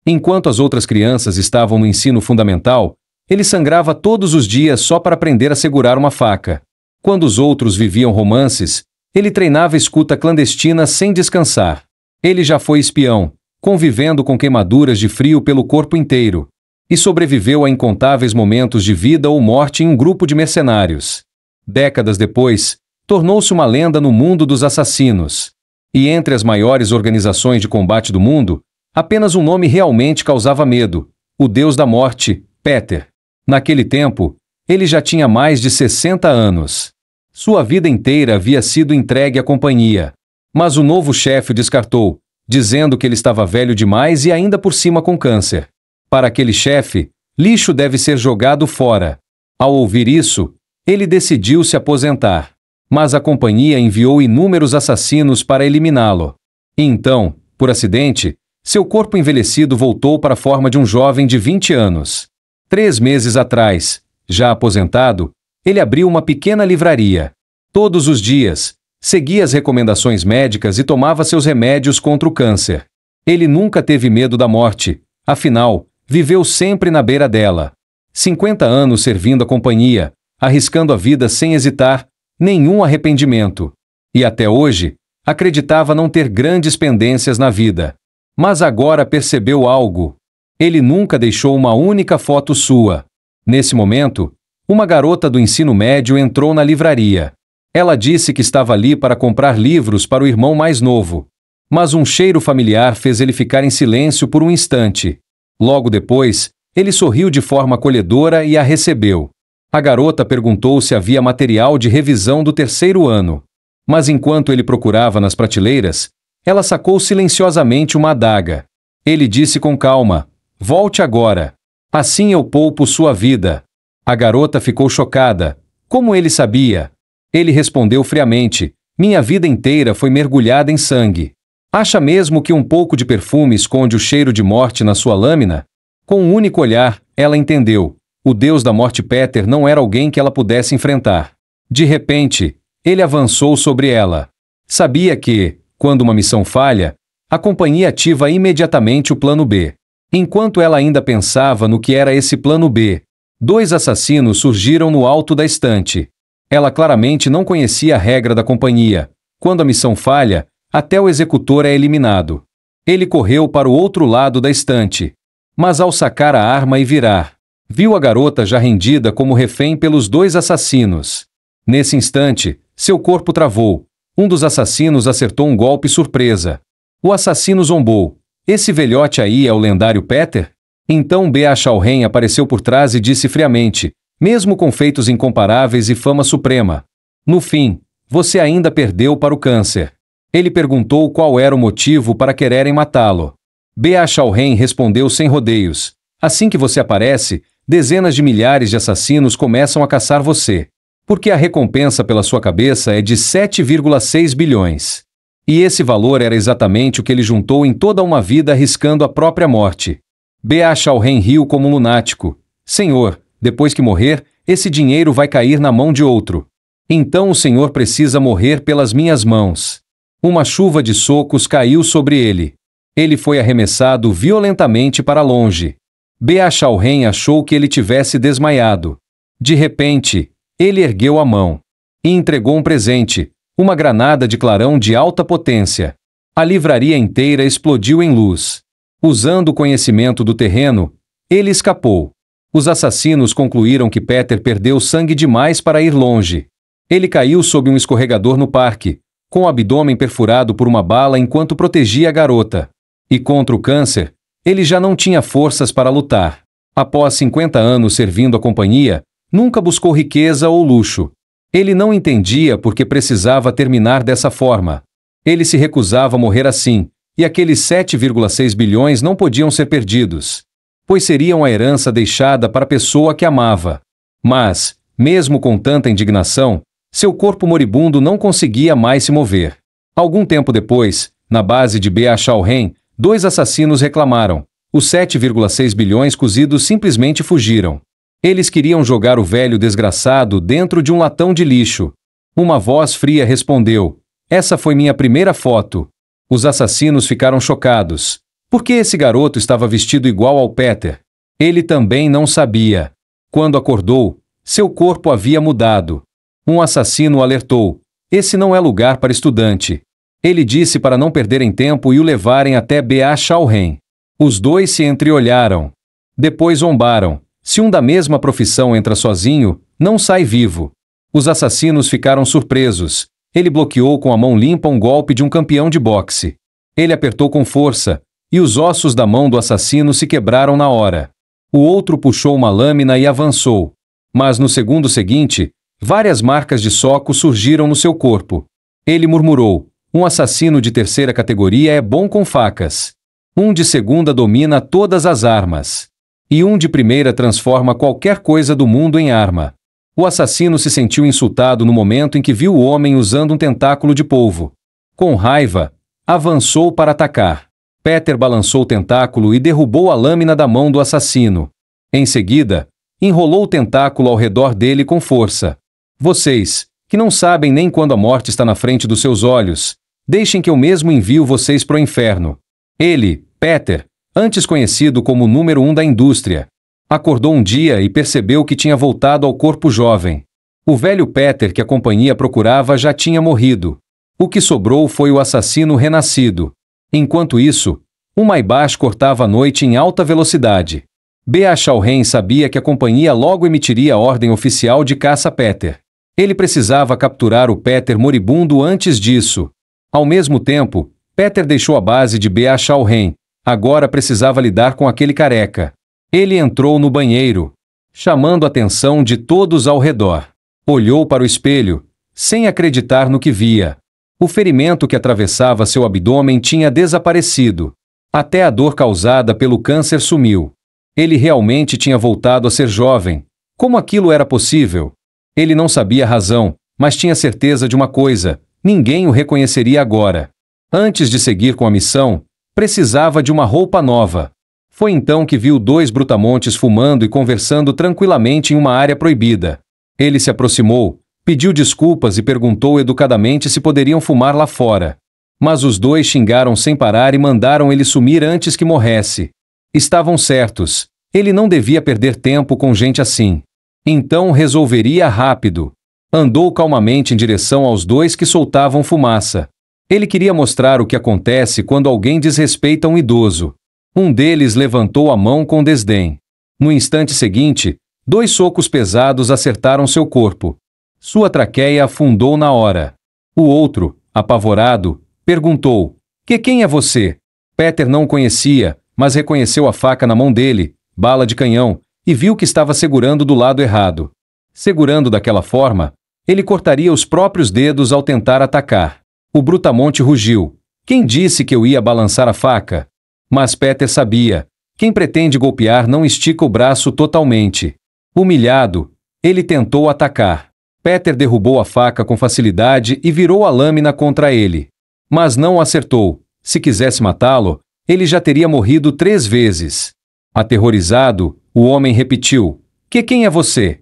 Enquanto as outras crianças estavam no ensino fundamental, ele sangrava todos os dias só para aprender a segurar uma faca. Quando os outros viviam romances, ele treinava escuta clandestina sem descansar. Ele já foi espião, convivendo com queimaduras de frio pelo corpo inteiro, e sobreviveu a incontáveis momentos de vida ou morte em um grupo de mercenários. Décadas depois, tornou-se uma lenda no mundo dos assassinos. E entre as maiores organizações de combate do mundo, apenas um nome realmente causava medo: o Deus da Morte, Peter. Naquele tempo, ele já tinha mais de 60 anos. Sua vida inteira havia sido entregue à companhia. Mas o novo chefe o descartou, dizendo que ele estava velho demais e ainda por cima com câncer. Para aquele chefe, lixo deve ser jogado fora. Ao ouvir isso, ele decidiu se aposentar. Mas a companhia enviou inúmeros assassinos para eliminá-lo. E então, por acidente, seu corpo envelhecido voltou para a forma de um jovem de 20 anos. 3 meses atrás, já aposentado, ele abriu uma pequena livraria. Todos os dias, seguia as recomendações médicas e tomava seus remédios contra o câncer. Ele nunca teve medo da morte, afinal, viveu sempre na beira dela. 50 anos servindo a companhia, arriscando a vida sem hesitar, nenhum arrependimento. E até hoje, acreditava não ter grandes pendências na vida. Mas agora percebeu algo. Ele nunca deixou uma única foto sua. Nesse momento, uma garota do ensino médio entrou na livraria. Ela disse que estava ali para comprar livros para o irmão mais novo. Mas um cheiro familiar fez ele ficar em silêncio por um instante. Logo depois, ele sorriu de forma acolhedora e a recebeu. A garota perguntou se havia material de revisão do 3º ano. Mas enquanto ele procurava nas prateleiras, ela sacou silenciosamente uma adaga. Ele disse com calma: "Volte agora. Assim eu poupo sua vida." A garota ficou chocada. Como ele sabia? Ele respondeu friamente: "Minha vida inteira foi mergulhada em sangue. Acha mesmo que um pouco de perfume esconde o cheiro de morte na sua lâmina?" Com um único olhar, ela entendeu. O Deus da Morte Peter não era alguém que ela pudesse enfrentar. De repente, ele avançou sobre ela. Sabia que, quando uma missão falha, a companhia ativa imediatamente o plano B. Enquanto ela ainda pensava no que era esse plano B, 2 assassinos surgiram no alto da estante. Ela claramente não conhecia a regra da companhia. Quando a missão falha, até o executor é eliminado. Ele correu para o outro lado da estante. Mas ao sacar a arma e virar, viu a garota já rendida como refém pelos 2 assassinos. Nesse instante, seu corpo travou. Um dos assassinos acertou um golpe surpresa. O assassino zombou: "Esse velhote aí é o lendário Peter?" Então Bea Shaoren apareceu por trás e disse friamente, mesmo com feitos incomparáveis e fama suprema: "No fim, você ainda perdeu para o câncer." Ele perguntou qual era o motivo para quererem matá-lo. Bea Shaoren respondeu sem rodeios: "Assim que você aparece, dezenas de milhares de assassinos começam a caçar você. Porque a recompensa pela sua cabeça é de 7,6 bilhões. E esse valor era exatamente o que ele juntou em toda uma vida arriscando a própria morte. Bea Shaoren riu como um lunático. "Senhor, depois que morrer, esse dinheiro vai cair na mão de outro. Então o senhor precisa morrer pelas minhas mãos." Uma chuva de socos caiu sobre ele. Ele foi arremessado violentamente para longe. Bea Shaoren achou que ele tivesse desmaiado. De repente, ele ergueu a mão e entregou um presente, uma granada de clarão de alta potência. A livraria inteira explodiu em luz. Usando o conhecimento do terreno, ele escapou. Os assassinos concluíram que Peter perdeu sangue demais para ir longe. Ele caiu sob um escorregador no parque, com o abdômen perfurado por uma bala enquanto protegia a garota. E contra o câncer, ele já não tinha forças para lutar. Após 50 anos servindo a companhia, nunca buscou riqueza ou luxo. Ele não entendia por que precisava terminar dessa forma. Ele se recusava a morrer assim, e aqueles 7,6 bilhões não podiam ser perdidos, pois seriam a herança deixada para a pessoa que amava. Mas, mesmo com tanta indignação, seu corpo moribundo não conseguia mais se mover. Algum tempo depois, na base de Bea Shaoren, 2 assassinos reclamaram. Os 7,6 bilhões cozidos simplesmente fugiram. Eles queriam jogar o velho desgraçado dentro de um latão de lixo. Uma voz fria respondeu: "Essa foi minha primeira foto." Os assassinos ficaram chocados. Por que esse garoto estava vestido igual ao Peter? Ele também não sabia. Quando acordou, seu corpo havia mudado. Um assassino o alertou. Esse não é lugar para estudante. Ele disse para não perderem tempo e o levarem até B.A. Shaohen. Os dois se entreolharam. Depois zombaram. Se um da mesma profissão entra sozinho, não sai vivo. Os assassinos ficaram surpresos. Ele bloqueou com a mão limpa um golpe de um campeão de boxe. Ele apertou com força, e os ossos da mão do assassino se quebraram na hora. O outro puxou uma lâmina e avançou. Mas no segundo seguinte, várias marcas de soco surgiram no seu corpo. Ele murmurou: um assassino de terceira categoria é bom com facas. Um de segunda domina todas as armas. E um de primeira transforma qualquer coisa do mundo em arma. O assassino se sentiu insultado no momento em que viu o homem usando um tentáculo de polvo. Com raiva, avançou para atacar. Peter balançou o tentáculo e derrubou a lâmina da mão do assassino. Em seguida, enrolou o tentáculo ao redor dele com força. Vocês, que não sabem nem quando a morte está na frente dos seus olhos, deixem que eu mesmo envio vocês para o inferno. Ele, Peter, antes conhecido como o número 1 da indústria, acordou um dia e percebeu que tinha voltado ao corpo jovem. O velho Peter que a companhia procurava já tinha morrido. O que sobrou foi o assassino renascido. Enquanto isso, o Maybach cortava a noite em alta velocidade. B.A. Shaohen sabia que a companhia logo emitiria a ordem oficial de caça a Peter. Ele precisava capturar o Peter moribundo antes disso. Ao mesmo tempo, Peter deixou a base de B.A. Shaohen. Agora precisava lidar com aquele careca. Ele entrou no banheiro, chamando a atenção de todos ao redor. Olhou para o espelho, sem acreditar no que via. O ferimento que atravessava seu abdômen tinha desaparecido. Até a dor causada pelo câncer sumiu. Ele realmente tinha voltado a ser jovem. Como aquilo era possível? Ele não sabia a razão, mas tinha certeza de uma coisa: ninguém o reconheceria agora. Antes de seguir com a missão, precisava de uma roupa nova. Foi então que viu dois brutamontes fumando e conversando tranquilamente em uma área proibida. Ele se aproximou, pediu desculpas e perguntou educadamente se poderiam fumar lá fora. Mas os dois xingaram sem parar e mandaram ele sumir antes que morresse. Estavam certos. Ele não devia perder tempo com gente assim. Então resolveria rápido. Andou calmamente em direção aos dois que soltavam fumaça. Ele queria mostrar o que acontece quando alguém desrespeita um idoso. Um deles levantou a mão com desdém. No instante seguinte, dois socos pesados acertaram seu corpo. Sua traqueia afundou na hora. O outro, apavorado, perguntou: quem é você? Peter não o conhecia, mas reconheceu a faca na mão dele, bala de canhão, e viu que estava segurando do lado errado. Segurando daquela forma, ele cortaria os próprios dedos ao tentar atacar. O brutamonte rugiu: quem disse que eu ia balançar a faca? Mas Peter sabia: quem pretende golpear não estica o braço totalmente. Humilhado, ele tentou atacar. Peter derrubou a faca com facilidade e virou a lâmina contra ele. Mas não acertou. Se quisesse matá-lo, ele já teria morrido 3 vezes. Aterrorizado, o homem repetiu: quem é você?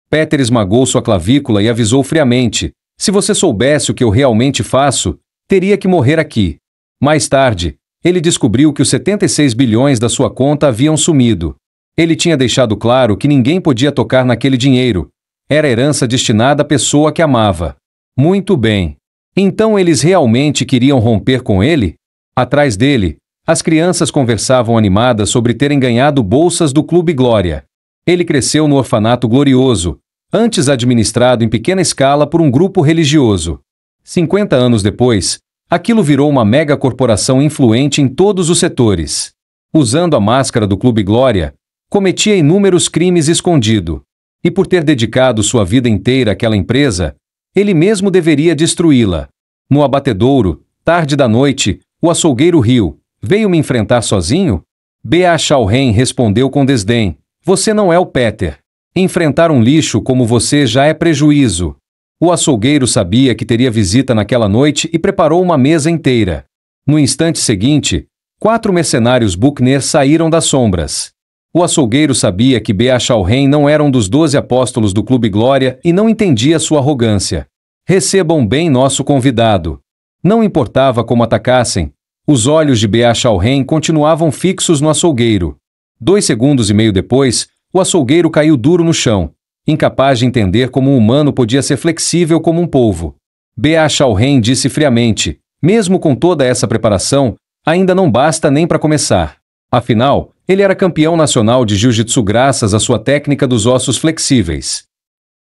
Peter esmagou sua clavícula e avisou friamente: se você soubesse o que eu realmente faço, teria que morrer aqui. Mais tarde, ele descobriu que os 76 bilhões da sua conta haviam sumido. Ele tinha deixado claro que ninguém podia tocar naquele dinheiro. Era herança destinada à pessoa que amava. Muito bem. Então eles realmente queriam romper com ele? Atrás dele, as crianças conversavam animadas sobre terem ganhado bolsas do Clube Glória. Ele cresceu no orfanato glorioso, antes administrado em pequena escala por um grupo religioso. 50 anos depois, aquilo virou uma mega corporação influente em todos os setores. Usando a máscara do Clube Glória, cometia inúmeros crimes escondido. E por ter dedicado sua vida inteira àquela empresa, ele mesmo deveria destruí-la. No abatedouro, tarde da noite, o açougueiro riu: veio me enfrentar sozinho? B.A. Shaohen respondeu com desdém: você não é o Peter. Enfrentar um lixo como você já é prejuízo. O açougueiro sabia que teria visita naquela noite e preparou uma mesa inteira. No instante seguinte, 4 mercenários Buckner saíram das sombras. O açougueiro sabia que B.A. Shaohen não era um dos 12 apóstolos do Clube Glória e não entendia sua arrogância. Recebam bem nosso convidado. Não importava como atacassem, Os olhos de Bea Shaoren continuavam fixos no açougueiro. 2 segundos e meio depois, o açougueiro caiu duro no chão, incapaz de entender como um humano podia ser flexível como um polvo. Bea Shaoren disse friamente: mesmo com toda essa preparação, ainda não basta nem para começar. Afinal, ele era campeão nacional de jiu-jitsu graças à sua técnica dos ossos flexíveis.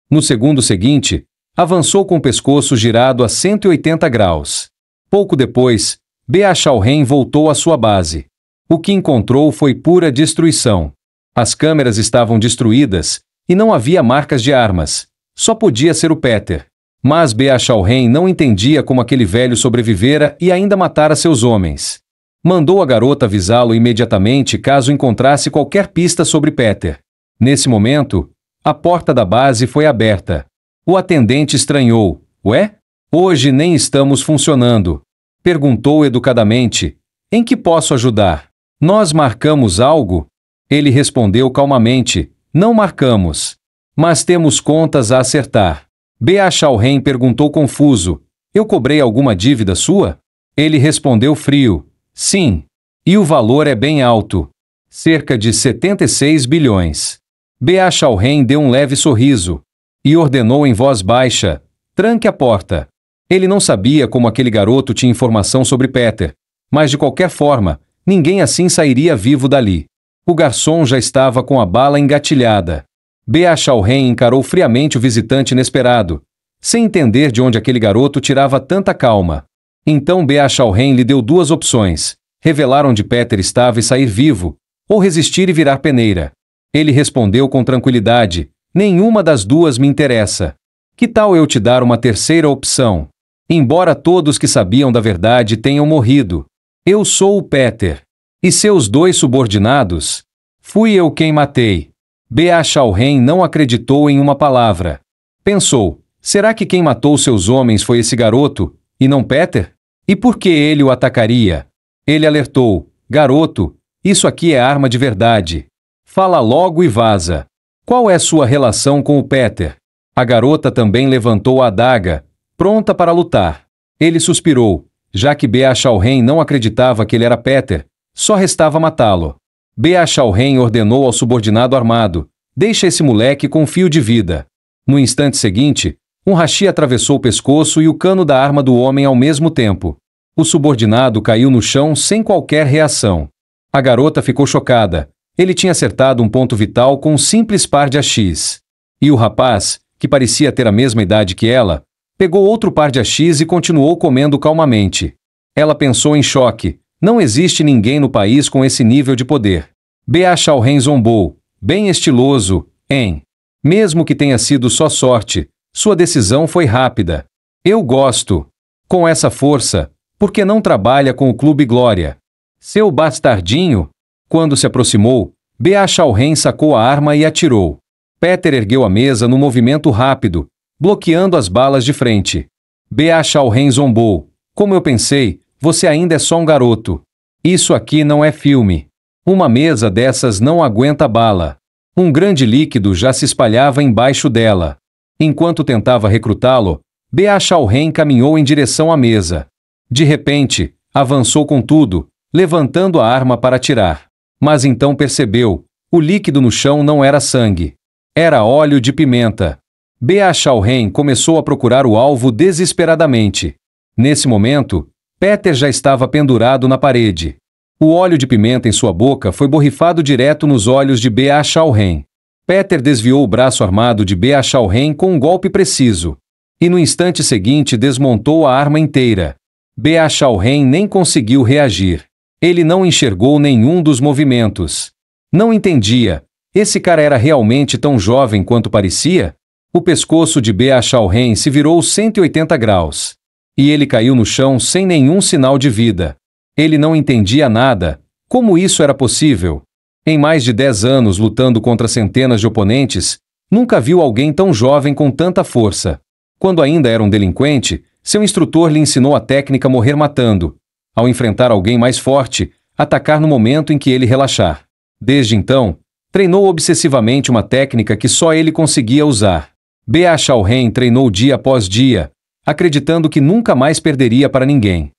No segundo seguinte, avançou com o pescoço girado a 180 graus. Pouco depois, Bea Shaoren voltou à sua base. O que encontrou foi pura destruição. As câmeras estavam destruídas e não havia marcas de armas. Só podia ser o Peter. Mas Bea Shaoren não entendia como aquele velho sobrevivera e ainda matara seus homens. Mandou a garota avisá-lo imediatamente caso encontrasse qualquer pista sobre Peter. Nesse momento, a porta da base foi aberta. O atendente estranhou. Ué? Hoje nem estamos funcionando. Perguntou educadamente. Em que posso ajudar? Nós marcamos algo? Ele respondeu calmamente. Não marcamos. Mas temos contas a acertar. Bea Shaoren perguntou confuso. Eu cobrei alguma dívida sua? Ele respondeu frio. Sim. E o valor é bem alto. Cerca de 76 bilhões. Bea Shaoren deu um leve sorriso. E ordenou em voz baixa. Tranque a porta. Ele não sabia como aquele garoto tinha informação sobre Peter. Mas de qualquer forma, ninguém assim sairia vivo dali. O garçom já estava com a bala engatilhada. Bea Shaoren encarou friamente o visitante inesperado, sem entender de onde aquele garoto tirava tanta calma. Então Bea Shaoren lhe deu 2 opções: revelar onde Peter estava e sair vivo, ou resistir e virar peneira. Ele respondeu com tranquilidade: nenhuma das 2 me interessa. Que tal eu te dar uma terceira opção? Embora todos que sabiam da verdade tenham morrido, eu sou o Peter. E seus 2 subordinados? Fui eu quem matei. Bea Shaoren não acreditou em uma palavra. Pensou: será que quem matou seus homens foi esse garoto, e não Peter? E por que ele o atacaria? Ele alertou: garoto, isso aqui é arma de verdade. Fala logo e vaza. Qual é sua relação com o Peter? A garota também levantou a adaga, pronta para lutar. Ele suspirou. Já que Bea Shaoren não acreditava que ele era Peter, só restava matá-lo. Bea Shaoren ordenou ao subordinado armado: deixa esse moleque com fio de vida. No instante seguinte, um hashi atravessou o pescoço e o cano da arma do homem ao mesmo tempo. O subordinado caiu no chão sem qualquer reação. A garota ficou chocada. Ele tinha acertado um ponto vital com um simples par de hashis. E o rapaz, que parecia ter a mesma idade que ela, pegou outro par de hashis e continuou comendo calmamente. Ela pensou em choque. Não existe ninguém no país com esse nível de poder. Bea Shaoren zombou. Bem estiloso, hein? Mesmo que tenha sido só sorte, sua decisão foi rápida. Eu gosto. Com essa força, por que não trabalha com o Clube Glória? Seu bastardinho? Quando se aproximou, Bea Shaoren sacou a arma e atirou. Peter ergueu a mesa num movimento rápido, bloqueando as balas de frente. Bea Shaoren zombou. Como eu pensei, você ainda é só um garoto. Isso aqui não é filme. Uma mesa dessas não aguenta bala. Um grande líquido já se espalhava embaixo dela. Enquanto tentava recrutá-lo, Bea Shaoren caminhou em direção à mesa. De repente, avançou com tudo, levantando a arma para atirar. Mas então percebeu: o líquido no chão não era sangue. Era óleo de pimenta. Bea Shaoren começou a procurar o alvo desesperadamente. Nesse momento, Peter já estava pendurado na parede. O óleo de pimenta em sua boca foi borrifado direto nos olhos de Bea Shaoren. Peter desviou o braço armado de Bea Shaoren com um golpe preciso. E no instante seguinte desmontou a arma inteira. Bea Shaoren nem conseguiu reagir. Ele não enxergou nenhum dos movimentos. Não entendia. Esse cara era realmente tão jovem quanto parecia? O pescoço de Bea Shaoren se virou 180 graus. E ele caiu no chão sem nenhum sinal de vida. Ele não entendia nada. Como isso era possível? Em mais de 10 anos lutando contra centenas de oponentes, nunca viu alguém tão jovem com tanta força. Quando ainda era um delinquente, seu instrutor lhe ensinou a técnica morrer matando. Ao enfrentar alguém mais forte, atacar no momento em que ele relaxar. Desde então, treinou obsessivamente uma técnica que só ele conseguia usar. Bea Shaoren treinou dia após dia, acreditando que nunca mais perderia para ninguém.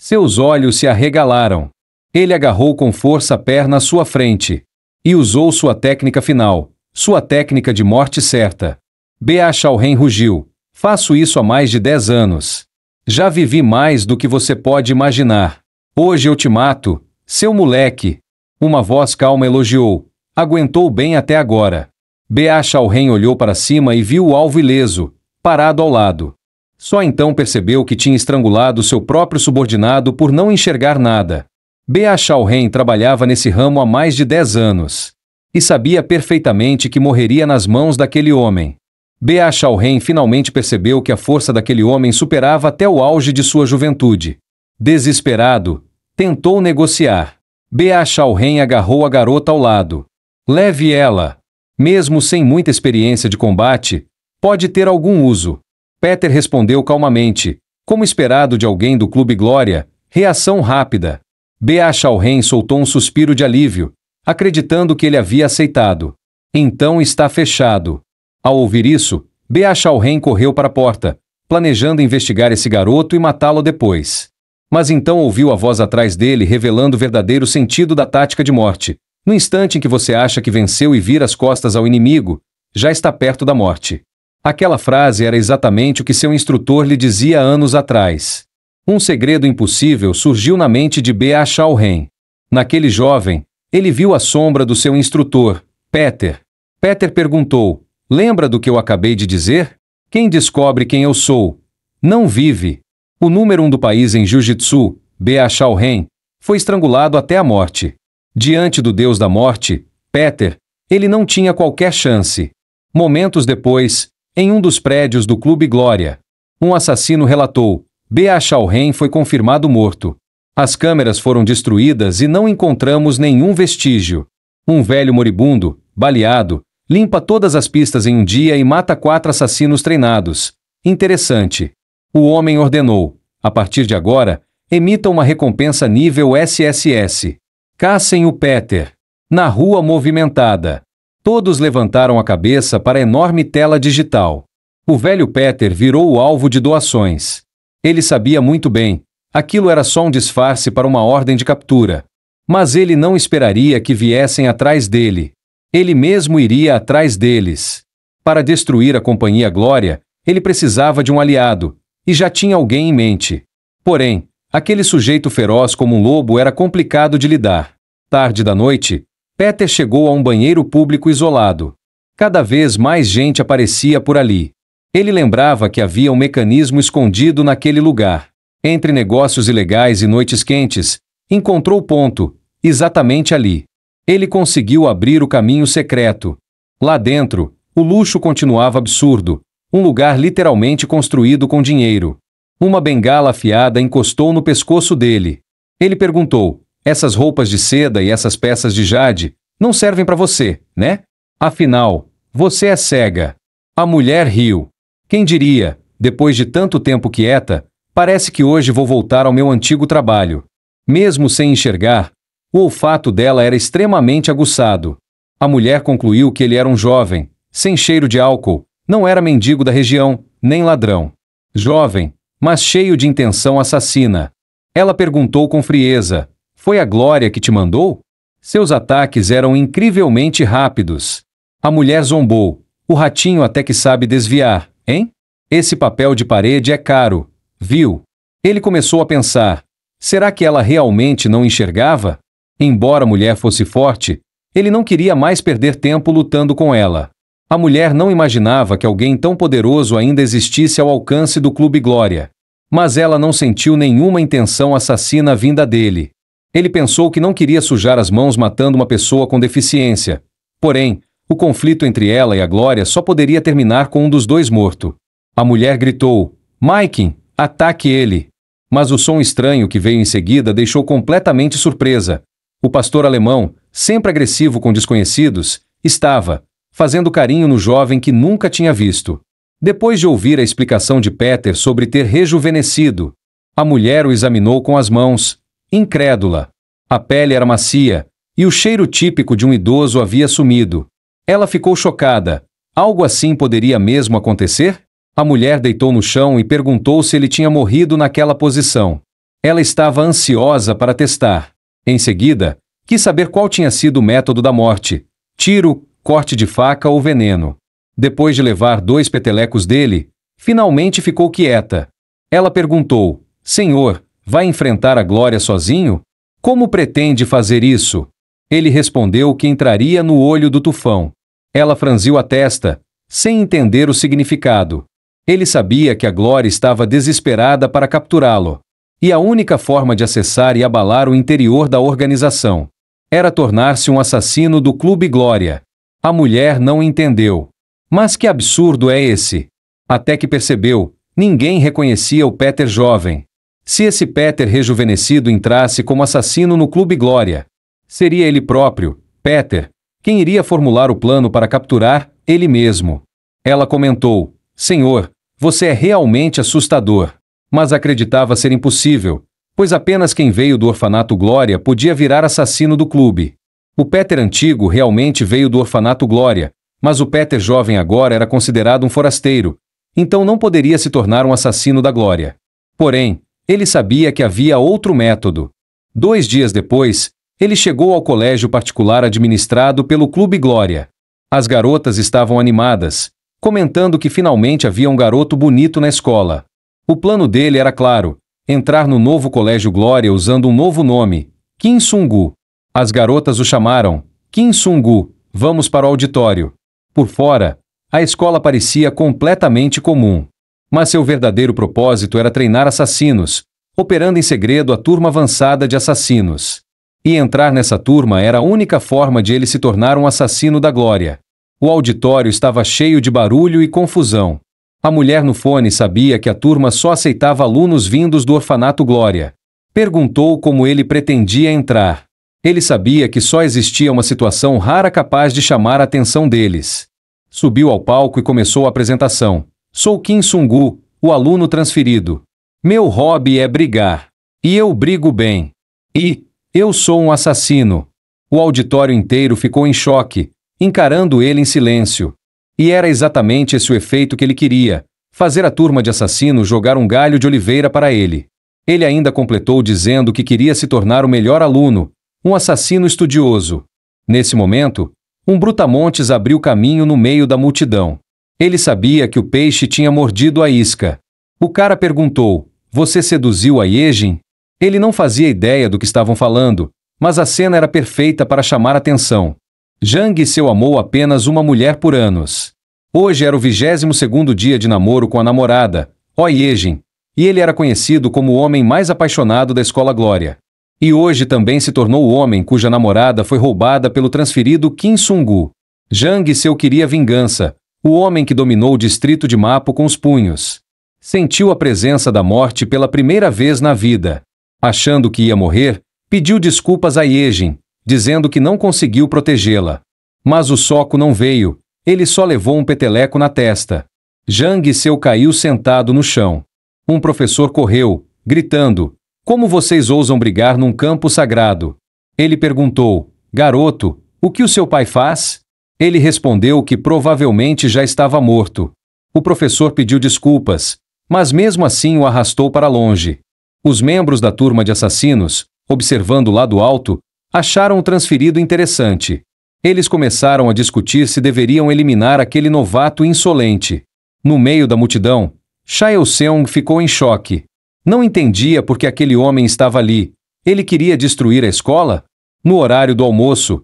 Seus olhos se arregalaram. Ele agarrou com força a perna à sua frente. E usou sua técnica final, sua técnica de morte certa. B.A. Shaohen rugiu. Faço isso há mais de 10 anos. Já vivi mais do que você pode imaginar. Hoje eu te mato, seu moleque. Uma voz calma elogiou. Aguentou bem até agora. B.A. Shaohen olhou para cima e viu o alvo ileso, parado ao lado. Só então percebeu que tinha estrangulado seu próprio subordinado por não enxergar nada. B.A. Shaohen trabalhava nesse ramo há mais de 10 anos. E sabia perfeitamente que morreria nas mãos daquele homem. B.A. Shaohen finalmente percebeu que a força daquele homem superava até o auge de sua juventude. Desesperado, tentou negociar. B.A. Shaohen agarrou a garota ao lado. Leve ela. Mesmo sem muita experiência de combate, pode ter algum uso. Peter respondeu calmamente, como esperado de alguém do Clube Glória, reação rápida. B.A. Shaohen soltou um suspiro de alívio, acreditando que ele havia aceitado. Então está fechado. Ao ouvir isso, B.A. Shaohen correu para a porta, planejando investigar esse garoto e matá-lo depois. Mas então ouviu a voz atrás dele revelando o verdadeiro sentido da tática de morte. No instante em que você acha que venceu e vira as costas ao inimigo, já está perto da morte. Aquela frase era exatamente o que seu instrutor lhe dizia anos atrás. Um segredo impossível surgiu na mente de B.A. Shaohen. Naquele jovem, ele viu a sombra do seu instrutor, Peter. Peter perguntou, lembra do que eu acabei de dizer? Quem descobre quem eu sou? Não vive. O número 1 do país em Jiu-Jitsu, B.A. Shaohen, foi estrangulado até a morte. Diante do deus da morte, Peter, ele não tinha qualquer chance. Momentos depois, em um dos prédios do Clube Glória, um assassino relatou, B.A. Shaohen foi confirmado morto. As câmeras foram destruídas e não encontramos nenhum vestígio. Um velho moribundo, baleado, limpa todas as pistas em um dia e mata 4 assassinos treinados. Interessante. O homem ordenou, a partir de agora, emita uma recompensa nível SSS. Caçem o Peter. Na rua movimentada. Todos levantaram a cabeça para a enorme tela digital. O velho Peter virou o alvo de doações. Ele sabia muito bem, aquilo era só um disfarce para uma ordem de captura. Mas ele não esperaria que viessem atrás dele. Ele mesmo iria atrás deles. Para destruir a Companhia Glória, ele precisava de um aliado, e já tinha alguém em mente. Porém, aquele sujeito feroz como um lobo era complicado de lidar. Tarde da noite, Peter chegou a um banheiro público isolado. Cada vez mais gente aparecia por ali. Ele lembrava que havia um mecanismo escondido naquele lugar. Entre negócios ilegais e noites quentes, encontrou o ponto, exatamente ali. Ele conseguiu abrir o caminho secreto. Lá dentro, o luxo continuava absurdo, um lugar literalmente construído com dinheiro. Uma bengala afiada encostou no pescoço dele. Ele perguntou, essas roupas de seda e essas peças de jade não servem para você, né? Afinal, você é cega. A mulher riu. Quem diria, depois de tanto tempo quieta, parece que hoje vou voltar ao meu antigo trabalho. Mesmo sem enxergar, o olfato dela era extremamente aguçado. A mulher concluiu que ele era um jovem, sem cheiro de álcool, não era mendigo da região, nem ladrão. Jovem, mas cheio de intenção assassina. Ela perguntou com frieza, foi a Glória que te mandou? Seus ataques eram incrivelmente rápidos. A mulher zombou, o ratinho até que sabe desviar, hein? Esse papel de parede é caro, viu? Ele começou a pensar, será que ela realmente não enxergava? Embora a mulher fosse forte, ele não queria mais perder tempo lutando com ela. A mulher não imaginava que alguém tão poderoso ainda existisse ao alcance do Clube Glória. Mas ela não sentiu nenhuma intenção assassina vinda dele. Ele pensou que não queria sujar as mãos matando uma pessoa com deficiência. Porém, o conflito entre ela e a Glória só poderia terminar com um dos dois morto. A mulher gritou, Maiken, ataque ele. Mas o som estranho que veio em seguida deixou completamente surpresa. O pastor alemão, sempre agressivo com desconhecidos, estava fazendo carinho no jovem que nunca tinha visto. Depois de ouvir a explicação de Peter sobre ter rejuvenescido, a mulher o examinou com as mãos, incrédula. A pele era macia, e o cheiro típico de um idoso havia sumido. Ela ficou chocada. Algo assim poderia mesmo acontecer? A mulher deitou no chão e perguntou se ele tinha morrido naquela posição. Ela estava ansiosa para testar. Em seguida, quis saber qual tinha sido o método da morte: tiro, corte de faca ou veneno. Depois de levar 2 petelecos dele, finalmente ficou quieta. Ela perguntou: Senhor, vai enfrentar a glória sozinho? Como pretende fazer isso? Ele respondeu que entraria no olho do tufão. Ela franziu a testa, sem entender o significado. Ele sabia que a glória estava desesperada para capturá-lo. E a única forma de acessar e abalar o interior da organização era tornar-se um assassino do Clube Glória. A mulher não entendeu. Mas que absurdo é esse? Até que percebeu, ninguém reconhecia o Peter jovem. Se esse Peter rejuvenescido entrasse como assassino no Clube Glória, seria ele próprio, Peter, quem iria formular o plano para capturar ele mesmo. Ela comentou: Senhor, você é realmente assustador. Mas acreditava ser impossível, pois apenas quem veio do orfanato Glória podia virar assassino do clube. O Peter antigo realmente veio do orfanato Glória, mas o Peter jovem agora era considerado um forasteiro, então não poderia se tornar um assassino da Glória. Porém, ele sabia que havia outro método. 2 dias depois, ele chegou ao colégio particular administrado pelo Clube Glória. As garotas estavam animadas, comentando que finalmente havia um garoto bonito na escola. O plano dele era claro: entrar no novo Colégio Glória usando um novo nome, Kim Sung-gu. As garotas o chamaram Kim Sung-gu, vamos para o auditório. Por fora, a escola parecia completamente comum. Mas seu verdadeiro propósito era treinar assassinos, operando em segredo a turma avançada de assassinos. E entrar nessa turma era a única forma de ele se tornar um assassino da Glória. O auditório estava cheio de barulho e confusão. A mulher no fone sabia que a turma só aceitava alunos vindos do orfanato Glória. Perguntou como ele pretendia entrar. Ele sabia que só existia uma situação rara capaz de chamar a atenção deles. Subiu ao palco e começou a apresentação. Sou Kim Sung-gu, o aluno transferido. Meu hobby é brigar. E eu brigo bem. E eu sou um assassino. O auditório inteiro ficou em choque, encarando ele em silêncio. E era exatamente esse o efeito que ele queria: fazer a turma de assassinos jogar um galho de oliveira para ele. Ele ainda completou dizendo que queria se tornar o melhor aluno, um assassino estudioso. Nesse momento, um brutamontes abriu caminho no meio da multidão. Ele sabia que o peixe tinha mordido a isca. O cara perguntou: Você seduziu a Yejin? Ele não fazia ideia do que estavam falando, mas a cena era perfeita para chamar atenção. Jang Seo amou apenas uma mulher por anos. Hoje era o 22º dia de namoro com a namorada, Oh Yejin, e ele era conhecido como o homem mais apaixonado da Escola Glória. E hoje também se tornou o homem cuja namorada foi roubada pelo transferido Kim Sung-gu. Jang Seo queria vingança, o homem que dominou o distrito de Mapo com os punhos. Sentiu a presença da morte pela primeira vez na vida. Achando que ia morrer, pediu desculpas a Yejin, dizendo que não conseguiu protegê-la. Mas o soco não veio, ele só levou um peteleco na testa. Jang Seo caiu sentado no chão. Um professor correu, gritando: Como vocês ousam brigar num campo sagrado? Ele perguntou: Garoto, o que o seu pai faz? Ele respondeu que provavelmente já estava morto. O professor pediu desculpas, mas mesmo assim o arrastou para longe. Os membros da turma de assassinos, observando lá do alto, acharam o transferido interessante. Eles começaram a discutir se deveriam eliminar aquele novato insolente. No meio da multidão, Chae Seong ficou em choque. Não entendia por que aquele homem estava ali. Ele queria destruir a escola? No horário do almoço,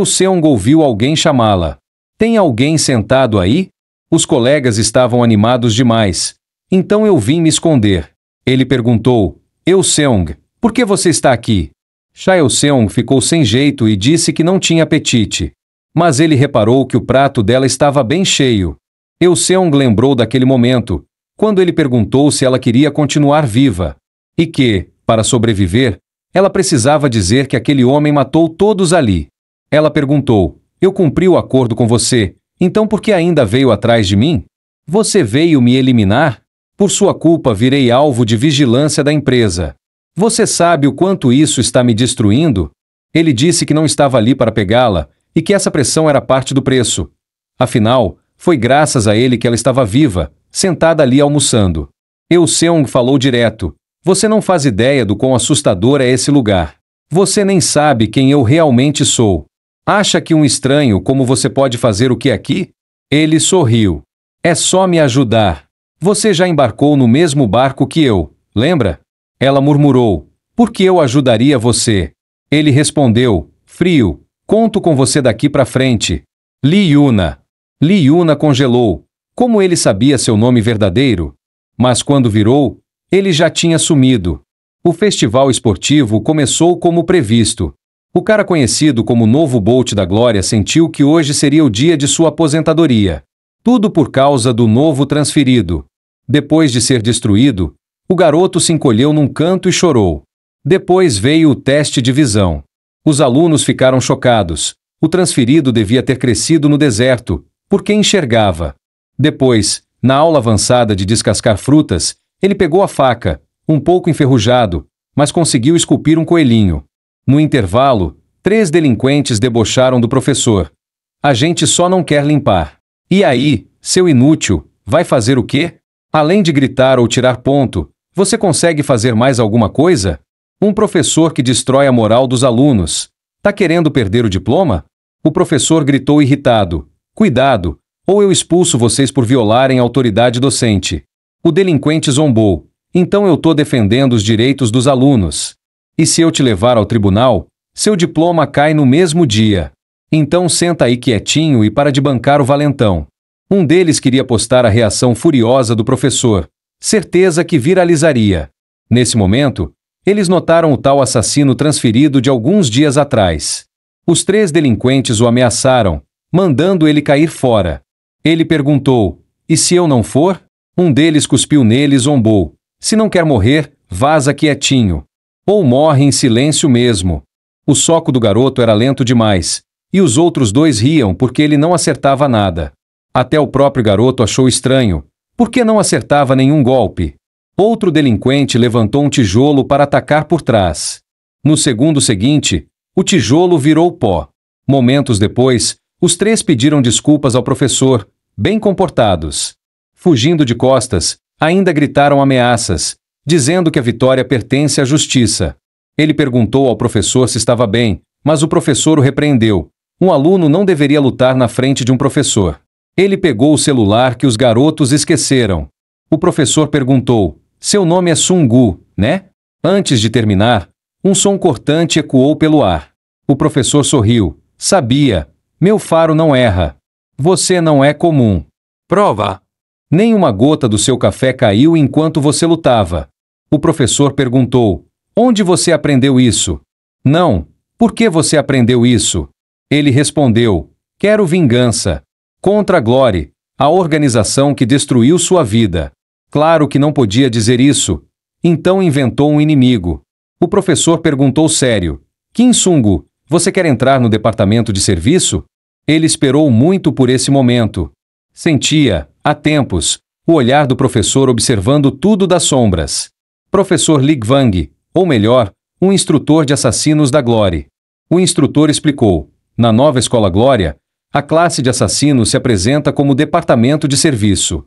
Seong ouviu alguém chamá-la. Tem alguém sentado aí? Os colegas estavam animados demais. Então eu vim me esconder. Ele perguntou: Seong, por que você está aqui? Chae Seong ficou sem jeito e disse que não tinha apetite. Mas ele reparou que o prato dela estava bem cheio. Seong lembrou daquele momento, quando ele perguntou se ela queria continuar viva. E que, para sobreviver, ela precisava dizer que aquele homem matou todos ali. Ela perguntou: Eu cumpri o acordo com você, então por que ainda veio atrás de mim? Você veio me eliminar? Por sua culpa virei alvo de vigilância da empresa. Você sabe o quanto isso está me destruindo? Ele disse que não estava ali para pegá-la e que essa pressão era parte do preço. Afinal, foi graças a ele que ela estava viva, sentada ali almoçando. Seong falou direto: Você não faz ideia do quão assustador é esse lugar. Você nem sabe quem eu realmente sou. Acha que um estranho como você pode fazer o que aqui? Ele sorriu. É só me ajudar. Você já embarcou no mesmo barco que eu, lembra? Ela murmurou. Por que eu ajudaria você? Ele respondeu, frio. Conto com você daqui pra frente. Li Yuna. Li Yuna congelou. Como ele sabia seu nome verdadeiro? Mas quando virou, ele já tinha sumido. O festival esportivo começou como previsto. O cara conhecido como Novo Bolt da Glória sentiu que hoje seria o dia de sua aposentadoria. Tudo por causa do novo transferido. Depois de ser destruído, o garoto se encolheu num canto e chorou. Depois veio o teste de visão. Os alunos ficaram chocados. O transferido devia ter crescido no deserto, porque enxergava. Depois, na aula avançada de descascar frutas, ele pegou a faca, um pouco enferrujado, mas conseguiu esculpir um coelhinho. No intervalo, 3 delinquentes debocharam do professor. A gente só não quer limpar. E aí, seu inútil, vai fazer o quê? Além de gritar ou tirar ponto, você consegue fazer mais alguma coisa? Um professor que destrói a moral dos alunos. Tá querendo perder o diploma? O professor gritou irritado. Cuidado, ou eu expulso vocês por violarem a autoridade docente. O delinquente zombou. Então eu tô defendendo os direitos dos alunos. E se eu te levar ao tribunal, seu diploma cai no mesmo dia. Então senta aí quietinho e para de bancar o valentão. Um deles queria postar a reação furiosa do professor. Certeza que viralizaria. Nesse momento, eles notaram o tal assassino transferido de alguns dias atrás. Os 3 delinquentes o ameaçaram, mandando ele cair fora. Ele perguntou, e se eu não for? Um deles cuspiu nele e zombou. Se não quer morrer, vaza quietinho. Ou morre em silêncio mesmo. O soco do garoto era lento demais, e os outros 2 riam porque ele não acertava nada. Até o próprio garoto achou estranho, porque não acertava nenhum golpe. Outro delinquente levantou um tijolo para atacar por trás. No segundo seguinte, o tijolo virou pó. Momentos depois, os 3 pediram desculpas ao professor, bem comportados. Fugindo de costas, ainda gritaram ameaças, dizendo que a vitória pertence à justiça. Ele perguntou ao professor se estava bem, mas o professor o repreendeu. Um aluno não deveria lutar na frente de um professor. Ele pegou o celular que os garotos esqueceram. O professor perguntou, seu nome é Sungu, né? Antes de terminar, um som cortante ecoou pelo ar. O professor sorriu. Sabia. Meu faro não erra. Você não é comum. Prova. Nem uma gota do seu café caiu enquanto você lutava. O professor perguntou, onde você aprendeu isso? Não. Por que você aprendeu isso? Ele respondeu, quero vingança. Contra a Glory, a organização que destruiu sua vida. Claro que não podia dizer isso. Então inventou um inimigo. O professor perguntou sério. Kim Sungu, você quer entrar no departamento de serviço? Ele esperou muito por esse momento. Sentia, há tempos, o olhar do professor observando tudo das sombras. Professor Lig Wang, ou melhor, um instrutor de assassinos da Glory. O instrutor explicou. Na nova escola Glória, a classe de assassinos se apresenta como departamento de serviço.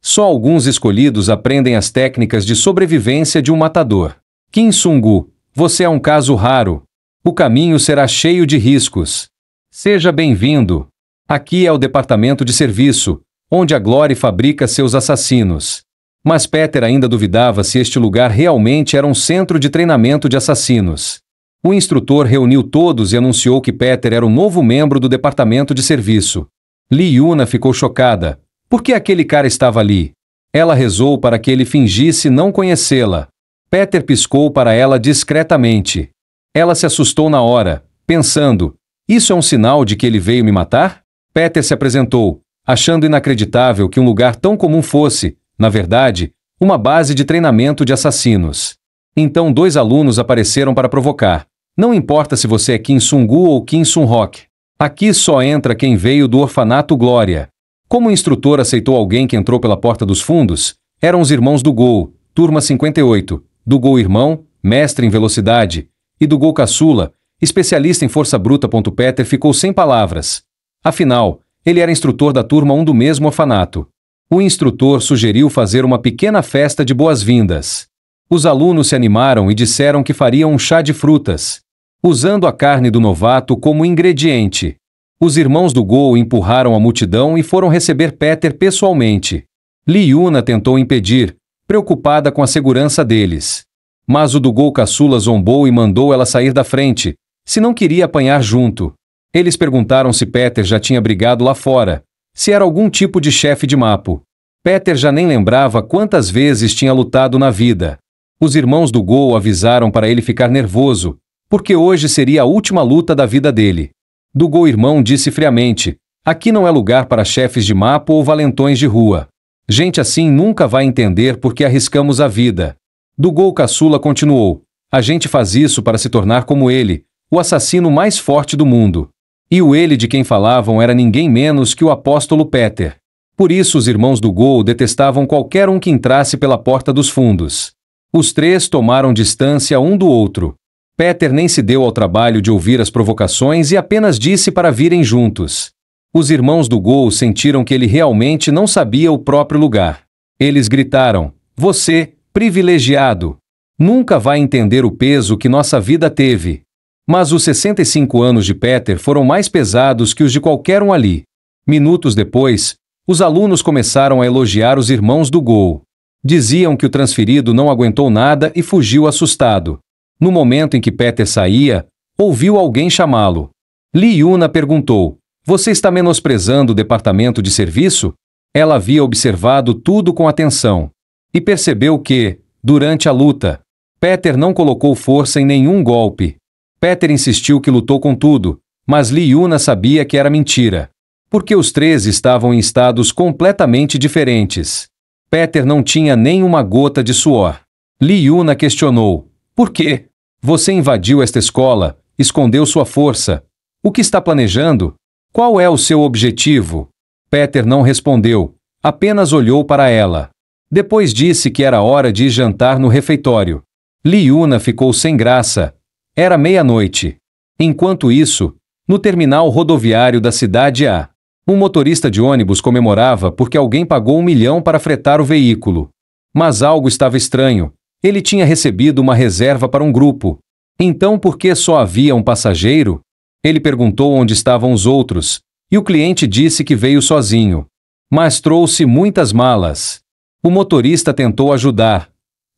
Só alguns escolhidos aprendem as técnicas de sobrevivência de um matador. Kim Sungu, você é um caso raro. O caminho será cheio de riscos. Seja bem-vindo. Aqui é o departamento de serviço, onde a Glory fabrica seus assassinos. Mas Peter ainda duvidava se este lugar realmente era um centro de treinamento de assassinos. O instrutor reuniu todos e anunciou que Peter era o novo membro do departamento de serviço. Li Yuna ficou chocada. Por que aquele cara estava ali? Ela rezou para que ele fingisse não conhecê-la. Peter piscou para ela discretamente. Ela se assustou na hora, pensando, isso é um sinal de que ele veio me matar? Peter se apresentou, achando inacreditável que um lugar tão comum fosse, na verdade, uma base de treinamento de assassinos. Então 2 alunos apareceram para provocar. Não importa se você é Kim Sungu ou Kim Sun-Rock. Aqui só entra quem veio do orfanato Glória. Como o instrutor aceitou alguém que entrou pela porta dos fundos, eram os irmãos do Gol, turma 58, do Gol irmão, mestre em velocidade, e do Gol caçula, especialista em força bruta. Peter ficou sem palavras. Afinal, ele era instrutor da turma 1 do mesmo orfanato. O instrutor sugeriu fazer uma pequena festa de boas-vindas. Os alunos se animaram e disseram que fariam um chá de frutas, usando a carne do novato como ingrediente. Os irmãos do Gol empurraram a multidão e foram receber Peter pessoalmente. Li Yuna tentou impedir, preocupada com a segurança deles. Mas o do Gol caçula zombou e mandou ela sair da frente, se não queria apanhar junto. Eles perguntaram se Peter já tinha brigado lá fora, se era algum tipo de chefe de mapo. Peter já nem lembrava quantas vezes tinha lutado na vida. Os irmãos do Gol avisaram para ele ficar nervoso, porque hoje seria a última luta da vida dele. Do Gol irmão disse friamente: aqui não é lugar para chefes de mapo ou valentões de rua. Gente assim nunca vai entender por que arriscamos a vida. Do Gol caçula continuou: a gente faz isso para se tornar como ele, o assassino mais forte do mundo. E o ele de quem falavam era ninguém menos que o apóstolo Peter. Por isso os irmãos do Gol detestavam qualquer um que entrasse pela porta dos fundos. Os três tomaram distância um do outro. Peter nem se deu ao trabalho de ouvir as provocações e apenas disse para virem juntos. Os irmãos do Gol sentiram que ele realmente não sabia o próprio lugar. Eles gritaram: você, privilegiado, nunca vai entender o peso que nossa vida teve. Mas os 65 anos de Peter foram mais pesados que os de qualquer um ali. Minutos depois, os alunos começaram a elogiar os irmãos do Gol. Diziam que o transferido não aguentou nada e fugiu assustado. No momento em que Peter saía, ouviu alguém chamá-lo. Li Yuna perguntou: você está menosprezando o departamento de serviço? Ela havia observado tudo com atenção. E percebeu que, durante a luta, Peter não colocou força em nenhum golpe. Peter insistiu que lutou com tudo, mas Li Yuna sabia que era mentira. Porque os três estavam em estados completamente diferentes. Peter não tinha nem uma gota de suor. Li Yuna questionou: por quê? Você invadiu esta escola, escondeu sua força. O que está planejando? Qual é o seu objetivo? Peter não respondeu, apenas olhou para ela. Depois disse que era hora de ir jantar no refeitório. Li Yuna ficou sem graça. Era meia-noite. Enquanto isso, no terminal rodoviário da cidade A, um motorista de ônibus comemorava porque alguém pagou 1 milhão para fretar o veículo. Mas algo estava estranho. Ele tinha recebido uma reserva para um grupo. Então por que só havia um passageiro? Ele perguntou onde estavam os outros, e o cliente disse que veio sozinho. Mas trouxe muitas malas. O motorista tentou ajudar,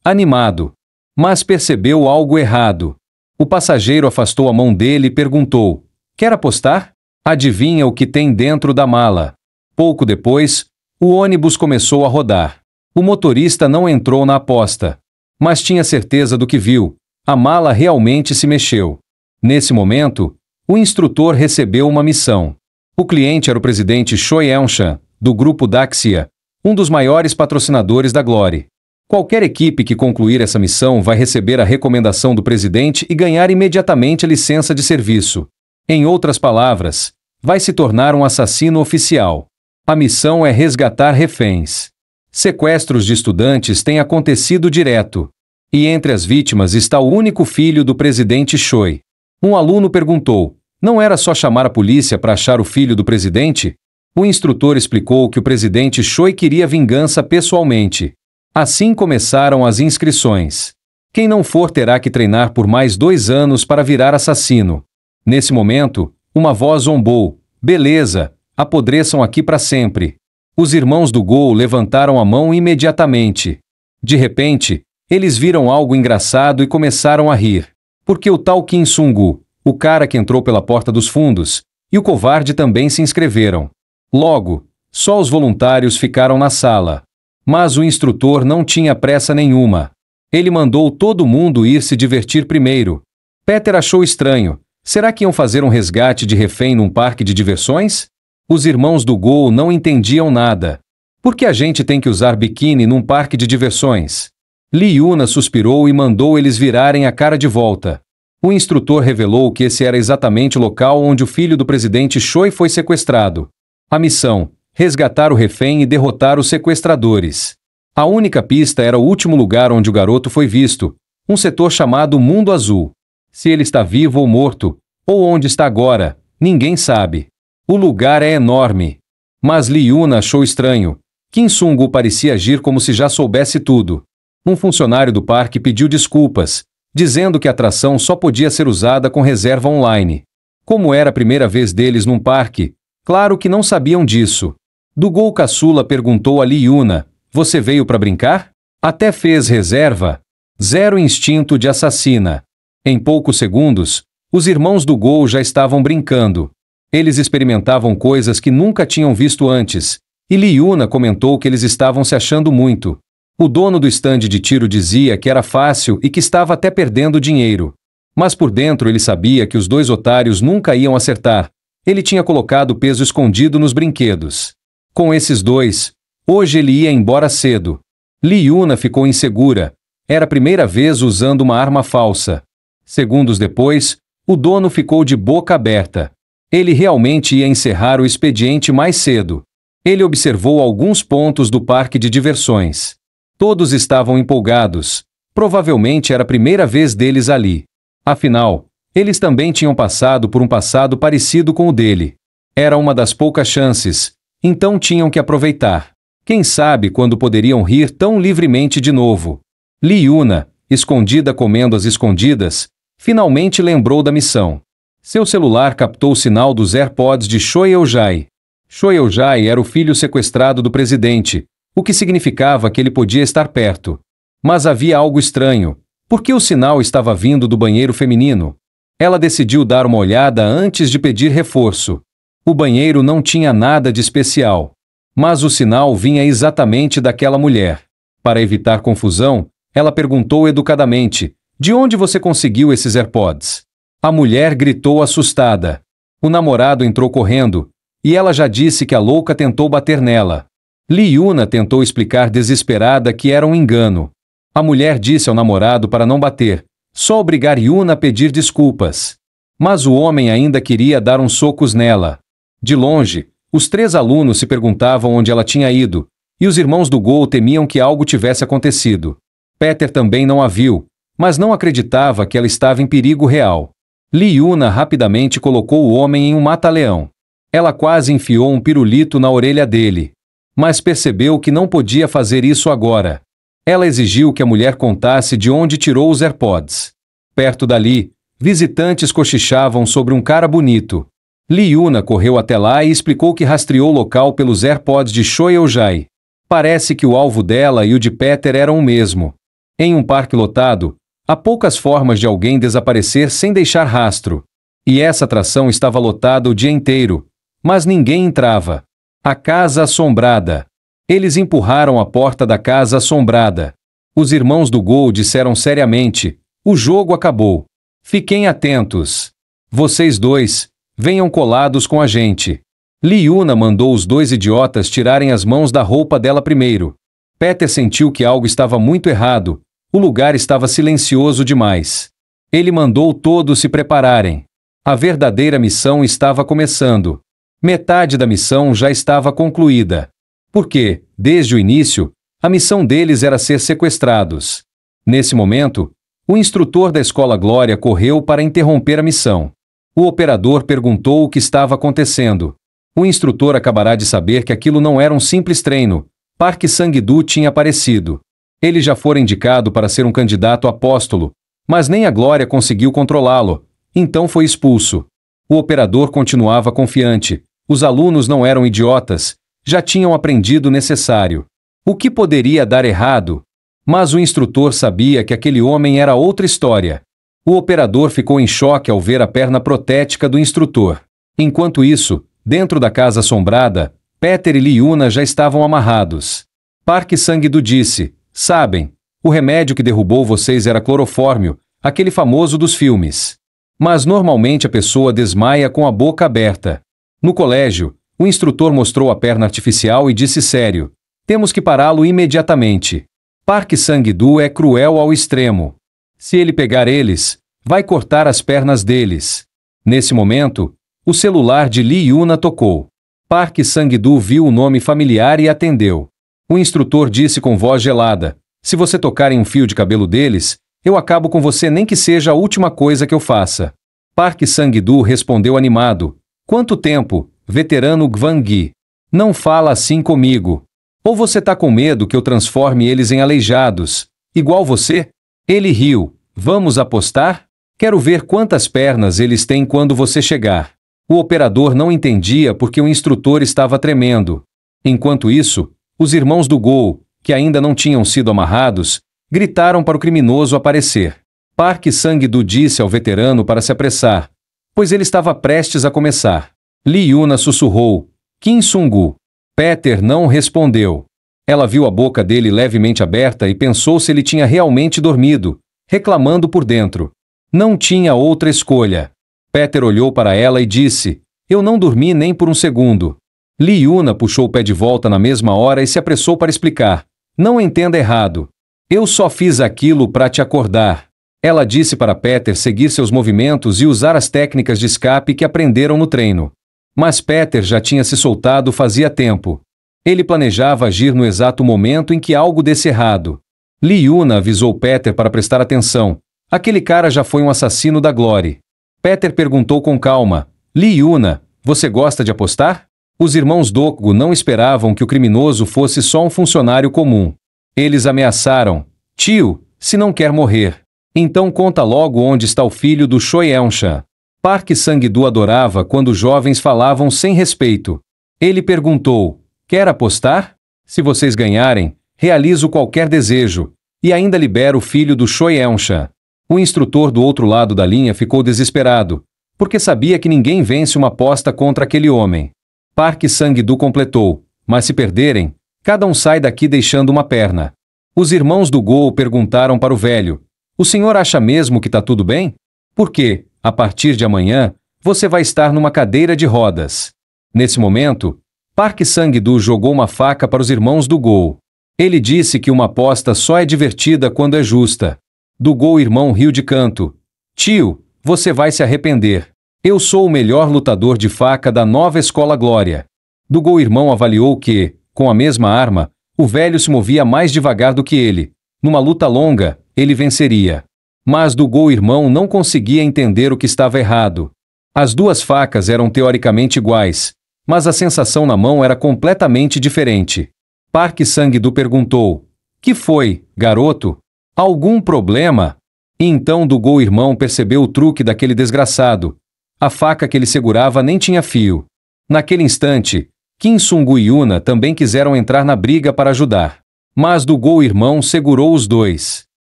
animado, mas percebeu algo errado. O passageiro afastou a mão dele e perguntou: quer apostar? Adivinha o que tem dentro da mala? Pouco depois, o ônibus começou a rodar. O motorista não entrou na aposta, mas tinha certeza do que viu. A mala realmente se mexeu. Nesse momento, o instrutor recebeu uma missão. O cliente era o presidente Choi Eun-chan, do grupo Daxia, um dos maiores patrocinadores da Glory. Qualquer equipe que concluir essa missão vai receber a recomendação do presidente e ganhar imediatamente a licença de serviço. Em outras palavras, vai se tornar um assassino oficial. A missão é resgatar reféns. Sequestros de estudantes têm acontecido direto. E entre as vítimas está o único filho do presidente Choi. Um aluno perguntou: não era só chamar a polícia para achar o filho do presidente? O instrutor explicou que o presidente Choi queria vingança pessoalmente. Assim começaram as inscrições. Quem não for terá que treinar por mais 2 anos para virar assassino. Nesse momento, uma voz zombou: beleza, apodreçam aqui para sempre. Os irmãos do Gol levantaram a mão imediatamente. De repente, eles viram algo engraçado e começaram a rir. Porque o tal Kim Sung-gu, o cara que entrou pela porta dos fundos, e o covarde também se inscreveram. Logo, só os voluntários ficaram na sala. Mas o instrutor não tinha pressa nenhuma. Ele mandou todo mundo ir se divertir primeiro. Peter achou estranho. Será que iam fazer um resgate de refém num parque de diversões? Os irmãos do Gol não entendiam nada. Por que a gente tem que usar biquíni num parque de diversões? Li Yuna suspirou e mandou eles virarem a cara de volta. O instrutor revelou que esse era exatamente o local onde o filho do presidente Choi foi sequestrado. A missão: resgatar o refém e derrotar os sequestradores. A única pista era o último lugar onde o garoto foi visto, um setor chamado Mundo Azul. Se ele está vivo ou morto, ou onde está agora, ninguém sabe. O lugar é enorme. Mas Li Yuna achou estranho. Kim Sung-gu parecia agir como se já soubesse tudo. Um funcionário do parque pediu desculpas, dizendo que a atração só podia ser usada com reserva online. Como era a primeira vez deles num parque, claro que não sabiam disso. Do-Gol caçula perguntou a Lee-Yuna: "Você veio para brincar? Até fez reserva?" Zero instinto de assassina. Em poucos segundos, os irmãos Do-Gol já estavam brincando. Eles experimentavam coisas que nunca tinham visto antes, e Lee-Yuna comentou que eles estavam se achando muito. O dono do estande de tiro dizia que era fácil e que estava até perdendo dinheiro. Mas por dentro ele sabia que os dois otários nunca iam acertar. Ele tinha colocado peso escondido nos brinquedos. Com esses dois, hoje ele ia embora cedo. Lee-Yuna ficou insegura. Era a primeira vez usando uma arma falsa. Segundos depois, o dono ficou de boca aberta. Ele realmente ia encerrar o expediente mais cedo. Ele observou alguns pontos do parque de diversões. Todos estavam empolgados. Provavelmente era a primeira vez deles ali. Afinal, eles também tinham passado por um passado parecido com o dele. Era uma das poucas chances, então tinham que aproveitar. Quem sabe quando poderiam rir tão livremente de novo. Lee-Yuna, escondida comendo às escondidas, finalmente lembrou da missão. Seu celular captou o sinal dos AirPods de Choi Eui-Jae. Choi Eui-Jae era o filho sequestrado do presidente, o que significava que ele podia estar perto. Mas havia algo estranho. Por que o sinal estava vindo do banheiro feminino? Ela decidiu dar uma olhada antes de pedir reforço. O banheiro não tinha nada de especial. Mas o sinal vinha exatamente daquela mulher. Para evitar confusão, ela perguntou educadamente: "De onde você conseguiu esses AirPods?" A mulher gritou assustada. O namorado entrou correndo, e ela já disse que a louca tentou bater nela. Lee-Yuna tentou explicar desesperada que era um engano. A mulher disse ao namorado para não bater, só obrigar Yuna a pedir desculpas. Mas o homem ainda queria dar uns socos nela. De longe, os 3 alunos se perguntavam onde ela tinha ido, e os irmãos Do-Gol temiam que algo tivesse acontecido. Peter também não a viu, mas não acreditava que ela estava em perigo real. Lee-Yuna rapidamente colocou o homem em um mata-leão. Ela quase enfiou um pirulito na orelha dele. Mas percebeu que não podia fazer isso agora. Ela exigiu que a mulher contasse de onde tirou os AirPods. Perto dali, visitantes cochichavam sobre um cara bonito. Lee-Yuna correu até lá e explicou que rastreou o local pelos AirPods de Choi Eui-Jae. Parece que o alvo dela e o de Peter eram o mesmo. Em um parque lotado, há poucas formas de alguém desaparecer sem deixar rastro. E essa atração estava lotada o dia inteiro, mas ninguém entrava. A Casa Assombrada. Eles empurraram a porta da Casa Assombrada. Os irmãos Do-Gol disseram seriamente: "O jogo acabou. Fiquem atentos. Vocês dois, venham colados com a gente." Lee-Yuna mandou os 2 idiotas tirarem as mãos da roupa dela primeiro. Peter sentiu que algo estava muito errado. O lugar estava silencioso demais. Ele mandou todos se prepararem. A verdadeira missão estava começando. Metade da missão já estava concluída. Porque, desde o início, a missão deles era ser sequestrados. Nesse momento, o instrutor da Escola Glória correu para interromper a missão. O operador perguntou o que estava acontecendo. O instrutor acabará de saber que aquilo não era um simples treino. Park Sang-doo tinha aparecido. Ele já fora indicado para ser um candidato apóstolo, mas nem a Glória conseguiu controlá-lo, então foi expulso. O operador continuava confiante. Os alunos não eram idiotas, já tinham aprendido o necessário. O que poderia dar errado? Mas o instrutor sabia que aquele homem era outra história. O operador ficou em choque ao ver a perna protética do instrutor. Enquanto isso, dentro da Casa Assombrada, Peter e Lee-Yuna já estavam amarrados. Park Sang-doo disse: "Sabem, o remédio que derrubou vocês era clorofórmio, aquele famoso dos filmes. Mas normalmente a pessoa desmaia com a boca aberta. No colégio, o instrutor mostrou a perna artificial e disse sério: temos que pará-lo imediatamente. Park Sang-doo é cruel ao extremo. Se ele pegar eles, vai cortar as pernas deles." Nesse momento, o celular de Lee-Yuna tocou. Park Sang-doo viu o nome familiar e atendeu. O instrutor disse com voz gelada: "Se você tocar em um fio de cabelo deles, eu acabo com você, nem que seja a última coisa que eu faça." Park Sang-doo respondeu animado: "Quanto tempo, veterano Gwan-gi? Não fala assim comigo. Ou você tá com medo que eu transforme eles em aleijados?" Igual você? Ele riu. Vamos apostar? Quero ver quantas pernas eles têm quando você chegar. O operador não entendia porque o instrutor estava tremendo. Enquanto isso, os irmãos do Gol, que ainda não tinham sido amarrados, gritaram para o criminoso aparecer. Park Sang-do disse ao veterano para se apressar, pois ele estava prestes a começar. Lee Yuna sussurrou, Kim Sung-gu. Peter não respondeu. Ela viu a boca dele levemente aberta e pensou se ele tinha realmente dormido, reclamando por dentro. Não tinha outra escolha. Peter olhou para ela e disse, eu não dormi nem por um segundo. Lee Yuna puxou o pé de volta na mesma hora e se apressou para explicar. Não entenda errado. Eu só fiz aquilo para te acordar. Ela disse para Peter seguir seus movimentos e usar as técnicas de escape que aprenderam no treino. Mas Peter já tinha se soltado fazia tempo. Ele planejava agir no exato momento em que algo desse errado. Lee Yuna avisou Peter para prestar atenção. Aquele cara já foi um assassino da Glory. Peter perguntou com calma, Lee Yuna, você gosta de apostar? Os irmãos Dokgo não esperavam que o criminoso fosse só um funcionário comum. Eles ameaçaram, tio, se não quer morrer, então conta logo onde está o filho do Choi Eun-chan. Park Sang-do adorava quando os jovens falavam sem respeito. Ele perguntou, quer apostar? Se vocês ganharem, realizo qualquer desejo, e ainda libero o filho do Choi Eun-chan. O instrutor do outro lado da linha ficou desesperado, porque sabia que ninguém vence uma aposta contra aquele homem. Park Sang-do completou, mas se perderem, cada um sai daqui deixando uma perna. Os irmãos do Gol perguntaram para o velho, o senhor acha mesmo que tá tudo bem? Porque, a partir de amanhã, você vai estar numa cadeira de rodas. Nesse momento, Park Sang-do jogou uma faca para os irmãos do Gol. Ele disse que uma aposta só é divertida quando é justa. Do Gol irmão riu de canto. Tio, você vai se arrepender. Eu sou o melhor lutador de faca da nova escola Glória. Do Gol irmão avaliou que, com a mesma arma, o velho se movia mais devagar do que ele. Numa luta longa, ele venceria. Mas do Gol irmão não conseguia entender o que estava errado. As duas facas eram teoricamente iguais, mas a sensação na mão era completamente diferente. Park Sang-do perguntou, que foi, garoto? Algum problema? E então do Gol irmão percebeu o truque daquele desgraçado. A faca que ele segurava nem tinha fio. Naquele instante, Kim Sung-gu e Yuna também quiseram entrar na briga para ajudar. Mas do Gol irmão segurou os dois.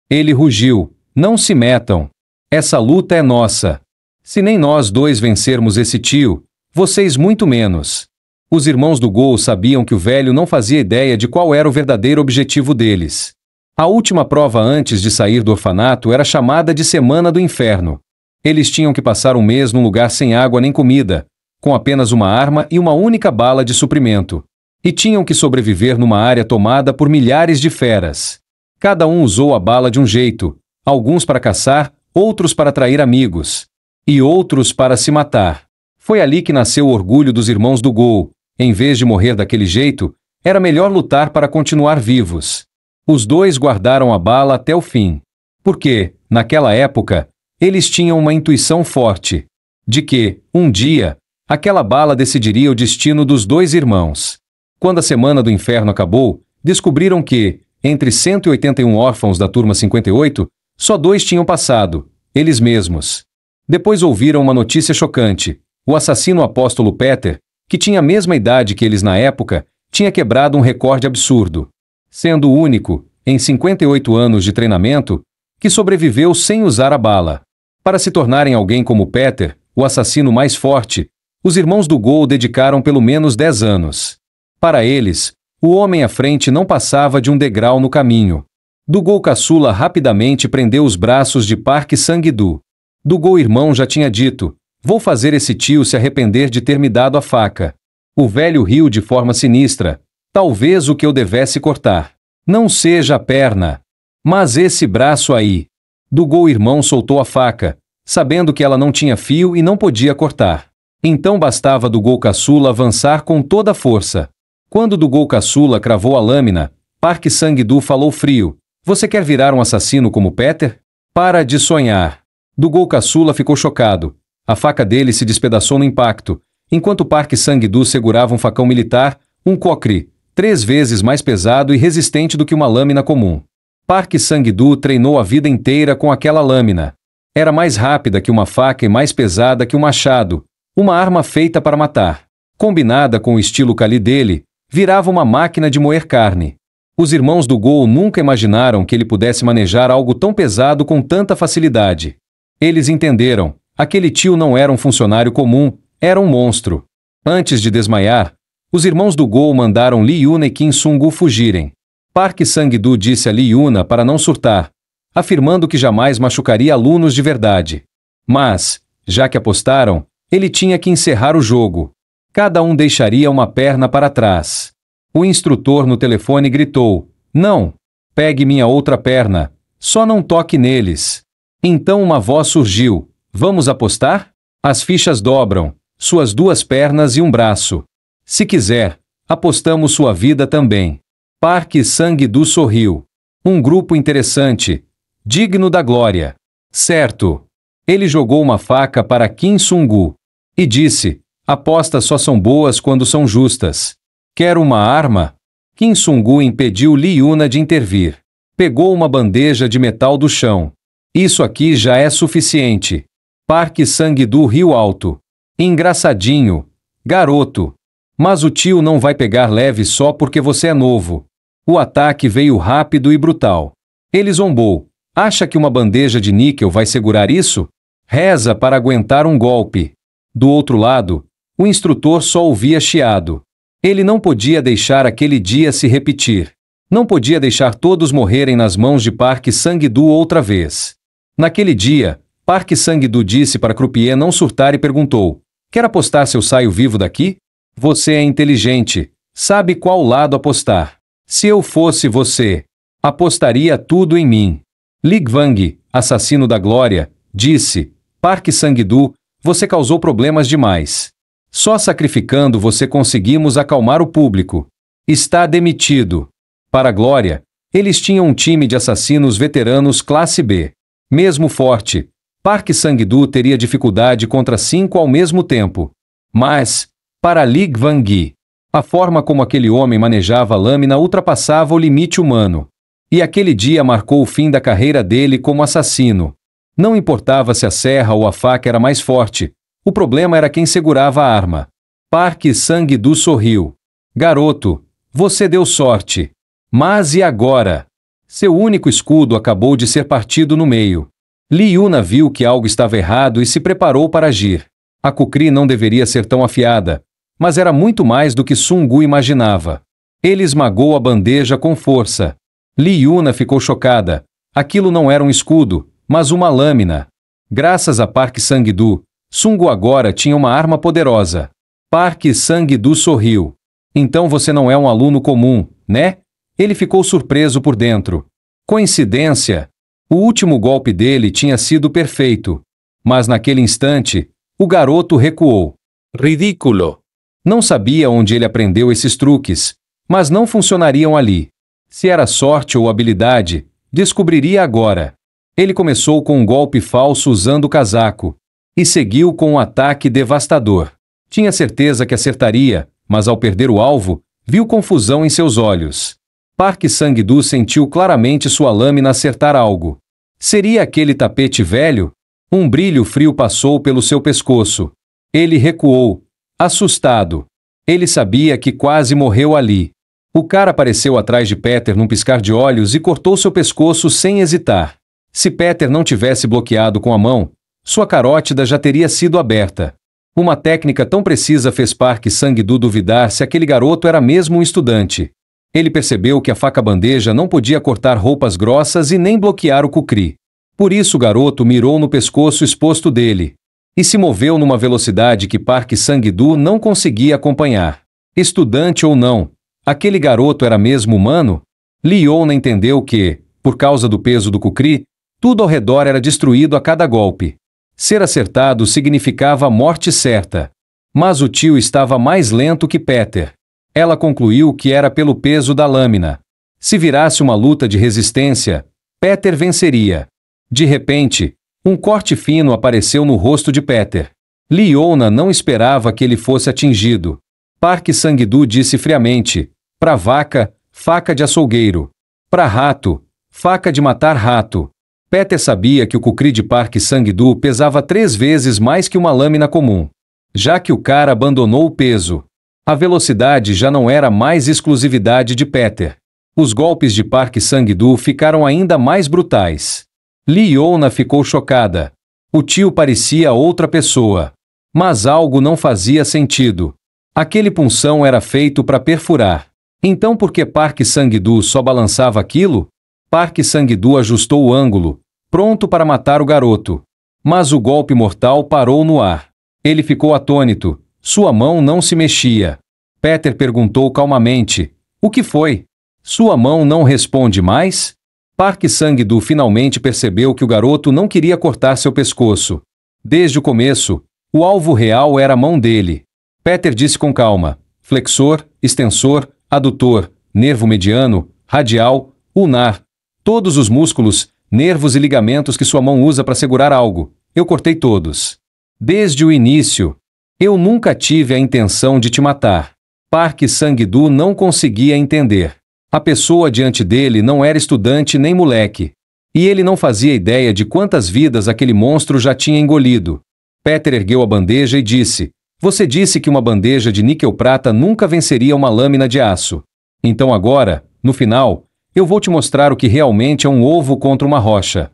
Ele rugiu, não se metam. Essa luta é nossa. Se nem nós dois vencermos esse tio, vocês muito menos. Os irmãos do Gol sabiam que o velho não fazia ideia de qual era o verdadeiro objetivo deles. A última prova antes de sair do orfanato era chamada de Semana do Inferno. Eles tinham que passar um mês num lugar sem água nem comida, com apenas uma arma e uma única bala de suprimento. E tinham que sobreviver numa área tomada por milhares de feras. Cada um usou a bala de um jeito, alguns para caçar, outros para atrair amigos, e outros para se matar. Foi ali que nasceu o orgulho dos irmãos do Gol. Em vez de morrer daquele jeito, era melhor lutar para continuar vivos. Os dois guardaram a bala até o fim. Porque, naquela época, eles tinham uma intuição forte de que, um dia, aquela bala decidiria o destino dos dois irmãos. Quando a Semana do Inferno acabou, descobriram que, entre 181 órfãos da turma 58, só 2 tinham passado, eles mesmos. Depois ouviram uma notícia chocante. O assassino apóstolo Peter, que tinha a mesma idade que eles na época, tinha quebrado um recorde absurdo, sendo o único, em 58 anos de treinamento, que sobreviveu sem usar a bala. Para se tornarem alguém como Peter, o assassino mais forte, os irmãos do Gol dedicaram pelo menos 10 anos. Para eles, o homem à frente não passava de um degrau no caminho. Do Gol caçula rapidamente prendeu os braços de Park Sang-do. Do Gol irmão já tinha dito, vou fazer esse tio se arrepender de ter me dado a faca. O velho riu de forma sinistra. Talvez o que eu devesse cortar não seja a perna, mas esse braço aí. Do Gol irmão soltou a faca, sabendo que ela não tinha fio e não podia cortar. Então bastava do Gol caçula avançar com toda a força. Quando do Gol caçula cravou a lâmina, Park Sang-do falou frio, você quer virar um assassino como Peter? Para de sonhar. Do Gol caçula ficou chocado. A faca dele se despedaçou no impacto, enquanto Park Sang-do segurava um facão militar, um kokri, 3 vezes mais pesado e resistente do que uma lâmina comum. Park Sang-doo treinou a vida inteira com aquela lâmina. Era mais rápida que uma faca e mais pesada que um machado, uma arma feita para matar. Combinada com o estilo Kali dele, virava uma máquina de moer carne. Os irmãos do Gol nunca imaginaram que ele pudesse manejar algo tão pesado com tanta facilidade. Eles entenderam, aquele tio não era um funcionário comum, era um monstro. Antes de desmaiar, os irmãos do Gol mandaram Lee Yuna e Kim Sung-gu fugirem. Park Sang-doo disse a Lee Yuna para não surtar, afirmando que jamais machucaria alunos de verdade. Mas, já que apostaram, ele tinha que encerrar o jogo. Cada um deixaria uma perna para trás. O instrutor no telefone gritou: "Não! Pegue minha outra perna. Só não toque neles." Então uma voz surgiu: "Vamos apostar? As fichas dobram, suas 2 pernas e um braço. Se quiser, apostamos sua vida também." Park Sang-doo sorriu. Um grupo interessante. Digno da glória. Certo. Ele jogou uma faca para Kim Sung-gu e disse: "Apostas só são boas quando são justas. Quer uma arma?" Kim Sung-gu impediu Lee Yuna de intervir. Pegou uma bandeja de metal do chão. "Isso aqui já é suficiente." Park Sang-doo riu alto. "Engraçadinho, garoto. Mas o tio não vai pegar leve só porque você é novo." O ataque veio rápido e brutal. Ele zombou: "Acha que uma bandeja de níquel vai segurar isso? Reza para aguentar um golpe." Do outro lado, o instrutor só ouvia chiado. Ele não podia deixar aquele dia se repetir. Não podia deixar todos morrerem nas mãos de Park Sang-doo outra vez. Naquele dia, Park Sang-doo disse para Croupier não surtar e perguntou: "Quer apostar se eu saio vivo daqui? Você é inteligente, sabe qual lado apostar. Se eu fosse você, apostaria tudo em mim." Lee Gwang, assassino da glória, disse: "Park Sang-doo, você causou problemas demais. Só sacrificando você conseguimos acalmar o público. Está demitido." Para a glória, eles tinham um time de assassinos veteranos classe B. Mesmo forte, Park Sang-doo teria dificuldade contra 5 ao mesmo tempo. Mas, para Lee Gwang, a forma como aquele homem manejava a lâmina ultrapassava o limite humano. E aquele dia marcou o fim da carreira dele como assassino. Não importava se a serra ou a faca era mais forte, o problema era quem segurava a arma. Park Sang-doo sorriu. "Garoto, você deu sorte. Mas e agora?" Seu único escudo acabou de ser partido no meio. Lee Yuna viu que algo estava errado e se preparou para agir. A kukri não deveria ser tão afiada, mas era muito mais do que Sung-gu imaginava. Ele esmagou a bandeja com força. Lee Yuna ficou chocada. Aquilo não era um escudo, mas uma lâmina. Graças a Park Sang-doo, Sung-gu agora tinha uma arma poderosa. Park Sang-doo sorriu. "Então você não é um aluno comum, né?" Ele ficou surpreso por dentro. Coincidência? O último golpe dele tinha sido perfeito. Mas naquele instante, o garoto recuou. Ridículo! Não sabia onde ele aprendeu esses truques, mas não funcionariam ali. Se era sorte ou habilidade, descobriria agora. Ele começou com um golpe falso usando o casaco e seguiu com um ataque devastador. Tinha certeza que acertaria, mas ao perder o alvo, viu confusão em seus olhos. Park Sang-doo sentiu claramente sua lâmina acertar algo. Seria aquele tapete velho? Um brilho frio passou pelo seu pescoço. Ele recuou, assustado. Ele sabia que quase morreu ali. O cara apareceu atrás de Peter num piscar de olhos e cortou seu pescoço sem hesitar. Se Peter não tivesse bloqueado com a mão, sua carótida já teria sido aberta. Uma técnica tão precisa fez Park Sang-doo duvidar se aquele garoto era mesmo um estudante. Ele percebeu que a faca-bandeja não podia cortar roupas grossas e nem bloquear o kukri. Por isso o garoto mirou no pescoço exposto dele e se moveu numa velocidade que Park Sang-doo não conseguia acompanhar. Estudante ou não, aquele garoto era mesmo humano? Lee Yuna entendeu que, por causa do peso do kukri, tudo ao redor era destruído a cada golpe. Ser acertado significava a morte certa. Mas o tio estava mais lento que Peter. Ela concluiu que era pelo peso da lâmina. Se virasse uma luta de resistência, Peter venceria. De repente, um corte fino apareceu no rosto de Peter. Lee Yuna não esperava que ele fosse atingido. Park Sang-doo disse friamente: "Pra vaca, faca de açougueiro. Pra rato, Faca de matar rato. Peter sabia que o Kukri de Park Sang-doo pesava 3 vezes mais que uma lâmina comum. Já que o cara abandonou o peso. A velocidade já não era mais exclusividade de Peter. Os golpes de Park Sang-doo ficaram ainda mais brutais. Lee Yona ficou chocada. O tio parecia outra pessoa. Mas algo não fazia sentido. Aquele punção era feito para perfurar. Então por que Park Sang-doo só balançava aquilo? Park Sang-doo ajustou o ângulo, pronto para matar o garoto. Mas o golpe mortal parou no ar. Ele ficou atônito. Sua mão não se mexia. Peter perguntou calmamente: "O que foi? Sua mão não responde mais?" Park Sang-doo finalmente percebeu que o garoto não queria cortar seu pescoço. Desde o começo, o alvo real era a mão dele. Peter disse com calma: "Flexor, extensor, adutor, nervo mediano, radial, ulnar. Todos os músculos, nervos e ligamentos que sua mão usa para segurar algo. Eu cortei todos. Desde o início. Eu nunca tive a intenção de te matar." Park Sang-doo não conseguia entender. A pessoa diante dele não era estudante nem moleque. E ele não fazia ideia de quantas vidas aquele monstro já tinha engolido. Peter ergueu a bandeja e disse: "Você disse que uma bandeja de níquel-prata nunca venceria uma lâmina de aço. Então agora, no final, eu vou te mostrar o que realmente é um ovo contra uma rocha."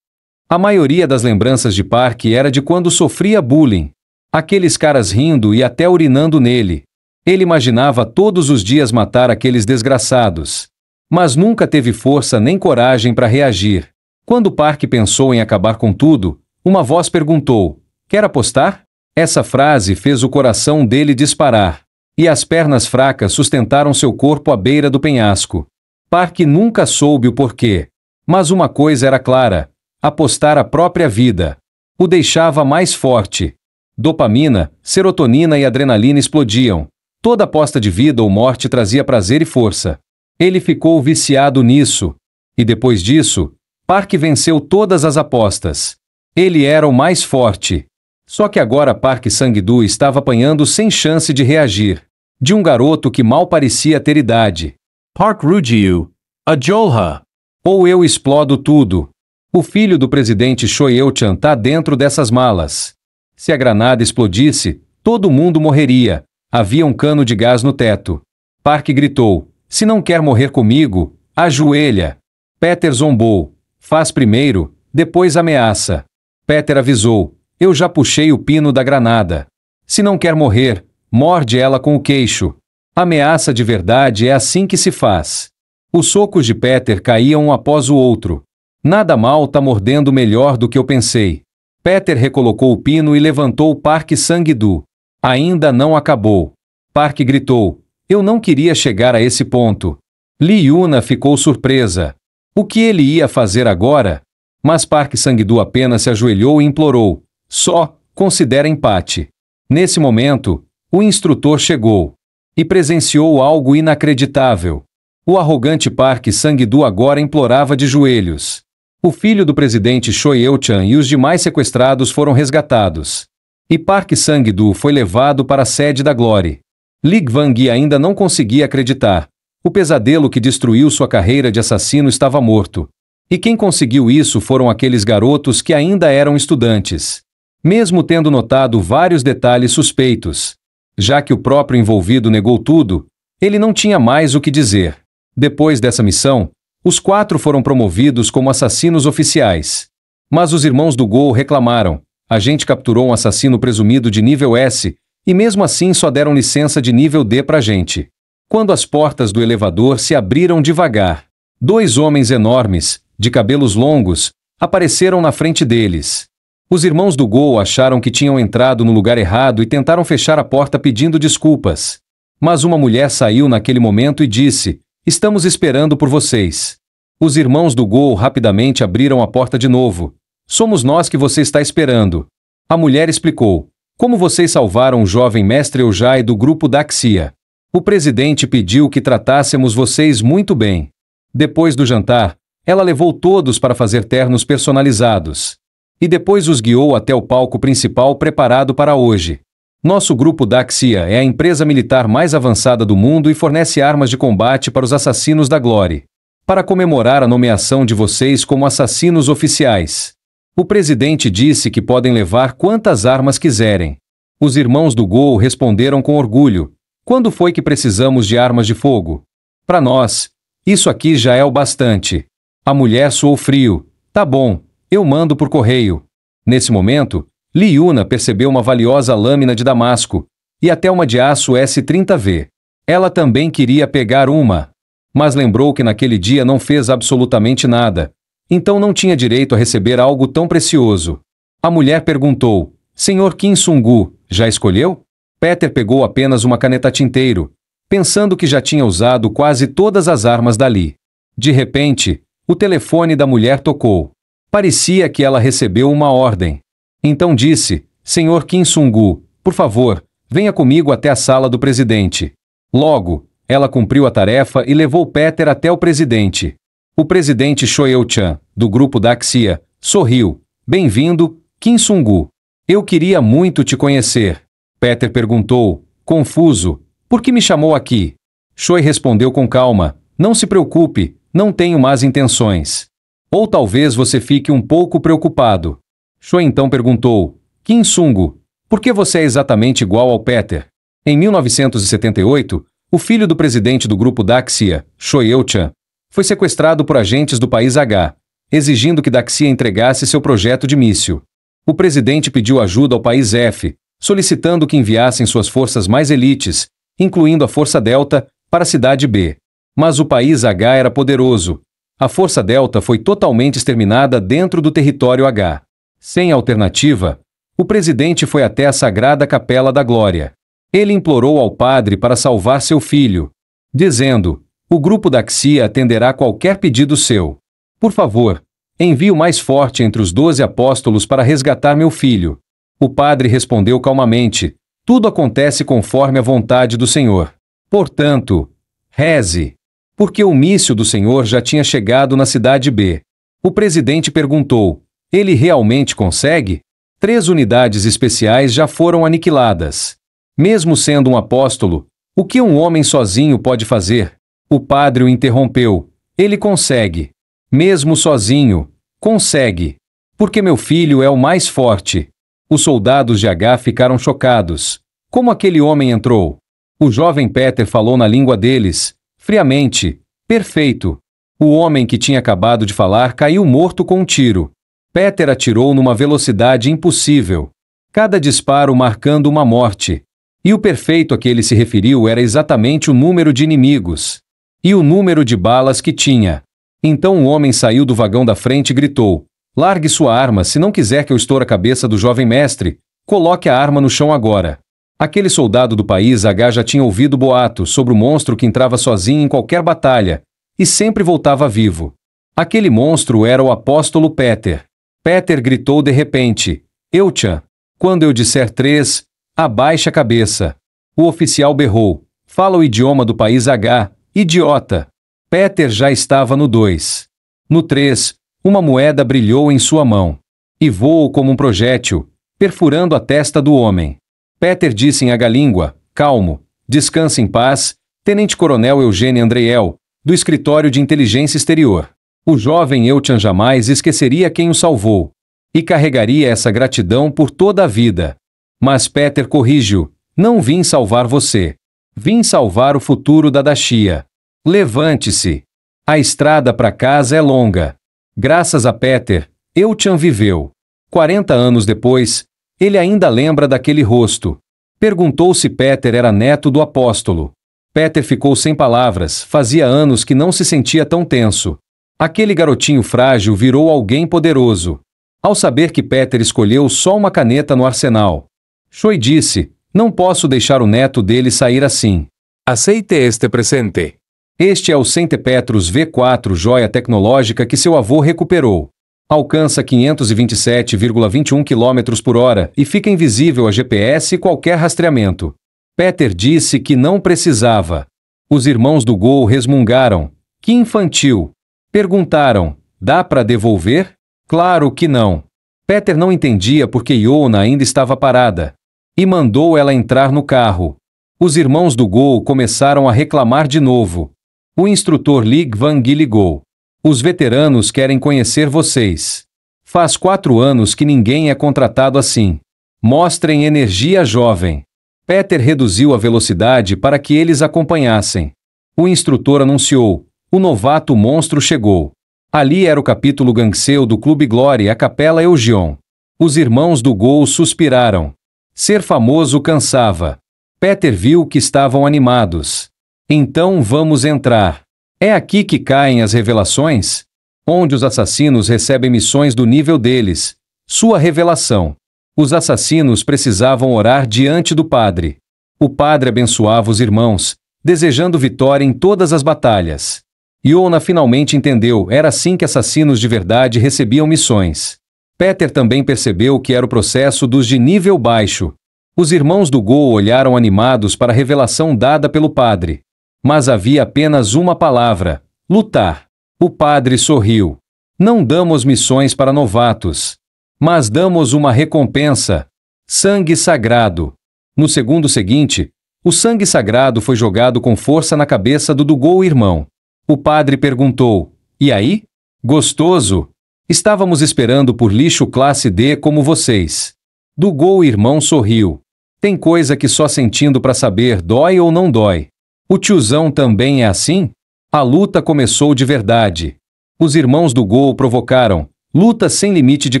A maioria das lembranças de Park era de quando sofria bullying. Aqueles caras rindo e até urinando nele. Ele imaginava todos os dias matar aqueles desgraçados. Mas nunca teve força nem coragem para reagir. Quando Park pensou em acabar com tudo, uma voz perguntou: "Quer apostar?" Essa frase fez o coração dele disparar. E as pernas fracas sustentaram seu corpo à beira do penhasco. Park nunca soube o porquê. Mas uma coisa era clara: apostar a própria vida. O deixava mais forte. Dopamina, serotonina e adrenalina explodiam. Toda aposta de vida ou morte trazia prazer e força. Ele ficou viciado nisso. E depois disso, Park venceu todas as apostas. Ele era o mais forte. Só que agora Park Sang-doo estava apanhando sem chance de reagir. De um garoto que mal parecia ter idade. Park Rugyu, a Jolha. Ou eu explodo tudo. O filho do presidente Choi Eu-chan tá dentro dessas malas. Se a granada explodisse, todo mundo morreria. Havia um cano de gás no teto. Park gritou: "Se não quer morrer comigo, ajoelha." Peter zombou: "Faz primeiro, depois ameaça." Peter avisou: "Eu já puxei o pino da granada. Se não quer morrer, morde ela com o queixo." Ameaça de verdade é assim que se faz. Os socos de Peter caíam um após o outro. "Nada mal tá mordendo melhor do que eu pensei." Peter recolocou o pino e levantou Park Sang-doo. Ainda não acabou. Park gritou: "Eu não queria chegar a esse ponto." Lee Yuna ficou surpresa. O que ele ia fazer agora? Mas Park Sang-doo apenas se ajoelhou e implorou: "Só, considera empate." Nesse momento, o instrutor chegou. E presenciou algo inacreditável. O arrogante Park Sang-doo agora implorava de joelhos. O filho do presidente Choi Eu-chan e os demais sequestrados foram resgatados. E Park Sang-doo foi levado para a sede da Glory. Lee Kwang-yi ainda não conseguia acreditar. O pesadelo que destruiu sua carreira de assassino estava morto. E quem conseguiu isso foram aqueles garotos que ainda eram estudantes. Mesmo tendo notado vários detalhes suspeitos. Já que o próprio envolvido negou tudo, ele não tinha mais o que dizer. Depois dessa missão, os 4 foram promovidos como assassinos oficiais. Mas os irmãos do Gol reclamaram: "A gente capturou um assassino presumido de nível S, e mesmo assim só deram licença de nível D pra gente." Quando as portas do elevador se abriram devagar, 2 homens enormes, de cabelos longos, apareceram na frente deles. Os irmãos do Gol acharam que tinham entrado no lugar errado e tentaram fechar a porta pedindo desculpas. Mas uma mulher saiu naquele momento e disse: "Estamos esperando por vocês." Os irmãos do Gol rapidamente abriram a porta de novo. "Somos nós que você está esperando." A mulher explicou: "Como vocês salvaram o jovem mestre Eujai do grupo Daxia? O presidente pediu que tratássemos vocês muito bem." Depois do jantar, ela levou todos para fazer ternos personalizados. E depois os guiou até o palco principal preparado para hoje. "Nosso grupo Daxia é a empresa militar mais avançada do mundo e fornece armas de combate para os assassinos da Glory. para comemorar a nomeação de vocês como assassinos oficiais. O presidente disse que podem levar quantas armas quiserem. Os irmãos do Gol responderam com orgulho: quando foi que precisamos de armas de fogo? Para nós, isso aqui já é o bastante. A mulher suou frio. Tá bom, eu mando por correio. Nesse momento, Li Yuna percebeu uma valiosa lâmina de damasco, e até uma de aço S30V. Ela também queria pegar uma, mas lembrou que naquele dia não fez absolutamente nada, então não tinha direito a receber algo tão precioso. A mulher perguntou: Senhor Kim Sung-gu, já escolheu? Peter pegou apenas uma caneta tinteiro, pensando que já tinha usado quase todas as armas dali. De repente, o telefone da mulher tocou. Parecia que ela recebeu uma ordem. Então disse: Senhor Kim Sung-gu, por favor, venha comigo até a sala do presidente. Logo, ela cumpriu a tarefa e levou Peter até o presidente. O presidente Choeu-chan, do grupo Daxia, sorriu. Bem-vindo, Kim Sung-gu. Eu queria muito te conhecer. Peter perguntou, confuso, por que me chamou aqui? Choi respondeu com calma, não se preocupe, não tenho más intenções. Ou talvez você fique um pouco preocupado. Choi então perguntou, Kim Sung-gu, por que você é exatamente igual ao Peter? Em 1978, o filho do presidente do grupo Daxia, Choeu-chan, foi sequestrado por agentes do país H, exigindo que Daxia entregasse seu projeto de míssil. O presidente pediu ajuda ao país F, solicitando que enviassem suas forças mais elites, incluindo a Força Delta, para a cidade B. Mas o país H era poderoso. A Força Delta foi totalmente exterminada dentro do território H. Sem alternativa, o presidente foi até a Sagrada Capela da Glória. Ele implorou ao padre para salvar seu filho, dizendo: o grupo Daxia atenderá qualquer pedido seu. Por favor, envie o mais forte entre os 12 apóstolos para resgatar meu filho. O padre respondeu calmamente: tudo acontece conforme a vontade do Senhor. Portanto, reze. Porque o míssil do Senhor já tinha chegado na cidade B. O presidente perguntou: ele realmente consegue? 3 unidades especiais já foram aniquiladas. Mesmo sendo um apóstolo, o que um homem sozinho pode fazer? O padre o interrompeu: ele consegue. Mesmo sozinho, consegue. Porque meu filho é o mais forte. Os soldados de H ficaram chocados. Como aquele homem entrou? O jovem Peter falou na língua deles, friamente: perfeito. O homem que tinha acabado de falar caiu morto com um tiro. Peter atirou numa velocidade impossível. Cada disparo marcando uma morte. E o perfeito a que ele se referiu era exatamente o número de inimigos. E o número de balas que tinha. Então o homem saiu do vagão da frente e gritou: largue sua arma se não quiser que eu estoure a cabeça do jovem mestre. Coloque a arma no chão agora. Aquele soldado do país H já tinha ouvido boatos sobre o monstro que entrava sozinho em qualquer batalha, e sempre voltava vivo. Aquele monstro era o apóstolo Peter. Peter gritou de repente: Eu-chan. Quando eu disser 3, abaixe a cabeça. O oficial berrou: fala o idioma do país H, idiota. Peter já estava no 2. No 3, uma moeda brilhou em sua mão. E voou como um projétil, perfurando a testa do homem. Peter disse em H-língua: calmo, descanse em paz, Tenente-Coronel Eugênio Andreiel, do Escritório de Inteligência Exterior. O jovem Eu-chan jamais esqueceria quem o salvou. E carregaria essa gratidão por toda a vida. Mas Peter corrigiu: não vim salvar você. Vim salvar o futuro da Daxia. Levante-se. A estrada para casa é longa. Graças a Peter, Eu-chan viveu. 40 anos depois, ele ainda lembra daquele rosto. Perguntou se Peter era neto do apóstolo. Peter ficou sem palavras, fazia anos que não se sentia tão tenso. Aquele garotinho frágil virou alguém poderoso. Ao saber que Peter escolheu só uma caneta no arsenal, Choi disse: não posso deixar o neto dele sair assim. Aceite este presente. Este é o Saint Petrus V4 joia tecnológica que seu avô recuperou. Alcança 527,21 km/h e fica invisível a GPS e qualquer rastreamento. Peter disse que não precisava. Os irmãos do Gol resmungaram: que infantil. Perguntaram: dá para devolver? Claro que não. Peter não entendia porque Yona ainda estava parada. E mandou ela entrar no carro. Os irmãos do Gol começaram a reclamar de novo. O instrutor Lig Van Gui ligou. Os veteranos querem conhecer vocês. Faz 4 anos que ninguém é contratado assim. Mostrem energia jovem. Peter reduziu a velocidade para que eles acompanhassem. O instrutor anunciou: o novato monstro chegou. Ali era o capítulo Gangseu do Clube Glória e a Capela Eugion. Os irmãos do Gol suspiraram. Ser famoso cansava. Peter viu que estavam animados. Então vamos entrar. É aqui que caem as revelações? Onde os assassinos recebem missões do nível deles. Sua revelação. Os assassinos precisavam orar diante do padre. O padre abençoava os irmãos, desejando vitória em todas as batalhas. Yona finalmente entendeu, era assim que assassinos de verdade recebiam missões. Peter também percebeu que era o processo dos de nível baixo. Os irmãos do Gol olharam animados para a revelação dada pelo padre. Mas havia apenas uma palavra: lutar. O padre sorriu. Não damos missões para novatos. Mas damos uma recompensa. Sangue sagrado. No segundo seguinte, o sangue sagrado foi jogado com força na cabeça do Gol irmão. O padre perguntou: e aí? Gostoso? Estávamos esperando por lixo classe D como vocês. Do Gol irmão sorriu. Tem coisa que só sentindo para saber dói ou não dói. O tiozão também é assim? A luta começou de verdade. Os irmãos do Gol provocaram: luta sem limite de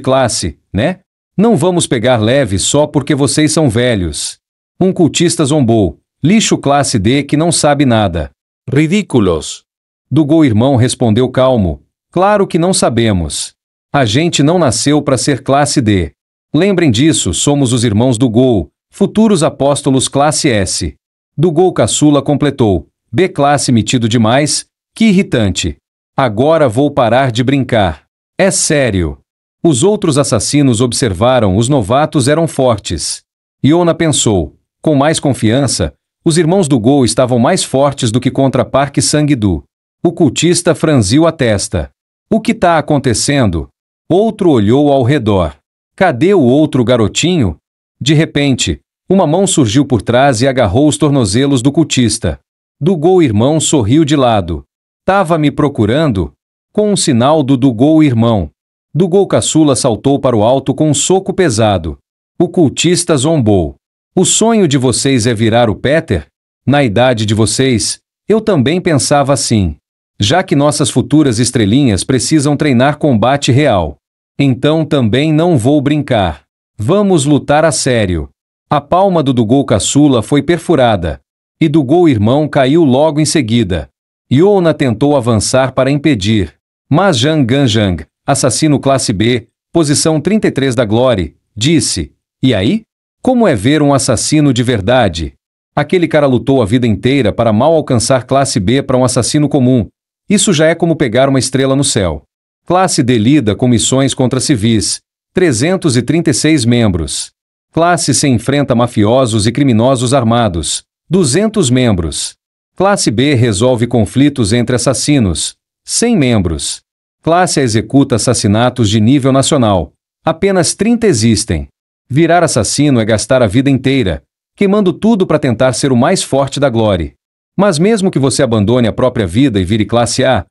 classe, né? Não vamos pegar leve só porque vocês são velhos. Um cultista zombou: lixo classe D que não sabe nada. Ridículos. Do Gol irmão respondeu calmo: claro que não sabemos. A gente não nasceu para ser classe D. Lembrem disso, somos os irmãos do Gol, futuros apóstolos classe S. Do Gol caçula completou: B classe metido demais, que irritante. Agora vou parar de brincar. É sério. Os outros assassinos observaram, os novatos eram fortes. Yona pensou: com mais confiança, os irmãos do Gol estavam mais fortes do que contra Park Sang-du. O cultista franziu a testa. O que está acontecendo? Outro olhou ao redor. Cadê o outro garotinho? De repente, uma mão surgiu por trás e agarrou os tornozelos do cultista. Do Gol irmão sorriu de lado. Tava me procurando? Com um sinal do Gol irmão. Do Gol caçula saltou para o alto com um soco pesado. O cultista zombou. O sonho de vocês é virar o Peter? Na idade de vocês, eu também pensava assim. Já que nossas futuras estrelinhas precisam treinar combate real. Então também não vou brincar. Vamos lutar a sério. A palma do Gol caçula foi perfurada. E do Gol irmão caiu logo em seguida. Yona tentou avançar para impedir. Mas Zhang Ganjang, assassino classe B, posição 33 da Glória, disse: e aí? Como é ver um assassino de verdade? Aquele cara lutou a vida inteira para mal alcançar classe B para um assassino comum. Isso já é como pegar uma estrela no céu. Classe D lida com missões contra civis, 336 membros. Classe C enfrenta mafiosos e criminosos armados, 200 membros. Classe B resolve conflitos entre assassinos, 100 membros. Classe A executa assassinatos de nível nacional, apenas 30 existem. Virar assassino é gastar a vida inteira, queimando tudo para tentar ser o mais forte da Glória. Mas mesmo que você abandone a própria vida e vire classe A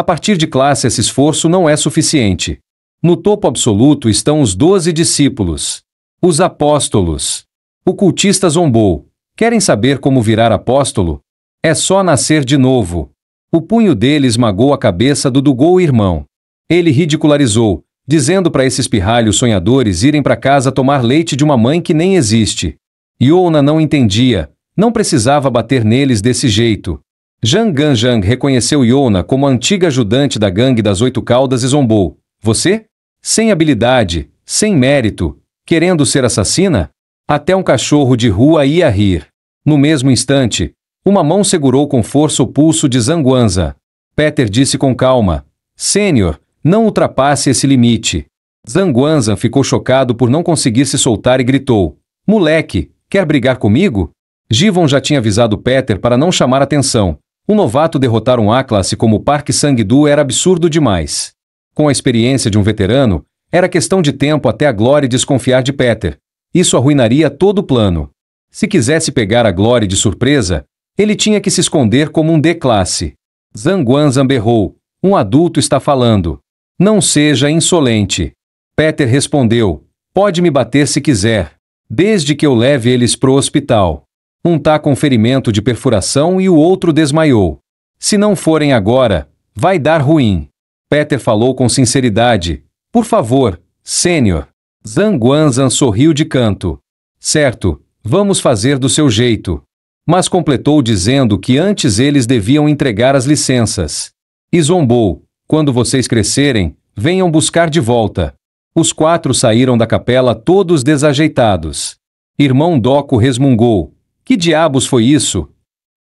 partir de classe esse esforço não é suficiente. No topo absoluto estão os 12 discípulos. Os apóstolos. O cultista zombou. Querem saber como virar apóstolo? É só nascer de novo. O punho dele esmagou a cabeça do Gol irmão. Ele ridicularizou, dizendo para esses pirralhos sonhadores irem para casa tomar leite de uma mãe que nem existe. Yona não entendia. Não precisava bater neles desse jeito. Zhang Ganjang reconheceu Yona como a antiga ajudante da gangue das 8 caudas e zombou. Você? Sem habilidade, sem mérito, querendo ser assassina? Até um cachorro de rua ia rir. No mesmo instante, uma mão segurou com força o pulso de Zangwanza. Peter disse com calma: Sênior, não ultrapasse esse limite. Zangwanza ficou chocado por não conseguir se soltar e gritou: Moleque, quer brigar comigo? Givon já tinha avisado Peter para não chamar atenção. Um novato derrotar um A-classe como Park Sang-du era absurdo demais. Com a experiência de um veterano, era questão de tempo até a Glória desconfiar de Peter. Isso arruinaria todo o plano. Se quisesse pegar a Glória de surpresa, ele tinha que se esconder como um D-classe. Zanguanzan berrou. Um adulto está falando. Não seja insolente. Peter respondeu. Pode me bater se quiser, desde que eu leve eles pro hospital. Um tá com ferimento de perfuração e o outro desmaiou. Se não forem agora, vai dar ruim. Peter falou com sinceridade. Por favor, sênior. Zanguanzan sorriu de canto. Certo, vamos fazer do seu jeito. Mas completou dizendo que antes eles deviam entregar as licenças. E zombou. Quando vocês crescerem, venham buscar de volta. Os 4 saíram da capela todos desajeitados. Irmão Doco resmungou. Que diabos foi isso?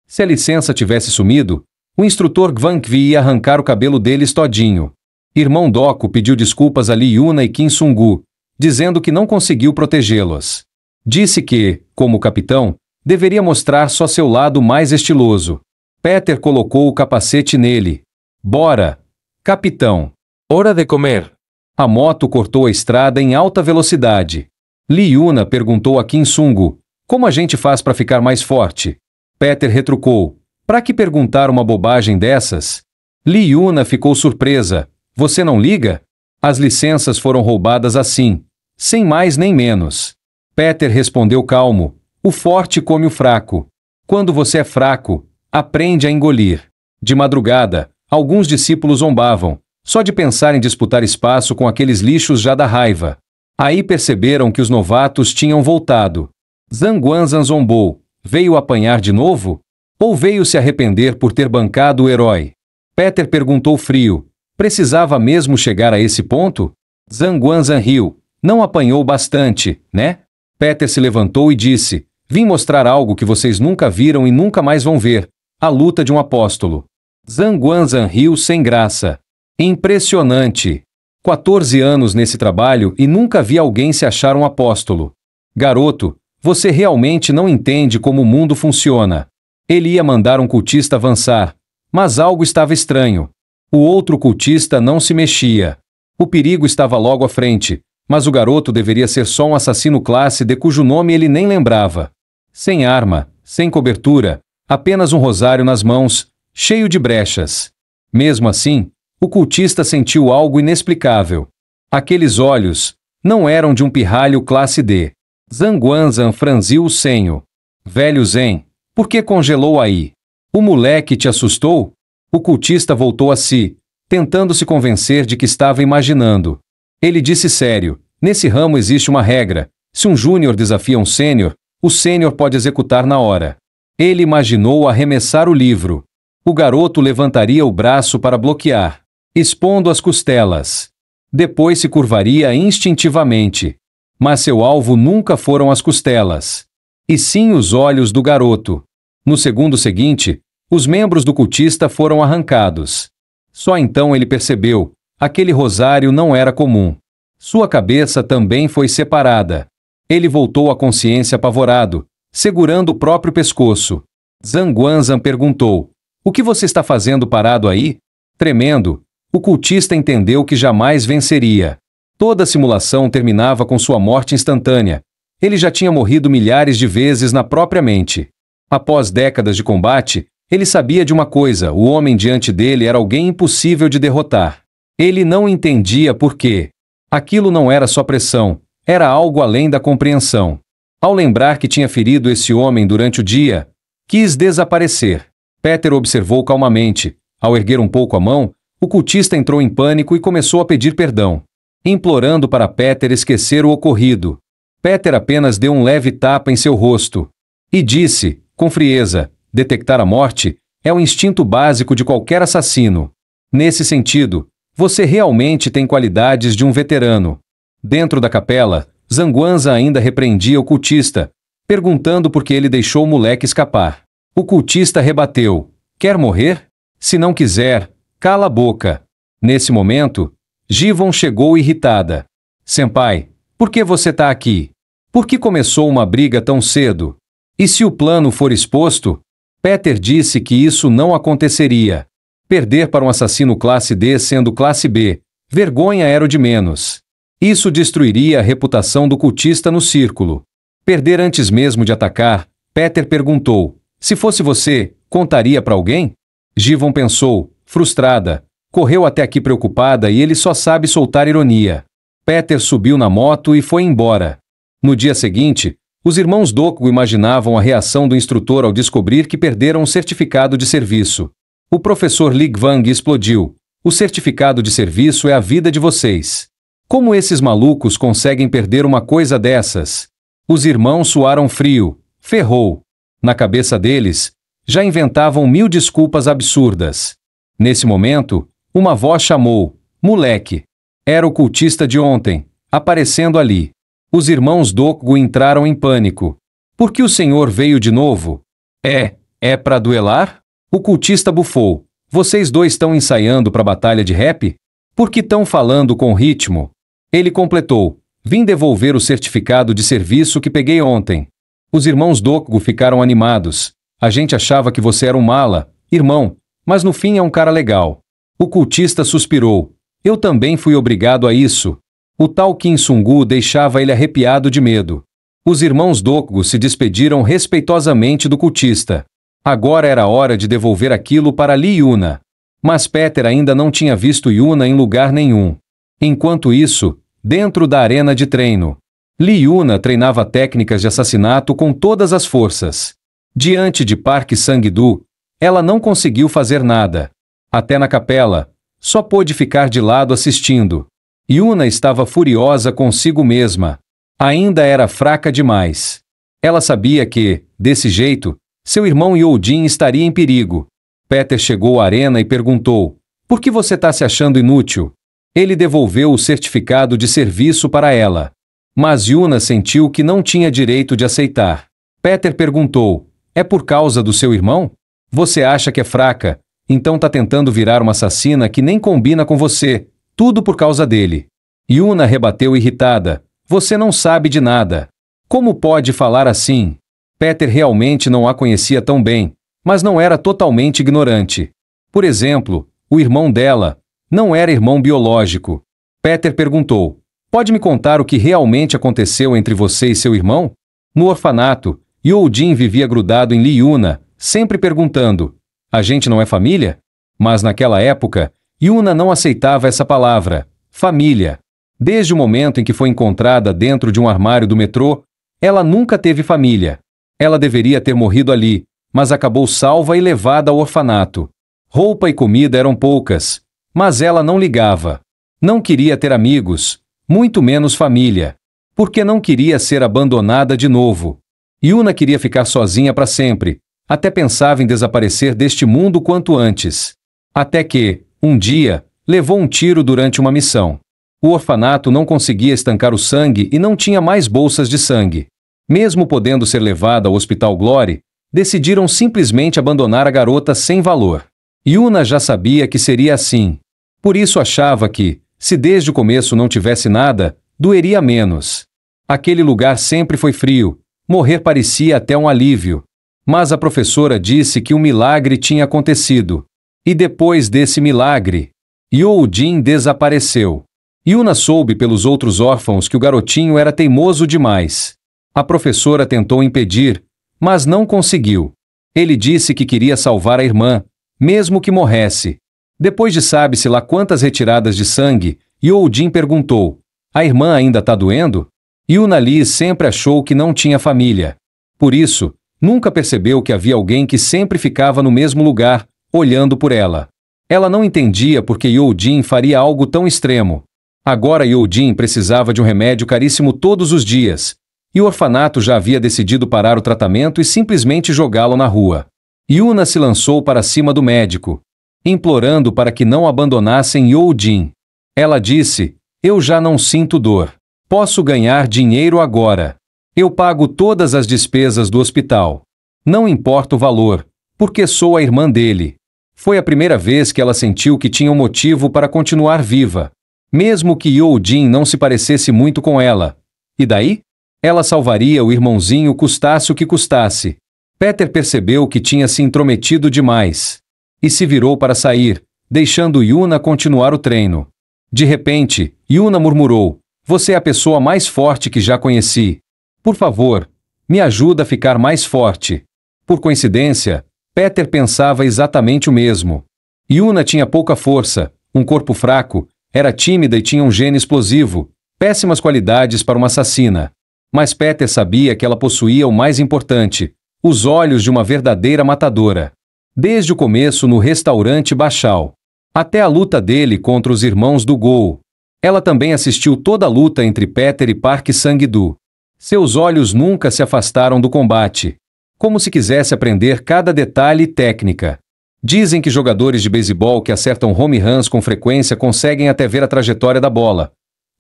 Se a licença tivesse sumido, o instrutor Gvankvi ia arrancar o cabelo deles todinho. Irmão Doco pediu desculpas a Li Yuna e Kim Sungu, dizendo que não conseguiu protegê-los. Disse que, como capitão, deveria mostrar só seu lado mais estiloso. Peter colocou o capacete nele. Bora, capitão. Hora de comer. A moto cortou a estrada em alta velocidade. Li Yuna perguntou a Kim Sungu, como a gente faz para ficar mais forte? Peter retrucou, para que perguntar uma bobagem dessas? Li Yuna ficou surpresa. Você não liga? As licenças foram roubadas assim, sem mais nem menos. Peter respondeu calmo, o forte come o fraco. Quando você é fraco, aprende a engolir. De madrugada, alguns discípulos zombavam, só de pensar em disputar espaço com aqueles lixos já da raiva. Aí perceberam que os novatos tinham voltado. Zanguanzan zombou. Veio apanhar de novo? Ou veio se arrepender por ter bancado o herói? Peter perguntou frio. Precisava mesmo chegar a esse ponto? Zanguanzan riu. Não apanhou bastante, né? Peter se levantou e disse, vim mostrar algo que vocês nunca viram e nunca mais vão ver. A luta de um apóstolo. Zanguanzan riu sem graça. Impressionante. 14 anos nesse trabalho e nunca vi alguém se achar um apóstolo. Garoto, você realmente não entende como o mundo funciona. Ele ia mandar um cultista avançar, mas algo estava estranho. O outro cultista não se mexia. O perigo estava logo à frente, mas o garoto deveria ser só um assassino classe D cujo nome ele nem lembrava. Sem arma, sem cobertura, apenas um rosário nas mãos, cheio de brechas. Mesmo assim, o cultista sentiu algo inexplicável. Aqueles olhos não eram de um pirralho classe D. Zanguanzan franziu o senho. Velho Zen, por que congelou aí? O moleque te assustou? O cultista voltou a si, tentando se convencer de que estava imaginando. Ele disse sério, nesse ramo existe uma regra, se um júnior desafia um sênior, o sênior pode executar na hora. Ele imaginou arremessar o livro. O garoto levantaria o braço para bloquear, expondo as costelas. Depois se curvaria instintivamente. Mas seu alvo nunca foram as costelas, e sim os olhos do garoto. No segundo seguinte, os membros do cultista foram arrancados. Só então ele percebeu, aquele rosário não era comum. Sua cabeça também foi separada. Ele voltou à consciência apavorado, segurando o próprio pescoço. Zanguanzan perguntou, o que você está fazendo parado aí? Tremendo, o cultista entendeu que jamais venceria. Toda a simulação terminava com sua morte instantânea. Ele já tinha morrido milhares de vezes na própria mente. Após décadas de combate, ele sabia de uma coisa, o homem diante dele era alguém impossível de derrotar. Ele não entendia por quê. Aquilo não era só pressão, era algo além da compreensão. Ao lembrar que tinha ferido esse homem durante o dia, quis desaparecer. Peter observou calmamente. Ao erguer um pouco a mão, o cultista entrou em pânico e começou a pedir perdão, implorando para Peter esquecer o ocorrido. Peter apenas deu um leve tapa em seu rosto e disse, com frieza, detectar a morte é o instinto básico de qualquer assassino. Nesse sentido, você realmente tem qualidades de um veterano. Dentro da capela, Zanguanzan ainda repreendia o cultista, perguntando por que ele deixou o moleque escapar. O cultista rebateu, quer morrer? Se não quiser, cala a boca. Nesse momento, Jivon chegou irritada. Senpai, por que você tá aqui? Por que começou uma briga tão cedo? E se o plano for exposto? Peter disse que isso não aconteceria. Perder para um assassino classe D sendo classe B, vergonha era o de menos. Isso destruiria a reputação do cultista no círculo. Perder antes mesmo de atacar, Peter perguntou, se fosse você, contaria para alguém? Givon pensou, frustrada. Correu até aqui preocupada e ele só sabe soltar ironia. Peter subiu na moto e foi embora. No dia seguinte, os irmãos Dokgo imaginavam a reação do instrutor ao descobrir que perderam o certificado de serviço. O professor Ligvang explodiu. O certificado de serviço é a vida de vocês. Como esses malucos conseguem perder uma coisa dessas? Os irmãos suaram frio. Ferrou. Na cabeça deles, já inventavam 1000 desculpas absurdas. Nesse momento, uma voz chamou, moleque. Era o cultista de ontem, aparecendo ali. Os irmãos Dokgo entraram em pânico. Por que o senhor veio de novo? É pra duelar? O cultista bufou. Vocês dois estão ensaiando pra batalha de rap? Por que estão falando com ritmo? Ele completou. Vim devolver o certificado de serviço que peguei ontem. Os irmãos Dokgo ficaram animados. A gente achava que você era um mala, irmão, mas no fim é um cara legal. O cultista suspirou. Eu também fui obrigado a isso. O tal Kim Sung-gu deixava ele arrepiado de medo. Os irmãos Dokgo se despediram respeitosamente do cultista. Agora era hora de devolver aquilo para Lee Yuna. Mas Peter ainda não tinha visto Yuna em lugar nenhum. Enquanto isso, dentro da arena de treino, Lee Yuna treinava técnicas de assassinato com todas as forças. Diante de Park Sang-doo, ela não conseguiu fazer nada. Até na capela, só pôde ficar de lado assistindo. Yuna estava furiosa consigo mesma. Ainda era fraca demais. Ela sabia que, desse jeito, seu irmão Youjin estaria em perigo. Peter chegou à arena e perguntou, por que você está se achando inútil? Ele devolveu o certificado de serviço para ela. Mas Yuna sentiu que não tinha direito de aceitar. Peter perguntou, é por causa do seu irmão? Você acha que é fraca, então tá tentando virar uma assassina que nem combina com você, tudo por causa dele. Yuna rebateu irritada, você não sabe de nada. Como pode falar assim? Peter realmente não a conhecia tão bem, mas não era totalmente ignorante. Por exemplo, o irmão dela não era irmão biológico. Peter perguntou, pode me contar o que realmente aconteceu entre você e seu irmão? No orfanato, Youjin vivia grudado em Lee Yuna, sempre perguntando, a gente não é família? Mas naquela época, Yuna não aceitava essa palavra, família. Desde o momento em que foi encontrada dentro de um armário do metrô, ela nunca teve família. Ela deveria ter morrido ali, mas acabou salva e levada ao orfanato. Roupa e comida eram poucas, mas ela não ligava. Não queria ter amigos, muito menos família. Porque não queria ser abandonada de novo. Yuna queria ficar sozinha para sempre, até pensava em desaparecer deste mundo quanto antes. Até que, um dia, levou um tiro durante uma missão. O orfanato não conseguia estancar o sangue e não tinha mais bolsas de sangue. Mesmo podendo ser levada ao Hospital Glory, decidiram simplesmente abandonar a garota sem valor. Yuna já sabia que seria assim. Por isso achava que, se desde o começo não tivesse nada, doeria menos. Aquele lugar sempre foi frio, morrer parecia até um alívio. Mas a professora disse que um milagre tinha acontecido. E depois desse milagre, Youjin desapareceu. Yuna soube pelos outros órfãos que o garotinho era teimoso demais. A professora tentou impedir, mas não conseguiu. Ele disse que queria salvar a irmã, mesmo que morresse. Depois de sabe-se lá quantas retiradas de sangue, Youjin perguntou, a irmã ainda está doendo? Yuna Lee sempre achou que não tinha família. Por isso, nunca percebeu que havia alguém que sempre ficava no mesmo lugar, olhando por ela. Ela não entendia por que Youjin faria algo tão extremo. Agora Youjin precisava de um remédio caríssimo todos os dias, e o orfanato já havia decidido parar o tratamento e simplesmente jogá-lo na rua. Yuna se lançou para cima do médico, implorando para que não abandonassem Youjin. Ela disse, eu já não sinto dor. Posso ganhar dinheiro agora. Eu pago todas as despesas do hospital. Não importa o valor, porque sou a irmã dele. Foi a primeira vez que ela sentiu que tinha um motivo para continuar viva. Mesmo que Youjin não se parecesse muito com ela. E daí? Ela salvaria o irmãozinho custasse o que custasse. Peter percebeu que tinha se intrometido demais. E se virou para sair, deixando Yuna continuar o treino. De repente, Yuna murmurou, você é a pessoa mais forte que já conheci. Por favor, me ajuda a ficar mais forte. Por coincidência, Peter pensava exatamente o mesmo. Yuna tinha pouca força, um corpo fraco, era tímida e tinha um gene explosivo, péssimas qualidades para uma assassina. Mas Peter sabia que ela possuía o mais importante, os olhos de uma verdadeira matadora. Desde o começo no restaurante Bashal, até a luta dele contra os irmãos do Gol. Ela também assistiu toda a luta entre Peter e Park Sang-doo. Seus olhos nunca se afastaram do combate, como se quisesse aprender cada detalhe e técnica. Dizem que jogadores de beisebol que acertam home runs com frequência conseguem até ver a trajetória da bola.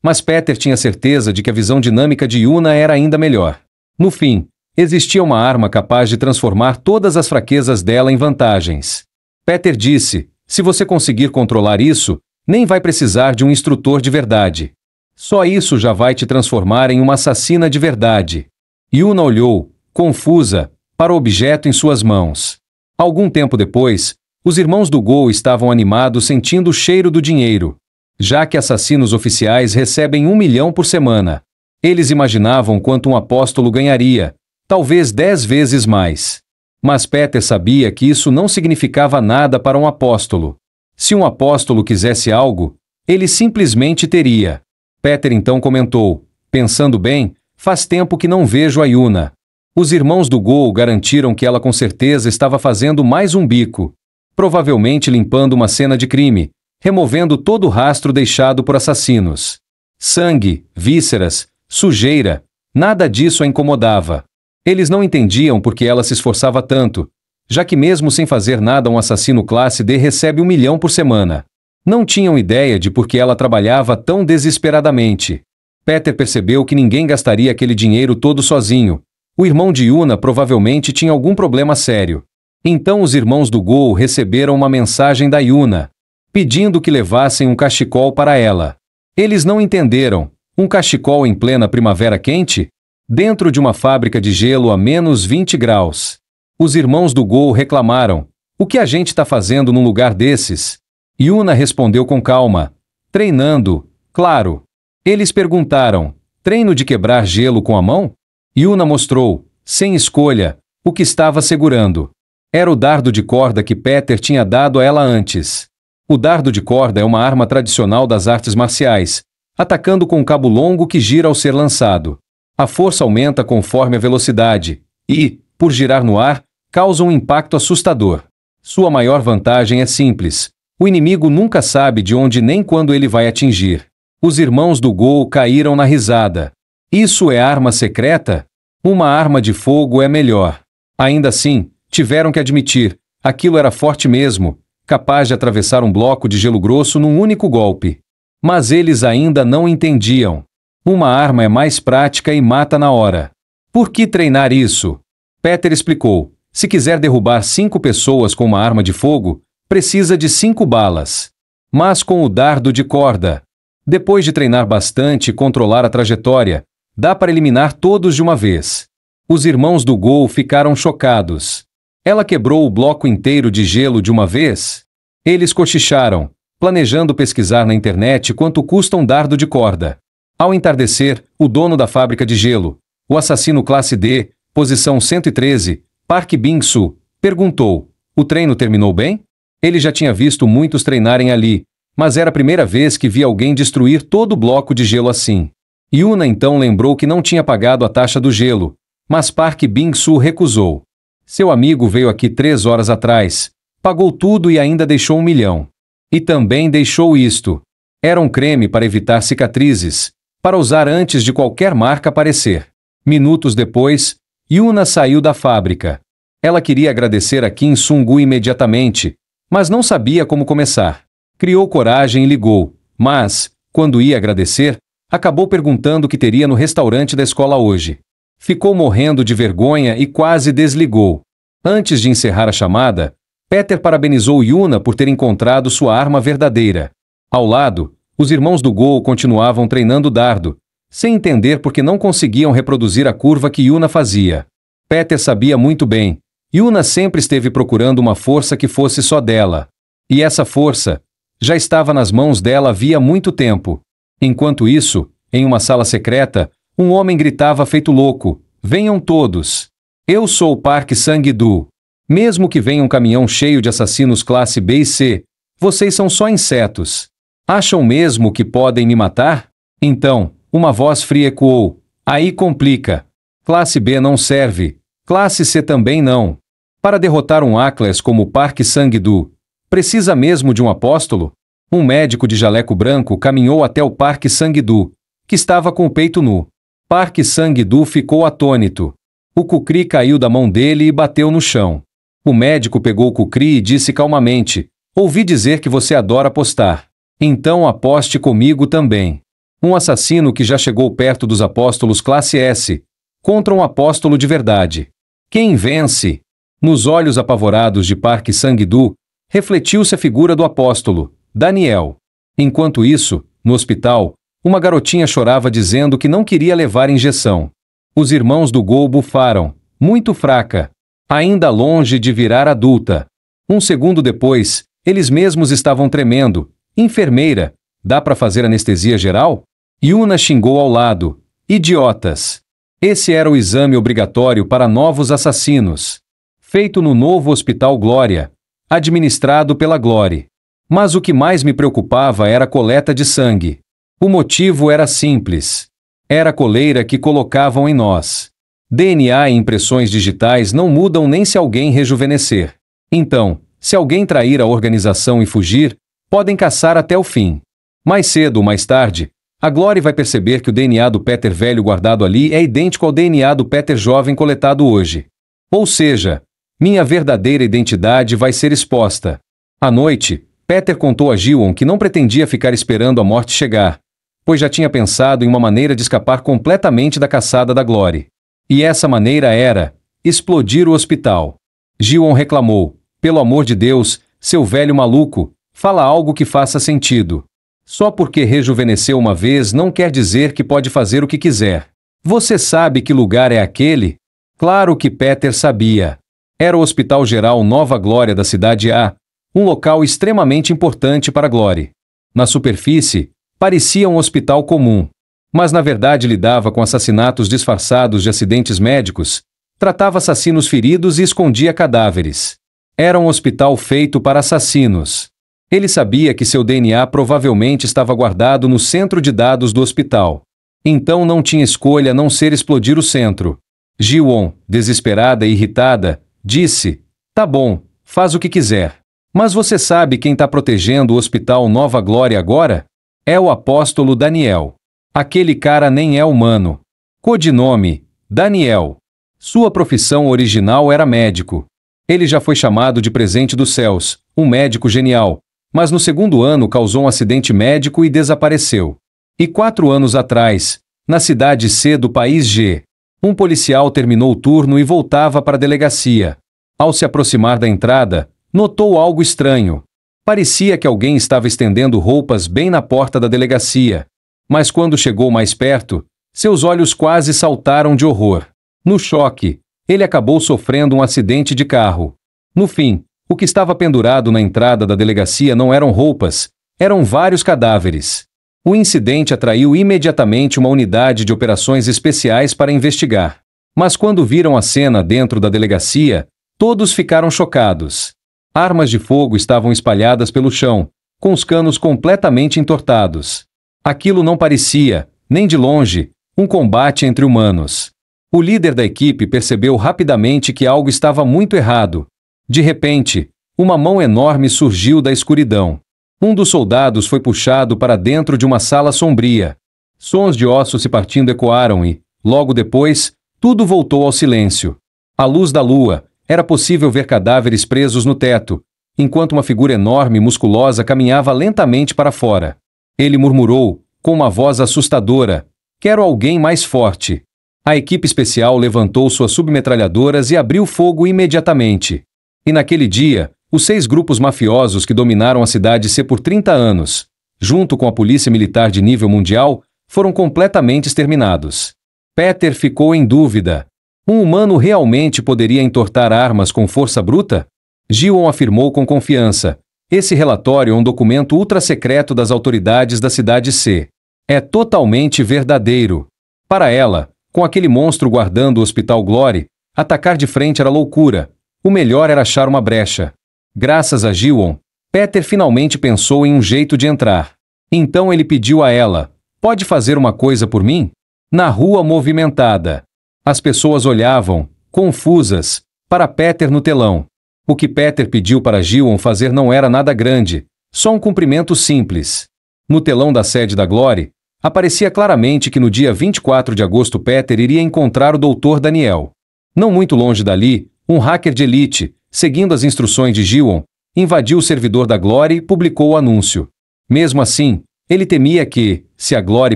Mas Peter tinha certeza de que a visão dinâmica de Yuna era ainda melhor. No fim, existia uma arma capaz de transformar todas as fraquezas dela em vantagens. Peter disse: se você conseguir controlar isso, nem vai precisar de um instrutor de verdade. Só isso já vai te transformar em uma assassina de verdade. Yuna olhou, confusa, para o objeto em suas mãos. Algum tempo depois, os irmãos do Gol estavam animados sentindo o cheiro do dinheiro. Já que assassinos oficiais recebem 1 milhão por semana. Eles imaginavam quanto um apóstolo ganharia, talvez 10 vezes mais. Mas Peter sabia que isso não significava nada para um apóstolo. Se um apóstolo quisesse algo, ele simplesmente teria. Peter então comentou: pensando bem, faz tempo que não vejo a Yuna. Os irmãos do Gol garantiram que ela com certeza estava fazendo mais um bico. Provavelmente limpando uma cena de crime, removendo todo o rastro deixado por assassinos. Sangue, vísceras, sujeira, nada disso a incomodava. Eles não entendiam por que ela se esforçava tanto, já que mesmo sem fazer nada um assassino classe D recebe 1 milhão por semana. Não tinham ideia de por que ela trabalhava tão desesperadamente. Peter percebeu que ninguém gastaria aquele dinheiro todo sozinho. O irmão de Yuna provavelmente tinha algum problema sério. Então os irmãos do Gol receberam uma mensagem da Yuna, pedindo que levassem um cachecol para ela. Eles não entenderam. Um cachecol em plena primavera quente? Dentro de uma fábrica de gelo a menos 20 graus. Os irmãos do Gol reclamaram: o que a gente está fazendo num lugar desses? Yuna respondeu com calma: treinando, claro. Eles perguntaram: treino de quebrar gelo com a mão? Yuna mostrou, sem escolha, o que estava segurando. Era o dardo de corda que Peter tinha dado a ela antes. O dardo de corda é uma arma tradicional das artes marciais, atacando com um cabo longo que gira ao ser lançado. A força aumenta conforme a velocidade e, por girar no ar, causa um impacto assustador. Sua maior vantagem é simples: o inimigo nunca sabe de onde nem quando ele vai atingir. Os irmãos do Gol caíram na risada. Isso é arma secreta? Uma arma de fogo é melhor. Ainda assim, tiveram que admitir, aquilo era forte mesmo, capaz de atravessar um bloco de gelo grosso num único golpe. Mas eles ainda não entendiam. Uma arma é mais prática e mata na hora. Por que treinar isso? Peter explicou: se quiser derrubar 5 pessoas com uma arma de fogo, precisa de 5 balas. Mas com o dardo de corda, depois de treinar bastante e controlar a trajetória, dá para eliminar todos de uma vez. Os irmãos do Gol ficaram chocados. Ela quebrou o bloco inteiro de gelo de uma vez? Eles cochicharam, planejando pesquisar na internet quanto custa um dardo de corda. Ao entardecer, o dono da fábrica de gelo, o assassino classe D, posição 113, Park Bing-soo, perguntou: o treino terminou bem? Ele já tinha visto muitos treinarem ali, mas era a primeira vez que via alguém destruir todo o bloco de gelo assim. Yuna então lembrou que não tinha pagado a taxa do gelo, mas Park Bing-soo recusou. Seu amigo veio aqui 3 horas atrás, pagou tudo e ainda deixou 1 milhão. E também deixou isto. Era um creme para evitar cicatrizes, para usar antes de qualquer marca aparecer. Minutos depois, Yuna saiu da fábrica. Ela queria agradecer a Kim Sung-gu imediatamente, mas não sabia como começar. Criou coragem e ligou, mas, quando ia agradecer, acabou perguntando o que teria no restaurante da escola hoje. Ficou morrendo de vergonha e quase desligou. Antes de encerrar a chamada, Peter parabenizou Yuna por ter encontrado sua arma verdadeira. Ao lado, os irmãos do Gol continuavam treinando dardo, sem entender por que não conseguiam reproduzir a curva que Yuna fazia. Peter sabia muito bem, Yuna sempre esteve procurando uma força que fosse só dela. E essa força já estava nas mãos dela havia muito tempo. Enquanto isso, em uma sala secreta, um homem gritava feito louco: venham todos! Eu sou Park Sang-doo. Mesmo que venha um caminhão cheio de assassinos classe B e C, vocês são só insetos. Acham mesmo que podem me matar? Então, uma voz fria ecoou. Aí complica. Classe B não serve. Classe C também não. Para derrotar um Atlas como Park Sang-doo, precisa mesmo de um apóstolo? Um médico de jaleco branco caminhou até o Park Sang-doo, que estava com o peito nu. Park Sang-doo ficou atônito. O Kukri caiu da mão dele e bateu no chão. O médico pegou o Kukri e disse calmamente: ouvi dizer que você adora apostar. Então aposte comigo também. Um assassino que já chegou perto dos apóstolos classe S, contra um apóstolo de verdade. Quem vence? Nos olhos apavorados de Park Sang-doo, refletiu-se a figura do apóstolo, Daniel. Enquanto isso, no hospital, uma garotinha chorava dizendo que não queria levar injeção. Os irmãos do Gol bufaram, muito fraca, ainda longe de virar adulta. Um segundo depois, eles mesmos estavam tremendo. Enfermeira, dá para fazer anestesia geral? Yuna xingou ao lado. Idiotas. Esse era o exame obrigatório para novos assassinos. Feito no novo Hospital Glória, administrado pela Glória. Mas o que mais me preocupava era a coleta de sangue. O motivo era simples. Era a coleira que colocavam em nós. DNA e impressões digitais não mudam nem se alguém rejuvenescer. Então, se alguém trair a organização e fugir, podem caçar até o fim. Mais cedo ou mais tarde, a Glória vai perceber que o DNA do Peter velho guardado ali é idêntico ao DNA do Peter jovem coletado hoje. Ou seja, minha verdadeira identidade vai ser exposta. À noite, Peter contou a Ji-won que não pretendia ficar esperando a morte chegar, pois já tinha pensado em uma maneira de escapar completamente da caçada da Glória. E essa maneira era explodir o hospital. Ji-won reclamou: pelo amor de Deus, seu velho maluco, fala algo que faça sentido. Só porque rejuvenesceu uma vez não quer dizer que pode fazer o que quiser. Você sabe que lugar é aquele? Claro que Peter sabia. Era o Hospital Geral Nova Glória da cidade A, um local extremamente importante para a Glória. Na superfície, parecia um hospital comum, mas na verdade lidava com assassinatos disfarçados de acidentes médicos, tratava assassinos feridos e escondia cadáveres. Era um hospital feito para assassinos. Ele sabia que seu DNA provavelmente estava guardado no centro de dados do hospital. Então não tinha escolha a não ser explodir o centro. Ji-won, desesperada e irritada, disse: tá bom, faz o que quiser. Mas você sabe quem está protegendo o Hospital Nova Glória agora? É o apóstolo Daniel. Aquele cara nem é humano. Codinome: Daniel. Sua profissão original era médico. Ele já foi chamado de presente dos céus, um médico genial, mas no segundo ano causou um acidente médico e desapareceu. E 4 anos atrás, na cidade C do país G, um policial terminou o turno e voltava para a delegacia. Ao se aproximar da entrada, notou algo estranho. Parecia que alguém estava estendendo roupas bem na porta da delegacia. Mas quando chegou mais perto, seus olhos quase saltaram de horror. No choque, ele acabou sofrendo um acidente de carro. No fim, o que estava pendurado na entrada da delegacia não eram roupas, eram vários cadáveres. O incidente atraiu imediatamente uma unidade de operações especiais para investigar. Mas quando viram a cena dentro da delegacia, todos ficaram chocados. Armas de fogo estavam espalhadas pelo chão, com os canos completamente entortados. Aquilo não parecia, nem de longe, um combate entre humanos. O líder da equipe percebeu rapidamente que algo estava muito errado. De repente, uma mão enorme surgiu da escuridão. Um dos soldados foi puxado para dentro de uma sala sombria. Sons de ossos se partindo ecoaram e, logo depois, tudo voltou ao silêncio. À luz da lua, era possível ver cadáveres presos no teto, enquanto uma figura enorme e musculosa caminhava lentamente para fora. Ele murmurou, com uma voz assustadora: quero alguém mais forte. A equipe especial levantou suas submetralhadoras e abriu fogo imediatamente. E naquele dia, os 6 grupos mafiosos que dominaram a cidade C por 30 anos, junto com a polícia militar de nível mundial, foram completamente exterminados. Peter ficou em dúvida. Um humano realmente poderia entortar armas com força bruta? Ji-won afirmou com confiança: esse relatório é um documento ultra-secreto das autoridades da cidade C. É totalmente verdadeiro. Para ela, com aquele monstro guardando o Hospital Glory, atacar de frente era loucura. O melhor era achar uma brecha. Graças a Jiwon, Peter finalmente pensou em um jeito de entrar. Então ele pediu a ela: "Pode fazer uma coisa por mim?" Na rua movimentada, as pessoas olhavam, confusas, para Peter no telão. O que Peter pediu para Jiwon fazer não era nada grande, só um cumprimento simples. No telão da sede da Glory, aparecia claramente que no dia 24 de agosto Peter iria encontrar o Dr. Daniel. Não muito longe dali, um hacker de elite, seguindo as instruções de Jiwon, invadiu o servidor da Glory e publicou o anúncio. Mesmo assim, ele temia que, se a Glory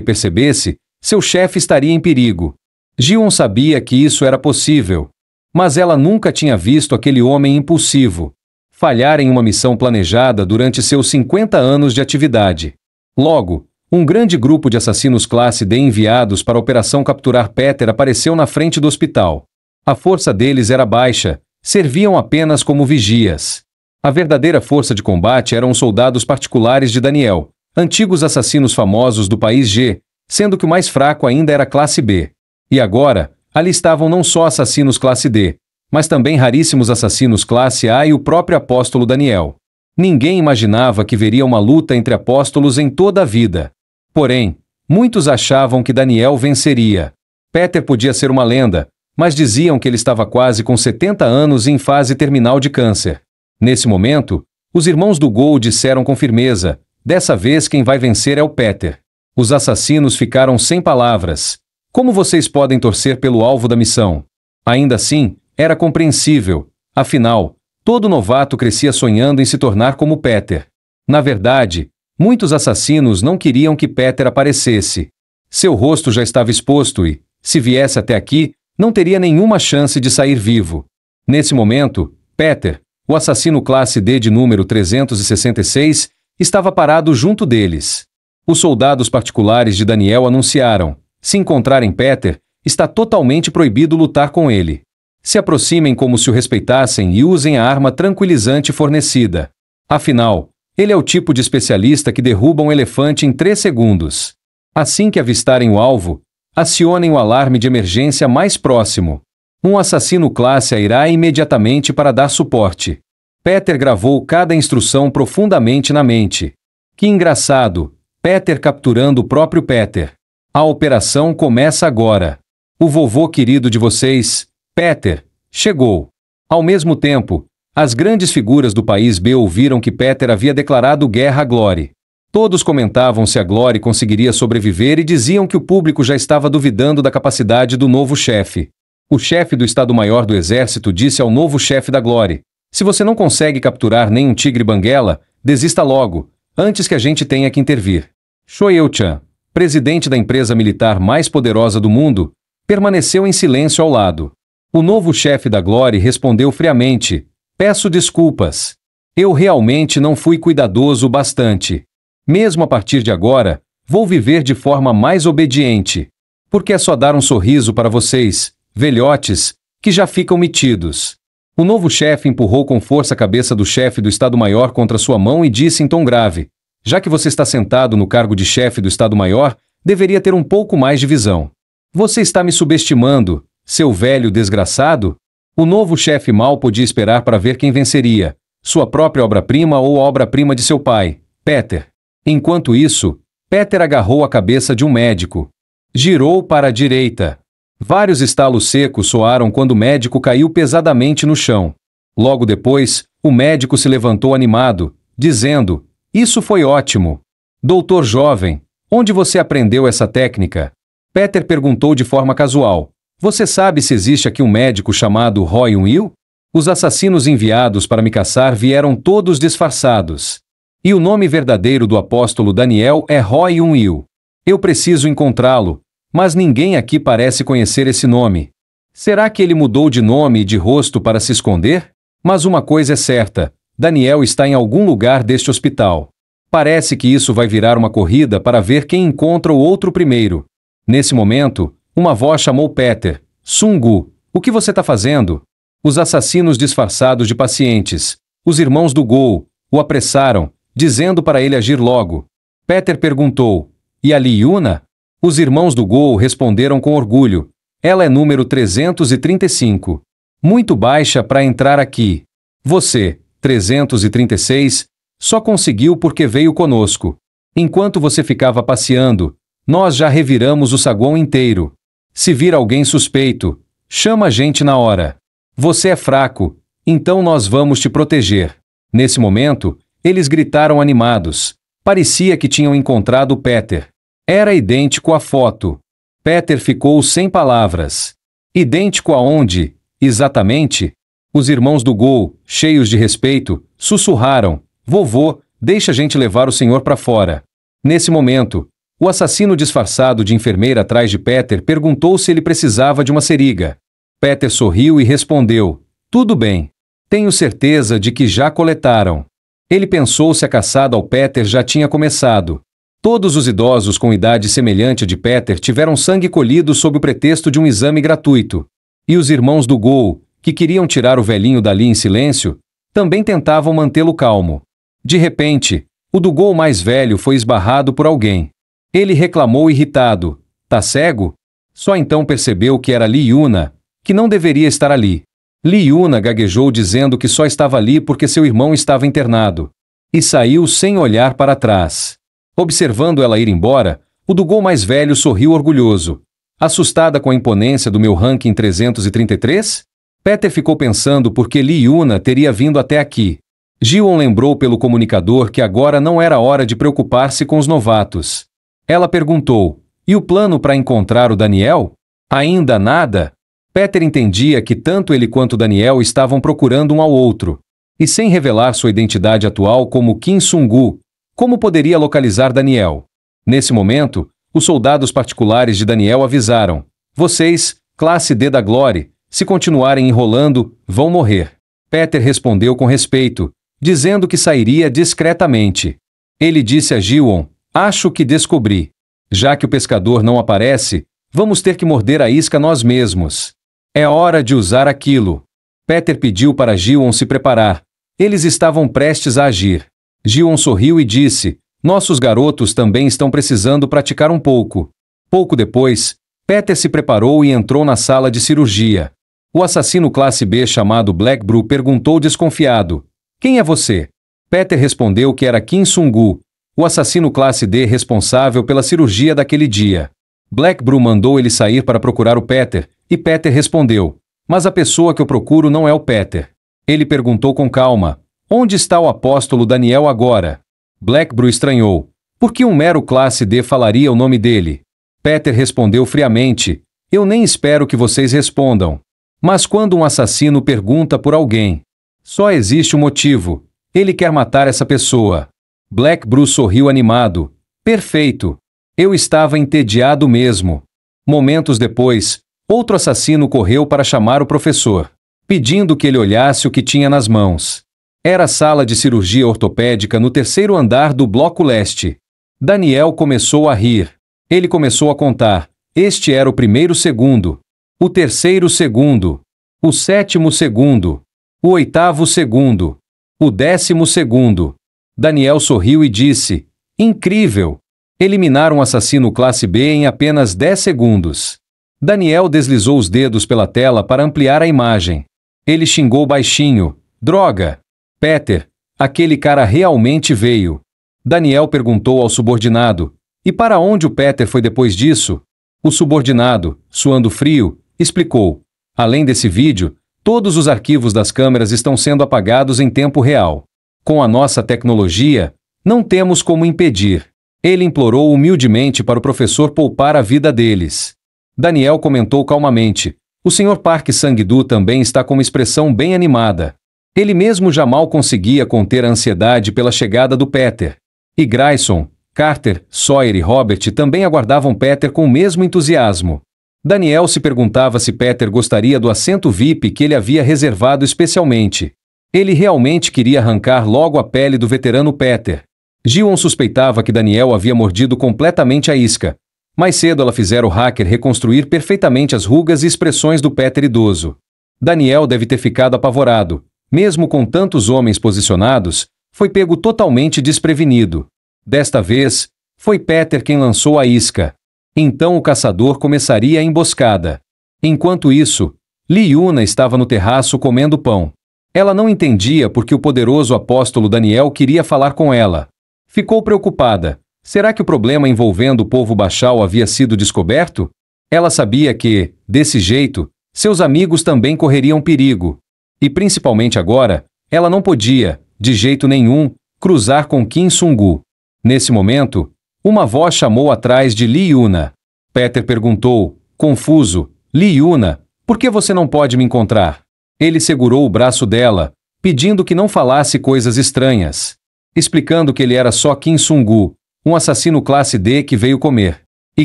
percebesse, seu chefe estaria em perigo. Jiwon sabia que isso era possível, mas ela nunca tinha visto aquele homem impulsivo falhar em uma missão planejada durante seus 50 anos de atividade. Logo, um grande grupo de assassinos classe D enviados para a operação capturar Peter apareceu na frente do hospital. A força deles era baixa, serviam apenas como vigias. A verdadeira força de combate eram os soldados particulares de Daniel, antigos assassinos famosos do país G, sendo que o mais fraco ainda era classe B. E agora, ali estavam não só assassinos classe D, mas também raríssimos assassinos classe A e o próprio apóstolo Daniel. Ninguém imaginava que veria uma luta entre apóstolos em toda a vida. Porém, muitos achavam que Daniel venceria. Peter podia ser uma lenda, mas diziam que ele estava quase com 70 anos e em fase terminal de câncer. Nesse momento, os irmãos do Gol disseram com firmeza: "Dessa vez quem vai vencer é o Peter." Os assassinos ficaram sem palavras. Como vocês podem torcer pelo alvo da missão? Ainda assim, era compreensível. Afinal, todo novato crescia sonhando em se tornar como Peter. Na verdade, muitos assassinos não queriam que Peter aparecesse. Seu rosto já estava exposto e, se viesse até aqui, não teria nenhuma chance de sair vivo. Nesse momento, Peter, o assassino classe D de número 366, estava parado junto deles. Os soldados particulares de Daniel anunciaram: "Se encontrarem Peter, está totalmente proibido lutar com ele. Se aproximem como se o respeitassem e usem a arma tranquilizante fornecida. Afinal, ele é o tipo de especialista que derruba um elefante em 3 segundos. Assim que avistarem o alvo, acionem o alarme de emergência mais próximo. Um assassino classe A irá imediatamente para dar suporte." Peter gravou cada instrução profundamente na mente. Que engraçado, Peter capturando o próprio Peter. A operação começa agora. O vovô querido de vocês, Peter, chegou. Ao mesmo tempo, as grandes figuras do país B ouviram que Peter havia declarado guerra à Glory. Todos comentavam se a Glory conseguiria sobreviver e diziam que o público já estava duvidando da capacidade do novo chefe. O chefe do Estado-Maior do Exército disse ao novo chefe da Glory: "Se você não consegue capturar nem um tigre banguela, desista logo, antes que a gente tenha que intervir." Shoyeo-chan, presidente da empresa militar mais poderosa do mundo, permaneceu em silêncio ao lado. O novo chefe da Glory respondeu friamente: "Peço desculpas. Eu realmente não fui cuidadoso o bastante. Mesmo a partir de agora, vou viver de forma mais obediente. Porque é só dar um sorriso para vocês, velhotes, que já ficam metidos." O novo chefe empurrou com força a cabeça do chefe do Estado-Maior contra sua mão e disse em tom grave: "Já que você está sentado no cargo de chefe do Estado-Maior, deveria ter um pouco mais de visão. Você está me subestimando, seu velho desgraçado?" O novo chefe mal podia esperar para ver quem venceria, sua própria obra-prima ou a obra-prima de seu pai, Peter. Enquanto isso, Peter agarrou a cabeça de um médico. Girou para a direita. Vários estalos secos soaram quando o médico caiu pesadamente no chão. Logo depois, o médico se levantou animado, dizendo: "Isso foi ótimo. Doutor jovem, onde você aprendeu essa técnica?" Peter perguntou de forma casual: "Você sabe se existe aqui um médico chamado Roy Will?" Os assassinos enviados para me caçar vieram todos disfarçados. E o nome verdadeiro do apóstolo Daniel é Roy Will. Eu preciso encontrá-lo, mas ninguém aqui parece conhecer esse nome. Será que ele mudou de nome e de rosto para se esconder? Mas uma coisa é certa: Daniel está em algum lugar deste hospital. Parece que isso vai virar uma corrida para ver quem encontra o outro primeiro. Nesse momento, uma voz chamou Peter: "Sungu, o que você está fazendo?" Os assassinos disfarçados de pacientes, os irmãos do Gol, o apressaram, dizendo para ele agir logo. Peter perguntou: "E a Liuna?" Os irmãos do Gol responderam com orgulho: "Ela é número 335. Muito baixa para entrar aqui. Você, 336, só conseguiu porque veio conosco. Enquanto você ficava passeando, nós já reviramos o saguão inteiro. Se vir alguém suspeito, chama a gente na hora. Você é fraco, então nós vamos te proteger. Nesse momento, eles gritaram animados. Parecia que tinham encontrado Peter. Era idêntico à foto. Peter ficou sem palavras. Idêntico aonde, exatamente? Os irmãos do Gol, cheios de respeito, sussurraram: Vovô, deixa a gente levar o senhor para fora. Nesse momento, o assassino disfarçado de enfermeira atrás de Peter perguntou se ele precisava de uma seringa. Peter sorriu e respondeu: Tudo bem. Tenho certeza de que já coletaram. Ele pensou se a caçada ao Peter já tinha começado. Todos os idosos com idade semelhante à de Peter tiveram sangue colhido sob o pretexto de um exame gratuito. E os irmãos do Gol, que queriam tirar o velhinho dali em silêncio, também tentavam mantê-lo calmo. De repente, o do Gol mais velho foi esbarrado por alguém. Ele reclamou irritado: Tá cego? Só então percebeu que era Li Yuna, que não deveria estar ali. Li Yuna gaguejou dizendo que só estava ali porque seu irmão estava internado. E saiu sem olhar para trás. Observando ela ir embora, o do Gol mais velho sorriu orgulhoso. Assustada com a imponência do meu ranking 333? Peter ficou pensando por que Li Yuna teria vindo até aqui. Ji-won lembrou pelo comunicador que agora não era hora de preocupar-se com os novatos. Ela perguntou: E o plano para encontrar o Daniel? Ainda nada? Peter entendia que tanto ele quanto Daniel estavam procurando um ao outro. E sem revelar sua identidade atual como Kim Sung-gu, como poderia localizar Daniel? Nesse momento, os soldados particulares de Daniel avisaram: Vocês, classe D da Glory, se continuarem enrolando, vão morrer. Peter respondeu com respeito, dizendo que sairia discretamente. Ele disse a Ji-won: Acho que descobri. Já que o pescador não aparece, vamos ter que morder a isca nós mesmos. É hora de usar aquilo. Peter pediu para Ji-won se preparar. Eles estavam prestes a agir. Ji-won sorriu e disse: Nossos garotos também estão precisando praticar um pouco. Pouco depois, Peter se preparou e entrou na sala de cirurgia. O assassino classe B chamado Black Bru perguntou desconfiado: Quem é você? Peter respondeu que era Kim Sung-gu, o assassino classe D responsável pela cirurgia daquele dia. Black Bru mandou ele sair para procurar o Peter, e Peter respondeu: Mas a pessoa que eu procuro não é o Peter. Ele perguntou com calma: Onde está o apóstolo Daniel agora? Black Bru estranhou. Por que um mero classe D falaria o nome dele? Peter respondeu friamente: Eu nem espero que vocês respondam. Mas quando um assassino pergunta por alguém, só existe um motivo. Ele quer matar essa pessoa. Black Bru sorriu animado. Perfeito. Eu estava entediado mesmo. Momentos depois, outro assassino correu para chamar o professor, pedindo que ele olhasse o que tinha nas mãos. Era a sala de cirurgia ortopédica no 3º andar do bloco leste. Daniel começou a rir. Ele começou a contar. Este era o 1º segundo, o 3º segundo, o 7º segundo, o 8º segundo, o 10º segundo. Daniel sorriu e disse: Incrível! Eliminar um assassino classe B em apenas 10 segundos. Daniel deslizou os dedos pela tela para ampliar a imagem. Ele xingou baixinho: Droga! Peter, aquele cara realmente veio. Daniel perguntou ao subordinado: E para onde o Peter foi depois disso? O subordinado, suando frio, explicou: Além desse vídeo, todos os arquivos das câmeras estão sendo apagados em tempo real. Com a nossa tecnologia, não temos como impedir. Ele implorou humildemente para o professor poupar a vida deles. Daniel comentou calmamente: O Sr. Park Sang-doo também está com uma expressão bem animada. Ele mesmo já mal conseguia conter a ansiedade pela chegada do Peter. E Grayson, Carter, Sawyer e Robert também aguardavam Peter com o mesmo entusiasmo. Daniel se perguntava se Peter gostaria do assento VIP que ele havia reservado especialmente. Ele realmente queria arrancar logo a pele do veterano Peter. Ji-won suspeitava que Daniel havia mordido completamente a isca. Mais cedo ela fizera o hacker reconstruir perfeitamente as rugas e expressões do Peter idoso. Daniel deve ter ficado apavorado. Mesmo com tantos homens posicionados, foi pego totalmente desprevenido. Desta vez, foi Peter quem lançou a isca. Então o caçador começaria a emboscada. Enquanto isso, Li Yuna estava no terraço comendo pão. Ela não entendia por que o poderoso apóstolo Daniel queria falar com ela. Ficou preocupada. Será que o problema envolvendo o povo Baixal havia sido descoberto? Ela sabia que, desse jeito, seus amigos também correriam perigo. E principalmente agora, ela não podia, de jeito nenhum, cruzar com Kim Sung-gu. Nesse momento, uma voz chamou atrás de Li Yuna. Peter perguntou, confuso, Li Yuna, por que você não pode me encontrar? Ele segurou o braço dela, pedindo que não falasse coisas estranhas. Explicando que ele era só Kim Sung-gu, um assassino classe D que veio comer. E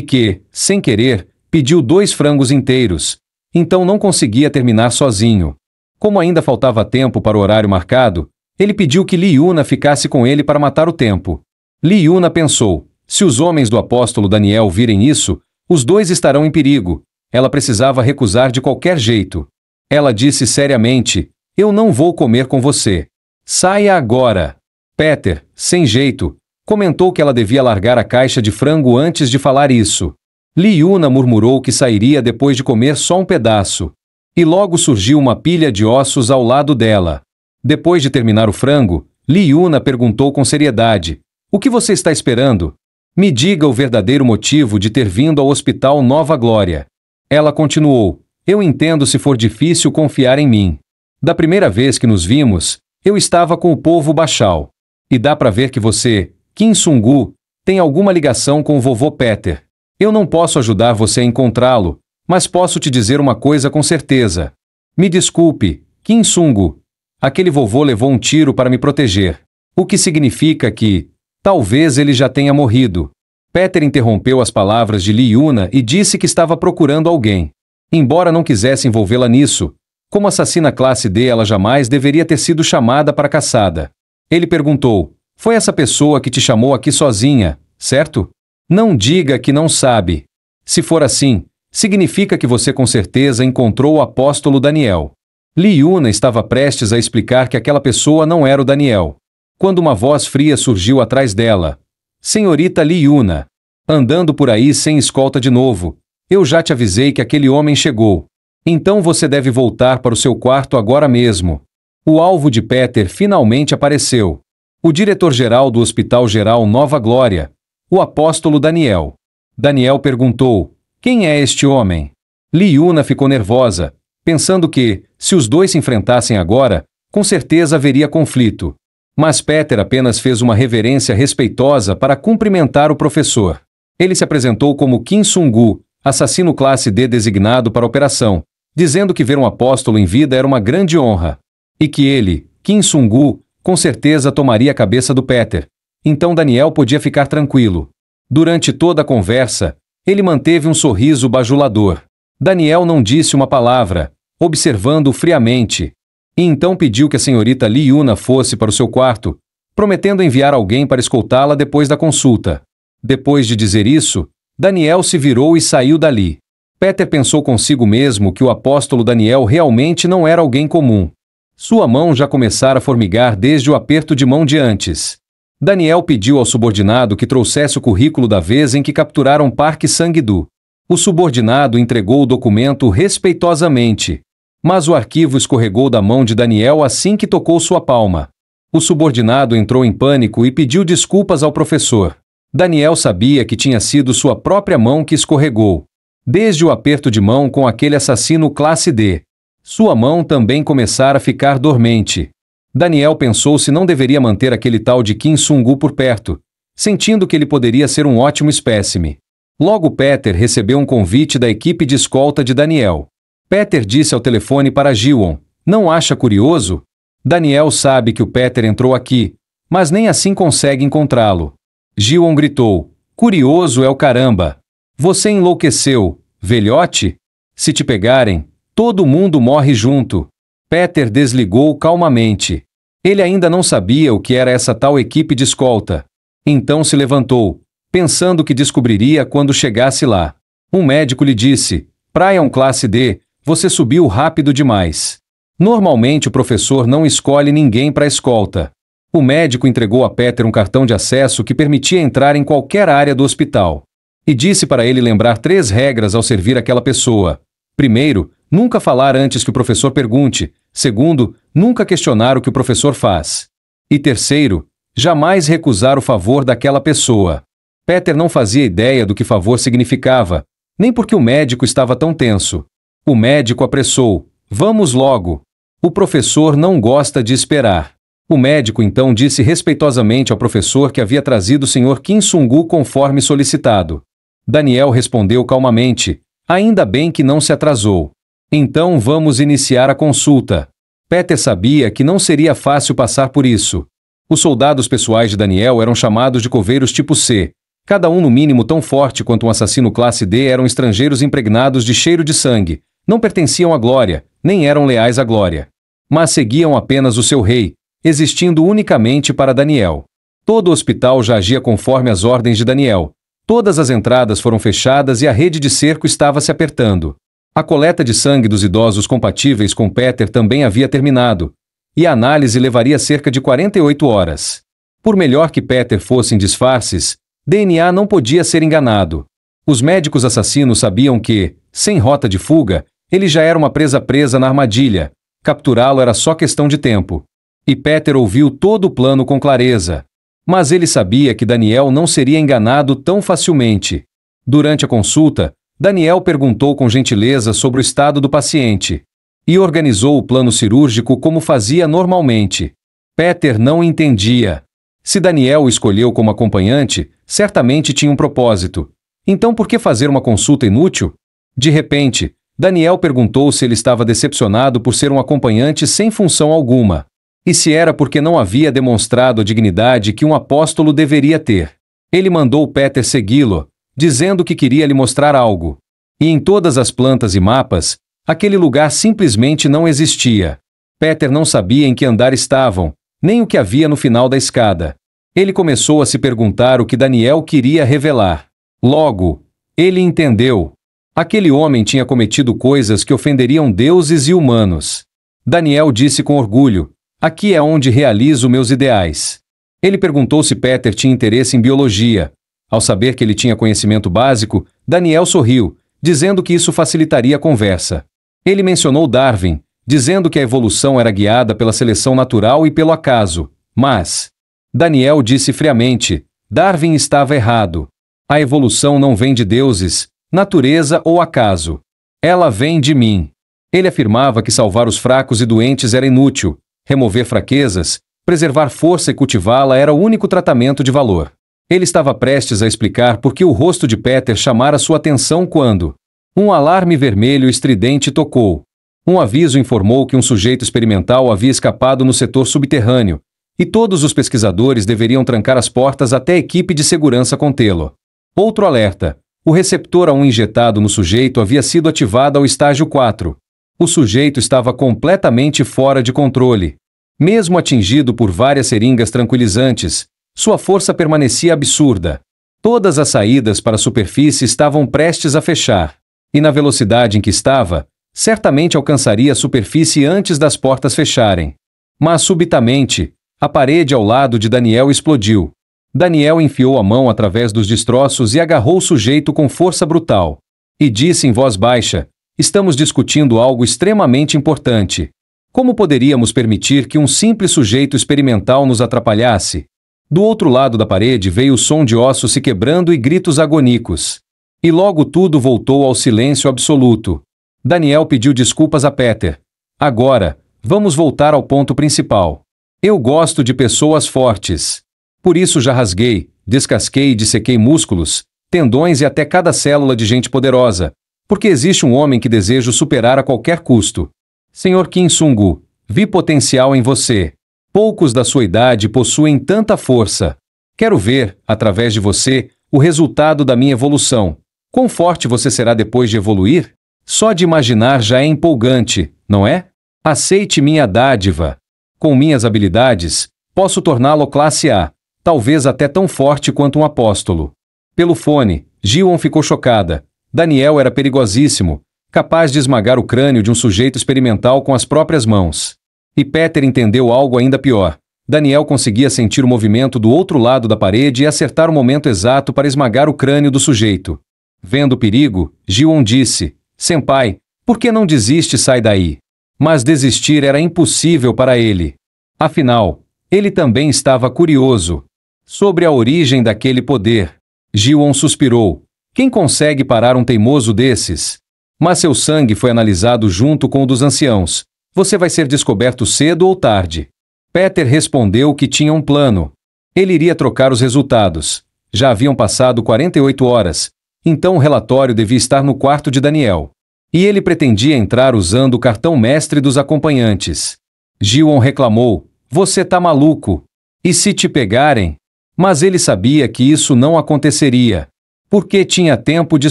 que, sem querer, pediu 2 frangos inteiros. Então não conseguia terminar sozinho. Como ainda faltava tempo para o horário marcado, ele pediu que Li Yuna ficasse com ele para matar o tempo. Li Yuna pensou, se os homens do apóstolo Daniel virem isso, os 2 estarão em perigo. Ela precisava recusar de qualquer jeito. Ela disse seriamente, eu não vou comer com você. Saia agora. Peter, sem jeito, comentou que ela devia largar a caixa de frango antes de falar isso. Li Yuna murmurou que sairia depois de comer só um pedaço. E logo surgiu uma pilha de ossos ao lado dela. Depois de terminar o frango, Li Yuna perguntou com seriedade, o que você está esperando? Me diga o verdadeiro motivo de ter vindo ao Hospital Nova Glória. Ela continuou, eu entendo se for difícil confiar em mim. Da primeira vez que nos vimos, eu estava com o povo Baixal. E dá para ver que você, Kim Sung-gu, tem alguma ligação com o vovô Peter. Eu não posso ajudar você a encontrá-lo, mas posso te dizer uma coisa com certeza. Me desculpe, Kim Sung-gu. Aquele vovô levou um tiro para me proteger. O que significa que, talvez ele já tenha morrido. Peter interrompeu as palavras de Li Yuna e disse que estava procurando alguém. Embora não quisesse envolvê-la nisso, como assassina classe D ela jamais deveria ter sido chamada para a caçada. Ele perguntou, foi essa pessoa que te chamou aqui sozinha, certo? Não diga que não sabe. Se for assim, significa que você com certeza encontrou o apóstolo Daniel. Li Yuna estava prestes a explicar que aquela pessoa não era o Daniel. Quando uma voz fria surgiu atrás dela. Senhorita Li Yuna, andando por aí sem escolta de novo. Eu já te avisei que aquele homem chegou. Então você deve voltar para o seu quarto agora mesmo. O alvo de Peter finalmente apareceu. O diretor-geral do Hospital Geral Nova Glória, o apóstolo Daniel. Daniel perguntou, quem é este homem? Li Yuna ficou nervosa, pensando que, se os 2 se enfrentassem agora, com certeza haveria conflito. Mas Peter apenas fez uma reverência respeitosa para cumprimentar o professor. Ele se apresentou como Kim Sung-gu, assassino classe D designado para a operação, dizendo que ver um apóstolo em vida era uma grande honra. E que ele, Kim Sung-gu, com certeza tomaria a cabeça do Peter. Então Daniel podia ficar tranquilo. Durante toda a conversa, ele manteve um sorriso bajulador. Daniel não disse uma palavra, observando-o friamente. E então pediu que a senhorita Li Yuna fosse para o seu quarto, prometendo enviar alguém para escoltá-la depois da consulta. Depois de dizer isso, Daniel se virou e saiu dali. Peter pensou consigo mesmo que o apóstolo Daniel realmente não era alguém comum. Sua mão já começara a formigar desde o aperto de mão de antes. Daniel pediu ao subordinado que trouxesse o currículo da vez em que capturaram Park Sang-do. O subordinado entregou o documento respeitosamente. Mas o arquivo escorregou da mão de Daniel assim que tocou sua palma. O subordinado entrou em pânico e pediu desculpas ao professor. Daniel sabia que tinha sido sua própria mão que escorregou. Desde o aperto de mão com aquele assassino classe D. Sua mão também começara a ficar dormente. Daniel pensou se não deveria manter aquele tal de Kim Sung-gu por perto, sentindo que ele poderia ser um ótimo espécime. Logo Peter recebeu um convite da equipe de escolta de Daniel. Peter disse ao telefone para Jiwon, não acha curioso? Daniel sabe que o Peter entrou aqui, mas nem assim consegue encontrá-lo. Jiwon gritou, curioso é o caramba. Você enlouqueceu, velhote? Se te pegarem, todo mundo morre junto. Peter desligou calmamente. Ele ainda não sabia o que era essa tal equipe de escolta. Então se levantou, pensando que descobriria quando chegasse lá. Um médico lhe disse, Prion classe D, você subiu rápido demais. Normalmente o professor não escolhe ninguém para a escolta. O médico entregou a Peter um cartão de acesso que permitia entrar em qualquer área do hospital. E disse para ele lembrar 3 regras ao servir aquela pessoa. Primeiro, nunca falar antes que o professor pergunte. Segundo, nunca questionar o que o professor faz. E terceiro, jamais recusar o favor daquela pessoa. Peter não fazia ideia do que favor significava, nem porque o médico estava tão tenso. O médico apressou. Vamos logo. O professor não gosta de esperar. O médico então disse respeitosamente ao professor que havia trazido o Sr. Kim Sung-gu conforme solicitado. Daniel respondeu calmamente, ainda bem que não se atrasou. Então vamos iniciar a consulta. Peter sabia que não seria fácil passar por isso. Os soldados pessoais de Daniel eram chamados de coveiros tipo C. Cada um no mínimo tão forte quanto um assassino classe D, eram estrangeiros impregnados de cheiro de sangue. Não pertenciam à glória, nem eram leais à glória. Mas seguiam apenas o seu rei, existindo unicamente para Daniel. Todo o hospital já agia conforme as ordens de Daniel. Todas as entradas foram fechadas e a rede de cerco estava se apertando. A coleta de sangue dos idosos compatíveis com Peter também havia terminado, e a análise levaria cerca de 48 horas. Por melhor que Peter fosse em disfarces, DNA não podia ser enganado. Os médicos assassinos sabiam que, sem rota de fuga, ele já era uma presa na armadilha. Capturá-lo era só questão de tempo. E Peter ouviu todo o plano com clareza. Mas ele sabia que Daniel não seria enganado tão facilmente. Durante a consulta, Daniel perguntou com gentileza sobre o estado do paciente. E organizou o plano cirúrgico como fazia normalmente. Peter não entendia. Se Daniel o escolheu como acompanhante, certamente tinha um propósito. Então por que fazer uma consulta inútil? De repente, Daniel perguntou se ele estava decepcionado por ser um acompanhante sem função alguma. E se era porque não havia demonstrado a dignidade que um apóstolo deveria ter. Ele mandou Peter segui-lo, dizendo que queria lhe mostrar algo. E em todas as plantas e mapas, aquele lugar simplesmente não existia. Peter não sabia em que andar estavam, nem o que havia no final da escada. Ele começou a se perguntar o que Daniel queria revelar. Logo, ele entendeu. Aquele homem tinha cometido coisas que ofenderiam deuses e humanos. Daniel disse com orgulho, aqui é onde realizo meus ideais. Ele perguntou se Peter tinha interesse em biologia. Ao saber que ele tinha conhecimento básico, Daniel sorriu, dizendo que isso facilitaria a conversa. Ele mencionou Darwin, dizendo que a evolução era guiada pela seleção natural e pelo acaso, mas Daniel disse friamente, Darwin estava errado. A evolução não vem de deuses, natureza ou acaso. Ela vem de mim. Ele afirmava que salvar os fracos e doentes era inútil, remover fraquezas, preservar força e cultivá-la era o único tratamento de valor. Ele estava prestes a explicar por que o rosto de Peter chamara sua atenção quando um alarme vermelho estridente tocou. Um aviso informou que um sujeito experimental havia escapado no setor subterrâneo, e todos os pesquisadores deveriam trancar as portas até a equipe de segurança contê-lo. Outro alerta. O receptor a um injetado no sujeito havia sido ativado ao estágio 4. O sujeito estava completamente fora de controle. Mesmo atingido por várias seringas tranquilizantes, sua força permanecia absurda. Todas as saídas para a superfície estavam prestes a fechar. E na velocidade em que estava, certamente alcançaria a superfície antes das portas fecharem. Mas subitamente, a parede ao lado de Daniel explodiu. Daniel enfiou a mão através dos destroços e agarrou o sujeito com força brutal. E disse em voz baixa, estamos discutindo algo extremamente importante. Como poderíamos permitir que um simples sujeito experimental nos atrapalhasse? Do outro lado da parede veio o som de ossos se quebrando e gritos agônicos. E logo tudo voltou ao silêncio absoluto. Daniel pediu desculpas a Peter. Agora, vamos voltar ao ponto principal. Eu gosto de pessoas fortes. Por isso já rasguei, descasquei e dissequei músculos, tendões e até cada célula de gente poderosa, porque existe um homem que desejo superar a qualquer custo. Sr. Kim Sung-gu, vi potencial em você. Poucos da sua idade possuem tanta força. Quero ver, através de você, o resultado da minha evolução. Quão forte você será depois de evoluir? Só de imaginar já é empolgante, não é? Aceite minha dádiva. Com minhas habilidades, posso torná-lo classe A, talvez até tão forte quanto um apóstolo. Pelo fone, Ji-won ficou chocada. Daniel era perigosíssimo, capaz de esmagar o crânio de um sujeito experimental com as próprias mãos. E Peter entendeu algo ainda pior. Daniel conseguia sentir o movimento do outro lado da parede e acertar o momento exato para esmagar o crânio do sujeito. Vendo o perigo, Ji-won disse, Senpai, Por que não desiste e sai daí? Mas desistir era impossível para ele. Afinal, ele também estava curioso sobre a origem daquele poder. Ji-won suspirou. Quem consegue parar um teimoso desses? Mas seu sangue foi analisado junto com o dos anciãos. Você vai ser descoberto cedo ou tarde. Peter respondeu que tinha um plano. Ele iria trocar os resultados. Já haviam passado 48 horas, então o relatório devia estar no quarto de Daniel. E ele pretendia entrar usando o cartão mestre dos acompanhantes. Ji-won reclamou. Você tá maluco? E se te pegarem? Mas ele sabia que isso não aconteceria. Porque tinha tempo de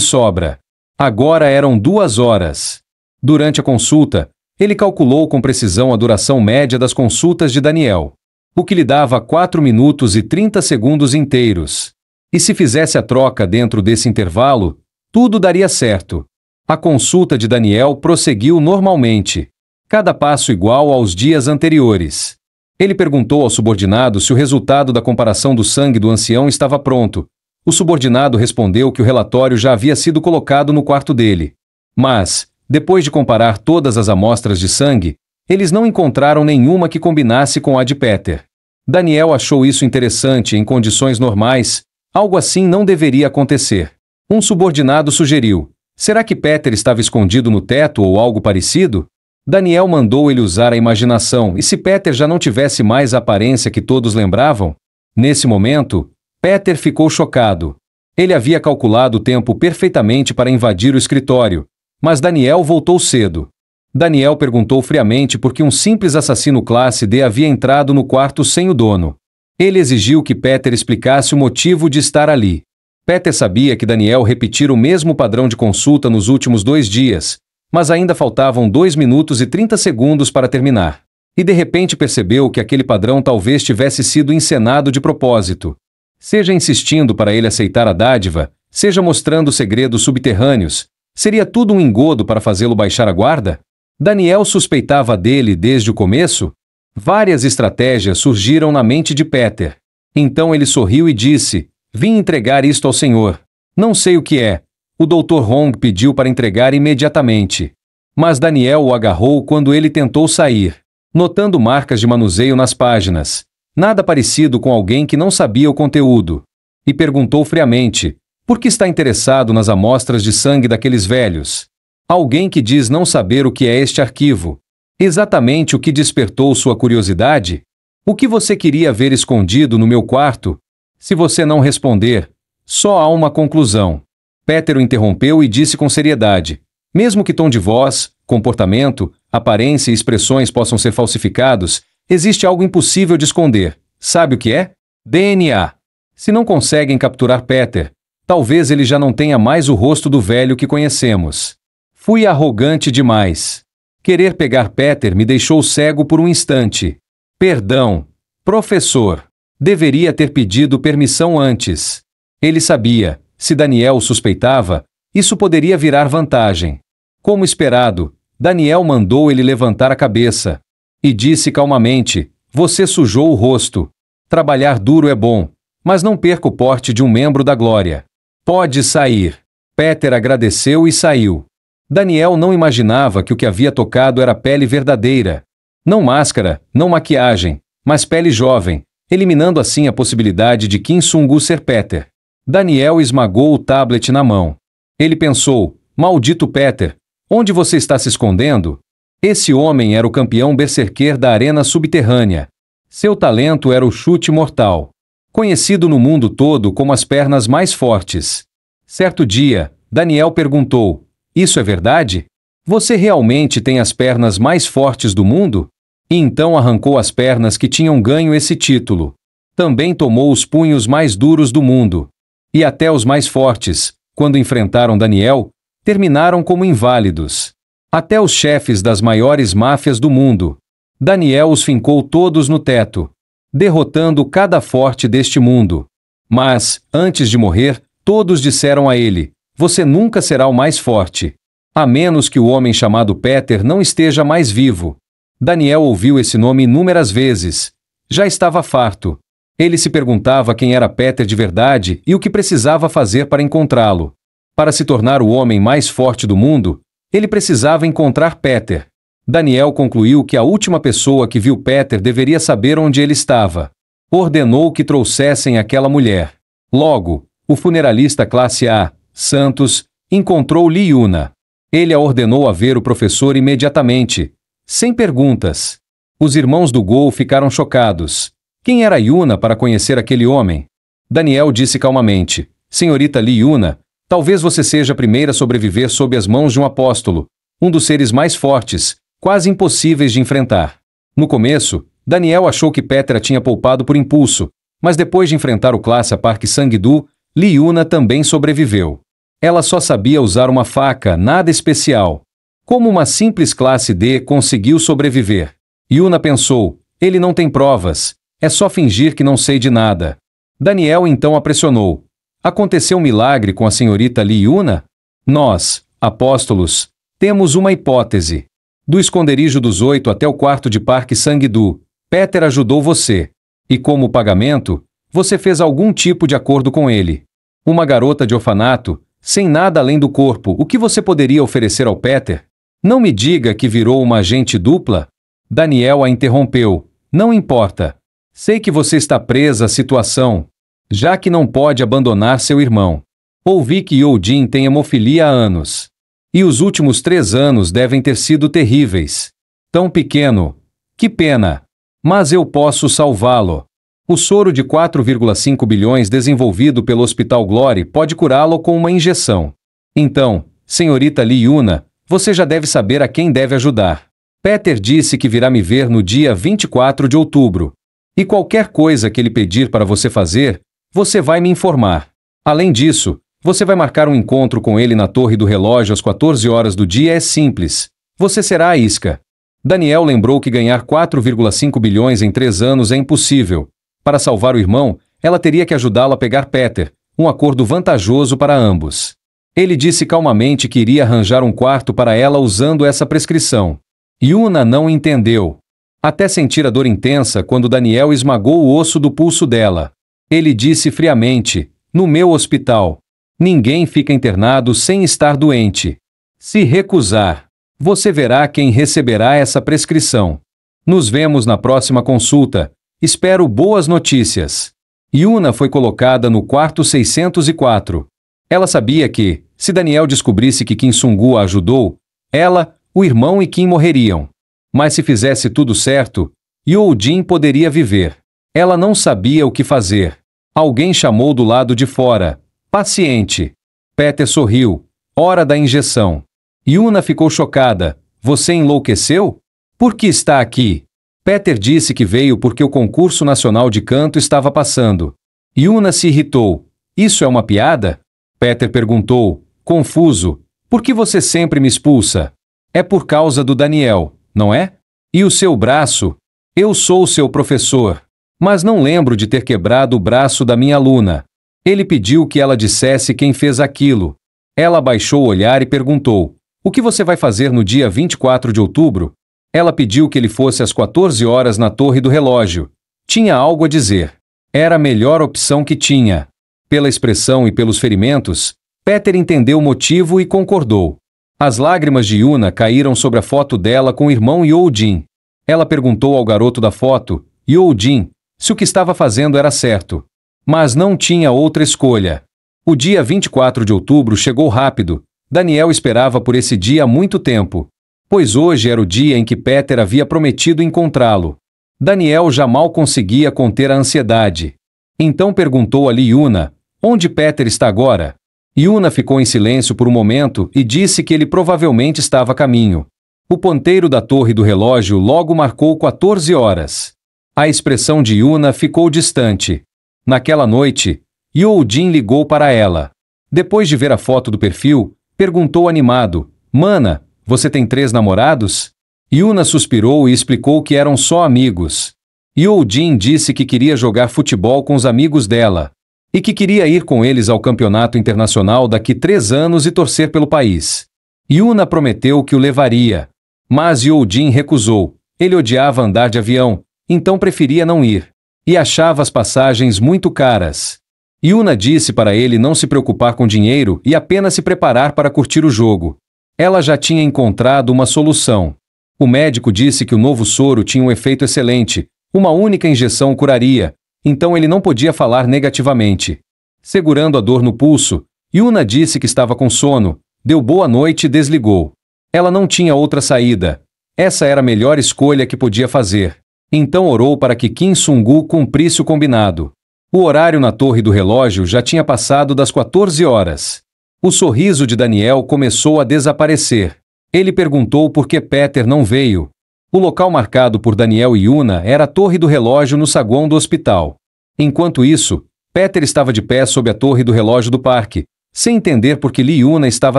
sobra. Agora eram 2 horas. Durante a consulta, ele calculou com precisão a duração média das consultas de Daniel, o que lhe dava 4 minutos e 30 segundos inteiros. E se fizesse a troca dentro desse intervalo, tudo daria certo. A consulta de Daniel prosseguiu normalmente, cada passo igual aos dias anteriores. Ele perguntou ao subordinado se o resultado da comparação do sangue do ancião estava pronto. O subordinado respondeu que o relatório já havia sido colocado no quarto dele. Mas, depois de comparar todas as amostras de sangue, eles não encontraram nenhuma que combinasse com a de Peter. Daniel achou isso interessante em condições normais. Algo assim não deveria acontecer. Um subordinado sugeriu: será que Peter estava escondido no teto ou algo parecido? Daniel mandou ele usar a imaginação, e se Peter já não tivesse mais a aparência que todos lembravam? Nesse momento, Peter ficou chocado. Ele havia calculado o tempo perfeitamente para invadir o escritório, mas Daniel voltou cedo. Daniel perguntou friamente por que um simples assassino classe D havia entrado no quarto sem o dono. Ele exigiu que Peter explicasse o motivo de estar ali. Peter sabia que Daniel repetira o mesmo padrão de consulta nos últimos 2 dias, mas ainda faltavam 2 minutos e 30 segundos para terminar. E de repente percebeu que aquele padrão talvez tivesse sido encenado de propósito. Seja insistindo para ele aceitar a dádiva, seja mostrando segredos subterrâneos, seria tudo um engodo para fazê-lo baixar a guarda? Daniel suspeitava dele desde o começo? Várias estratégias surgiram na mente de Peter. Então ele sorriu e disse: vim entregar isto ao senhor. Não sei o que é. O Dr. Hong pediu para entregar imediatamente. Mas Daniel o agarrou quando ele tentou sair, notando marcas de manuseio nas páginas. Nada parecido com alguém que não sabia o conteúdo. E perguntou friamente: por que está interessado nas amostras de sangue daqueles velhos? Alguém que diz não saber o que é este arquivo. Exatamente o que despertou sua curiosidade? O que você queria ver escondido no meu quarto? Se você não responder, só há uma conclusão. Peter o interrompeu e disse com seriedade: mesmo que tom de voz, comportamento, aparência e expressões possam ser falsificados, existe algo impossível de esconder. Sabe o que é? DNA. Se não conseguem capturar Peter, talvez ele já não tenha mais o rosto do velho que conhecemos. Fui arrogante demais. Querer pegar Peter me deixou cego por um instante. Perdão, professor. Deveria ter pedido permissão antes. Ele sabia, se Daniel o suspeitava, isso poderia virar vantagem. Como esperado, Daniel mandou ele levantar a cabeça. E disse calmamente: você sujou o rosto. Trabalhar duro é bom, mas não perca o porte de um membro da glória. Pode sair. Peter agradeceu e saiu. Daniel não imaginava que o que havia tocado era pele verdadeira. Não máscara, não maquiagem, mas pele jovem, eliminando assim a possibilidade de Kim Sung-gu ser Peter. Daniel esmagou o tablet na mão. Ele pensou: maldito Peter, onde você está se escondendo? Esse homem era o campeão berserker da arena subterrânea. Seu talento era o chute mortal, conhecido no mundo todo como as pernas mais fortes. Certo dia, Daniel perguntou: isso é verdade? Você realmente tem as pernas mais fortes do mundo? E então arrancou as pernas que tinham ganho esse título. Também tomou os punhos mais duros do mundo. E até os mais fortes, quando enfrentaram Daniel, terminaram como inválidos. Até os chefes das maiores máfias do mundo. Daniel os fincou todos no teto, derrotando cada forte deste mundo. Mas, antes de morrer, todos disseram a ele: você nunca será o mais forte. A menos que o homem chamado Peter não esteja mais vivo. Daniel ouviu esse nome inúmeras vezes. Já estava farto. Ele se perguntava quem era Peter de verdade e o que precisava fazer para encontrá-lo. Para se tornar o homem mais forte do mundo, Ele precisava encontrar Peter. Daniel concluiu que a última pessoa que viu Peter deveria saber onde ele estava. Ordenou que trouxessem aquela mulher. Logo, o funeralista classe A, Santos, encontrou Li Yuna. Ele a ordenou a ver o professor imediatamente, sem perguntas. Os irmãos do Gol ficaram chocados. Quem era Yuna para conhecer aquele homem? Daniel disse calmamente: Senhorita Li Yuna, talvez você seja a primeira a sobreviver sob as mãos de um apóstolo, um dos seres mais fortes, quase impossíveis de enfrentar. No começo, Daniel achou que Petra tinha poupado por impulso, mas depois de enfrentar o classe A Park Sang-do, Li Yuna também sobreviveu. Ela só sabia usar uma faca, nada especial. Como uma simples classe D conseguiu sobreviver? Yuna pensou: ele não tem provas, é só fingir que não sei de nada. Daniel então a pressionou: aconteceu um milagre com a senhorita Li Yuna? Nós, apóstolos, temos uma hipótese. Do esconderijo dos 8 até o quarto de Park Sang-do, Peter ajudou você. E como pagamento, você fez algum tipo de acordo com ele. Uma garota de orfanato, sem nada além do corpo, o que você poderia oferecer ao Peter? Não me diga que virou uma agente dupla? Daniel a interrompeu: não importa. Sei que você está presa à situação, já que não pode abandonar seu irmão. Ouvi que Yoo-jin tem hemofilia há anos. E os últimos 3 anos devem ter sido terríveis. Tão pequeno. Que pena. Mas eu posso salvá-lo. O soro de 4,5 bilhões desenvolvido pelo Hospital Glory pode curá-lo com uma injeção. Então, senhorita Li Yuna, você já deve saber a quem deve ajudar. Peter disse que virá me ver no dia 24 de outubro. E qualquer coisa que ele pedir para você fazer, você vai me informar. Além disso, você vai marcar um encontro com ele na Torre do Relógio às 14 horas do dia. É simples. Você será a isca. Daniel lembrou que ganhar 4,5 bilhões em 3 anos é impossível. Para salvar o irmão, ela teria que ajudá-lo a pegar Peter, um acordo vantajoso para ambos. Ele disse calmamente que iria arranjar um quarto para ela usando essa prescrição. Yuna não entendeu. Até sentir a dor intensa quando Daniel esmagou o osso do pulso dela. Ele disse friamente: no meu hospital. Ninguém fica internado sem estar doente. Se recusar, você verá quem receberá essa prescrição. Nos vemos na próxima consulta. Espero boas notícias. Yuna foi colocada no quarto 604. Ela sabia que, se Daniel descobrisse que Kim Sung-gu a ajudou, ela, o irmão e Kim morreriam. Mas se fizesse tudo certo, Yoo-jin poderia viver. Ela não sabia o que fazer. Alguém chamou do lado de fora: paciente. Peter sorriu. Hora da injeção. Yuna ficou chocada. Você enlouqueceu? Por que está aqui? Peter disse que veio porque o concurso nacional de canto estava passando. Yuna se irritou. Isso é uma piada? Peter perguntou, confuso. Por que você sempre me expulsa? É por causa do Daniel, não é? E o seu braço? Eu sou o seu professor. Mas não lembro de ter quebrado o braço da minha aluna. Ele pediu que ela dissesse quem fez aquilo. Ela baixou o olhar e perguntou: o que você vai fazer no dia 24 de outubro? Ela pediu que ele fosse às 14 horas na Torre do Relógio. Tinha algo a dizer. Era a melhor opção que tinha. Pela expressão e pelos ferimentos, Peter entendeu o motivo e concordou. As lágrimas de Yuna caíram sobre a foto dela com o irmão Yoo-jin. Ela perguntou ao garoto da foto, Yoo-jin, se o que estava fazendo era certo. Mas não tinha outra escolha. O dia 24 de outubro chegou rápido. Daniel esperava por esse dia há muito tempo. Pois hoje era o dia em que Peter havia prometido encontrá-lo. Daniel já mal conseguia conter a ansiedade. Então perguntou a Li Yuna: onde Peter está agora? Yuna ficou em silêncio por um momento e disse que ele provavelmente estava a caminho. O ponteiro da torre do relógio logo marcou 14 horas. A expressão de Yuna ficou distante. Naquela noite, Yoo-jin ligou para ela. Depois de ver a foto do perfil, perguntou animado: Mana, você tem 3 namorados? Yuna suspirou e explicou que eram só amigos. Yoo-jin disse que queria jogar futebol com os amigos dela. E que queria ir com eles ao campeonato internacional daqui 3 anos e torcer pelo país. Yuna prometeu que o levaria. Mas Yoo-jin recusou. Ele odiava andar de avião, então preferia não ir. E achava as passagens muito caras. Yuna disse para ele não se preocupar com dinheiro e apenas se preparar para curtir o jogo. Ela já tinha encontrado uma solução. O médico disse que o novo soro tinha um efeito excelente, uma única injeção o curaria, então ele não podia falar negativamente. Segurando a dor no pulso, Yuna disse que estava com sono, deu boa noite e desligou. Ela não tinha outra saída. Essa era a melhor escolha que podia fazer. Então orou para que Kim Sung-gu cumprisse o combinado. O horário na torre do relógio já tinha passado das 14 horas. O sorriso de Daniel começou a desaparecer. Ele perguntou por que Peter não veio. O local marcado por Daniel e Yuna era a torre do relógio no saguão do hospital. Enquanto isso, Peter estava de pé sob a torre do relógio do parque, sem entender por que Yuna estava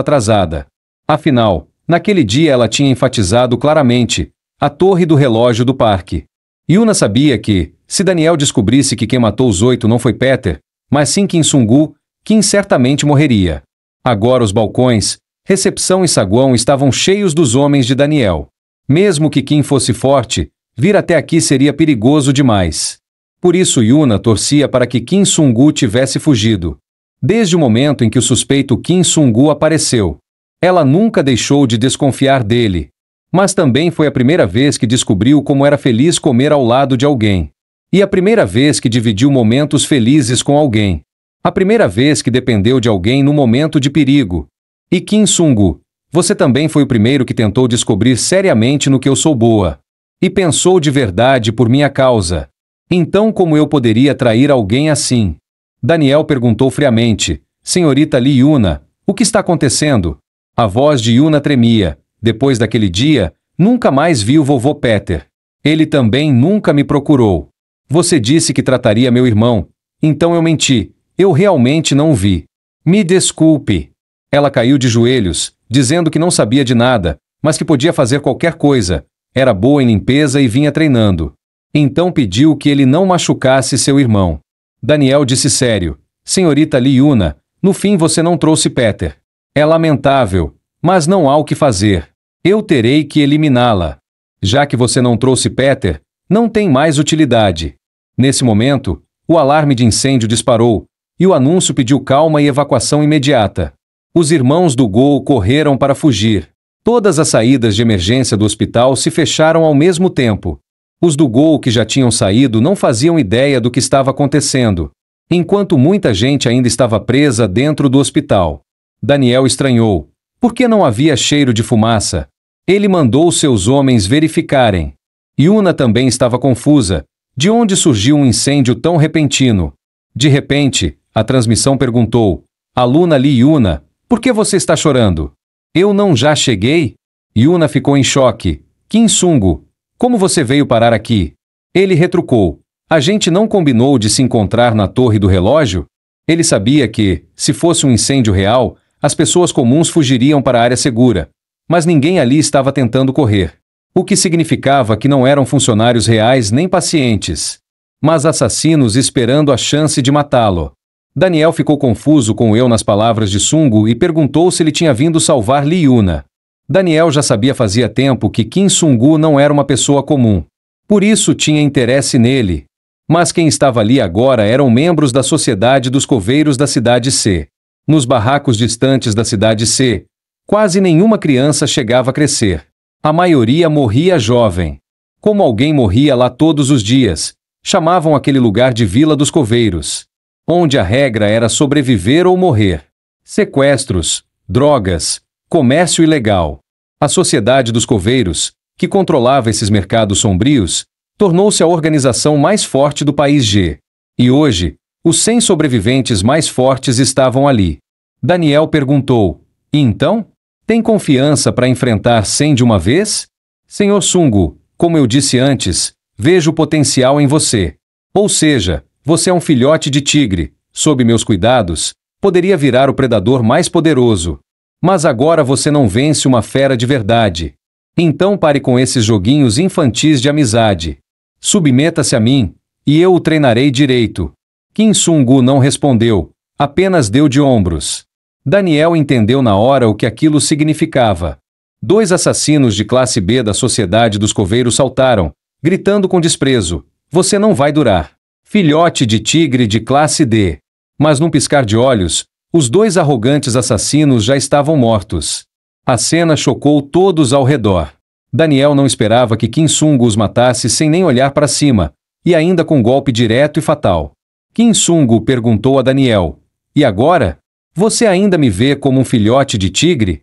atrasada. Afinal, naquele dia ela tinha enfatizado claramente a torre do relógio do parque. Yuna sabia que, se Daniel descobrisse que quem matou os 8 não foi Peter, mas sim Kim Sung-gu, Kim certamente morreria. Agora os balcões, recepção e saguão estavam cheios dos homens de Daniel. Mesmo que Kim fosse forte, vir até aqui seria perigoso demais. Por isso Yuna torcia para que Kim Sung-gu tivesse fugido. Desde o momento em que o suspeito Kim Sung-gu apareceu, ela nunca deixou de desconfiar dele. Mas também foi a primeira vez que descobriu como era feliz comer ao lado de alguém. E a primeira vez que dividiu momentos felizes com alguém. A primeira vez que dependeu de alguém no momento de perigo. E Kim Sung-gu, você também foi o primeiro que tentou descobrir seriamente no que eu sou boa. E pensou de verdade por minha causa. Então como eu poderia trair alguém assim? Daniel perguntou friamente. Senhorita Lee Yuna, o que está acontecendo? A voz de Yuna tremia. Depois daquele dia, nunca mais vi o vovô Peter. Ele também nunca me procurou. Você disse que trataria meu irmão. Então eu menti. Eu realmente não o vi. Me desculpe. Ela caiu de joelhos, dizendo que não sabia de nada, mas que podia fazer qualquer coisa. Era boa em limpeza e vinha treinando. Então pediu que ele não machucasse seu irmão. Daniel disse sério. Senhorita Lee Yuna, no fim você não trouxe Peter. É lamentável, mas não há o que fazer. Eu terei que eliminá-la. Já que você não trouxe Peter, não tem mais utilidade. Nesse momento, o alarme de incêndio disparou, e o anúncio pediu calma e evacuação imediata. Os irmãos do Gol correram para fugir. Todas as saídas de emergência do hospital se fecharam ao mesmo tempo. Os do Gol que já tinham saído não faziam ideia do que estava acontecendo, enquanto muita gente ainda estava presa dentro do hospital. Daniel estranhou. Por que não havia cheiro de fumaça? Ele mandou seus homens verificarem. Yuna também estava confusa. De onde surgiu um incêndio tão repentino? De repente, a transmissão perguntou: Aluna Lee Yuna, por que você está chorando? Eu não já cheguei? Yuna ficou em choque. Kim Sung-gu, como você veio parar aqui? Ele retrucou. A gente não combinou de se encontrar na torre do relógio? Ele sabia que, se fosse um incêndio real, as pessoas comuns fugiriam para a área segura, mas ninguém ali estava tentando correr. O que significava que não eram funcionários reais nem pacientes, mas assassinos esperando a chance de matá-lo. Daniel ficou confuso com o eu nas palavras de Sung-gu e perguntou se ele tinha vindo salvar Lee Yuna. Daniel já sabia fazia tempo que Kim Sung-gu não era uma pessoa comum. Por isso tinha interesse nele. Mas quem estava ali agora eram membros da Sociedade dos Coveiros da Cidade C. Nos barracos distantes da Cidade C, quase nenhuma criança chegava a crescer. A maioria morria jovem. Como alguém morria lá todos os dias, chamavam aquele lugar de Vila dos Coveiros, onde a regra era sobreviver ou morrer. Sequestros, drogas, comércio ilegal. A Sociedade dos Coveiros, que controlava esses mercados sombrios, tornou-se a organização mais forte do país G. E hoje, os 100 sobreviventes mais fortes estavam ali. Daniel perguntou: e então? Tem confiança para enfrentar 100 de uma vez? Senhor Sung-gu, como eu disse antes, vejo o potencial em você. Ou seja, você é um filhote de tigre, sob meus cuidados, poderia virar o predador mais poderoso. Mas agora você não vence uma fera de verdade. Então pare com esses joguinhos infantis de amizade. Submeta-se a mim, e eu o treinarei direito. Kim Sung-gu não respondeu, apenas deu de ombros. Daniel entendeu na hora o que aquilo significava. 2 assassinos de classe B da Sociedade dos Coveiros saltaram, gritando com desprezo: você não vai durar. Filhote de tigre de classe D. Mas num piscar de olhos, os 2 arrogantes assassinos já estavam mortos. A cena chocou todos ao redor. Daniel não esperava que Kim Sung os matasse sem nem olhar para cima, e ainda com um golpe direto e fatal. Kim Sung perguntou a Daniel: "E agora? Você ainda me vê como um filhote de tigre?"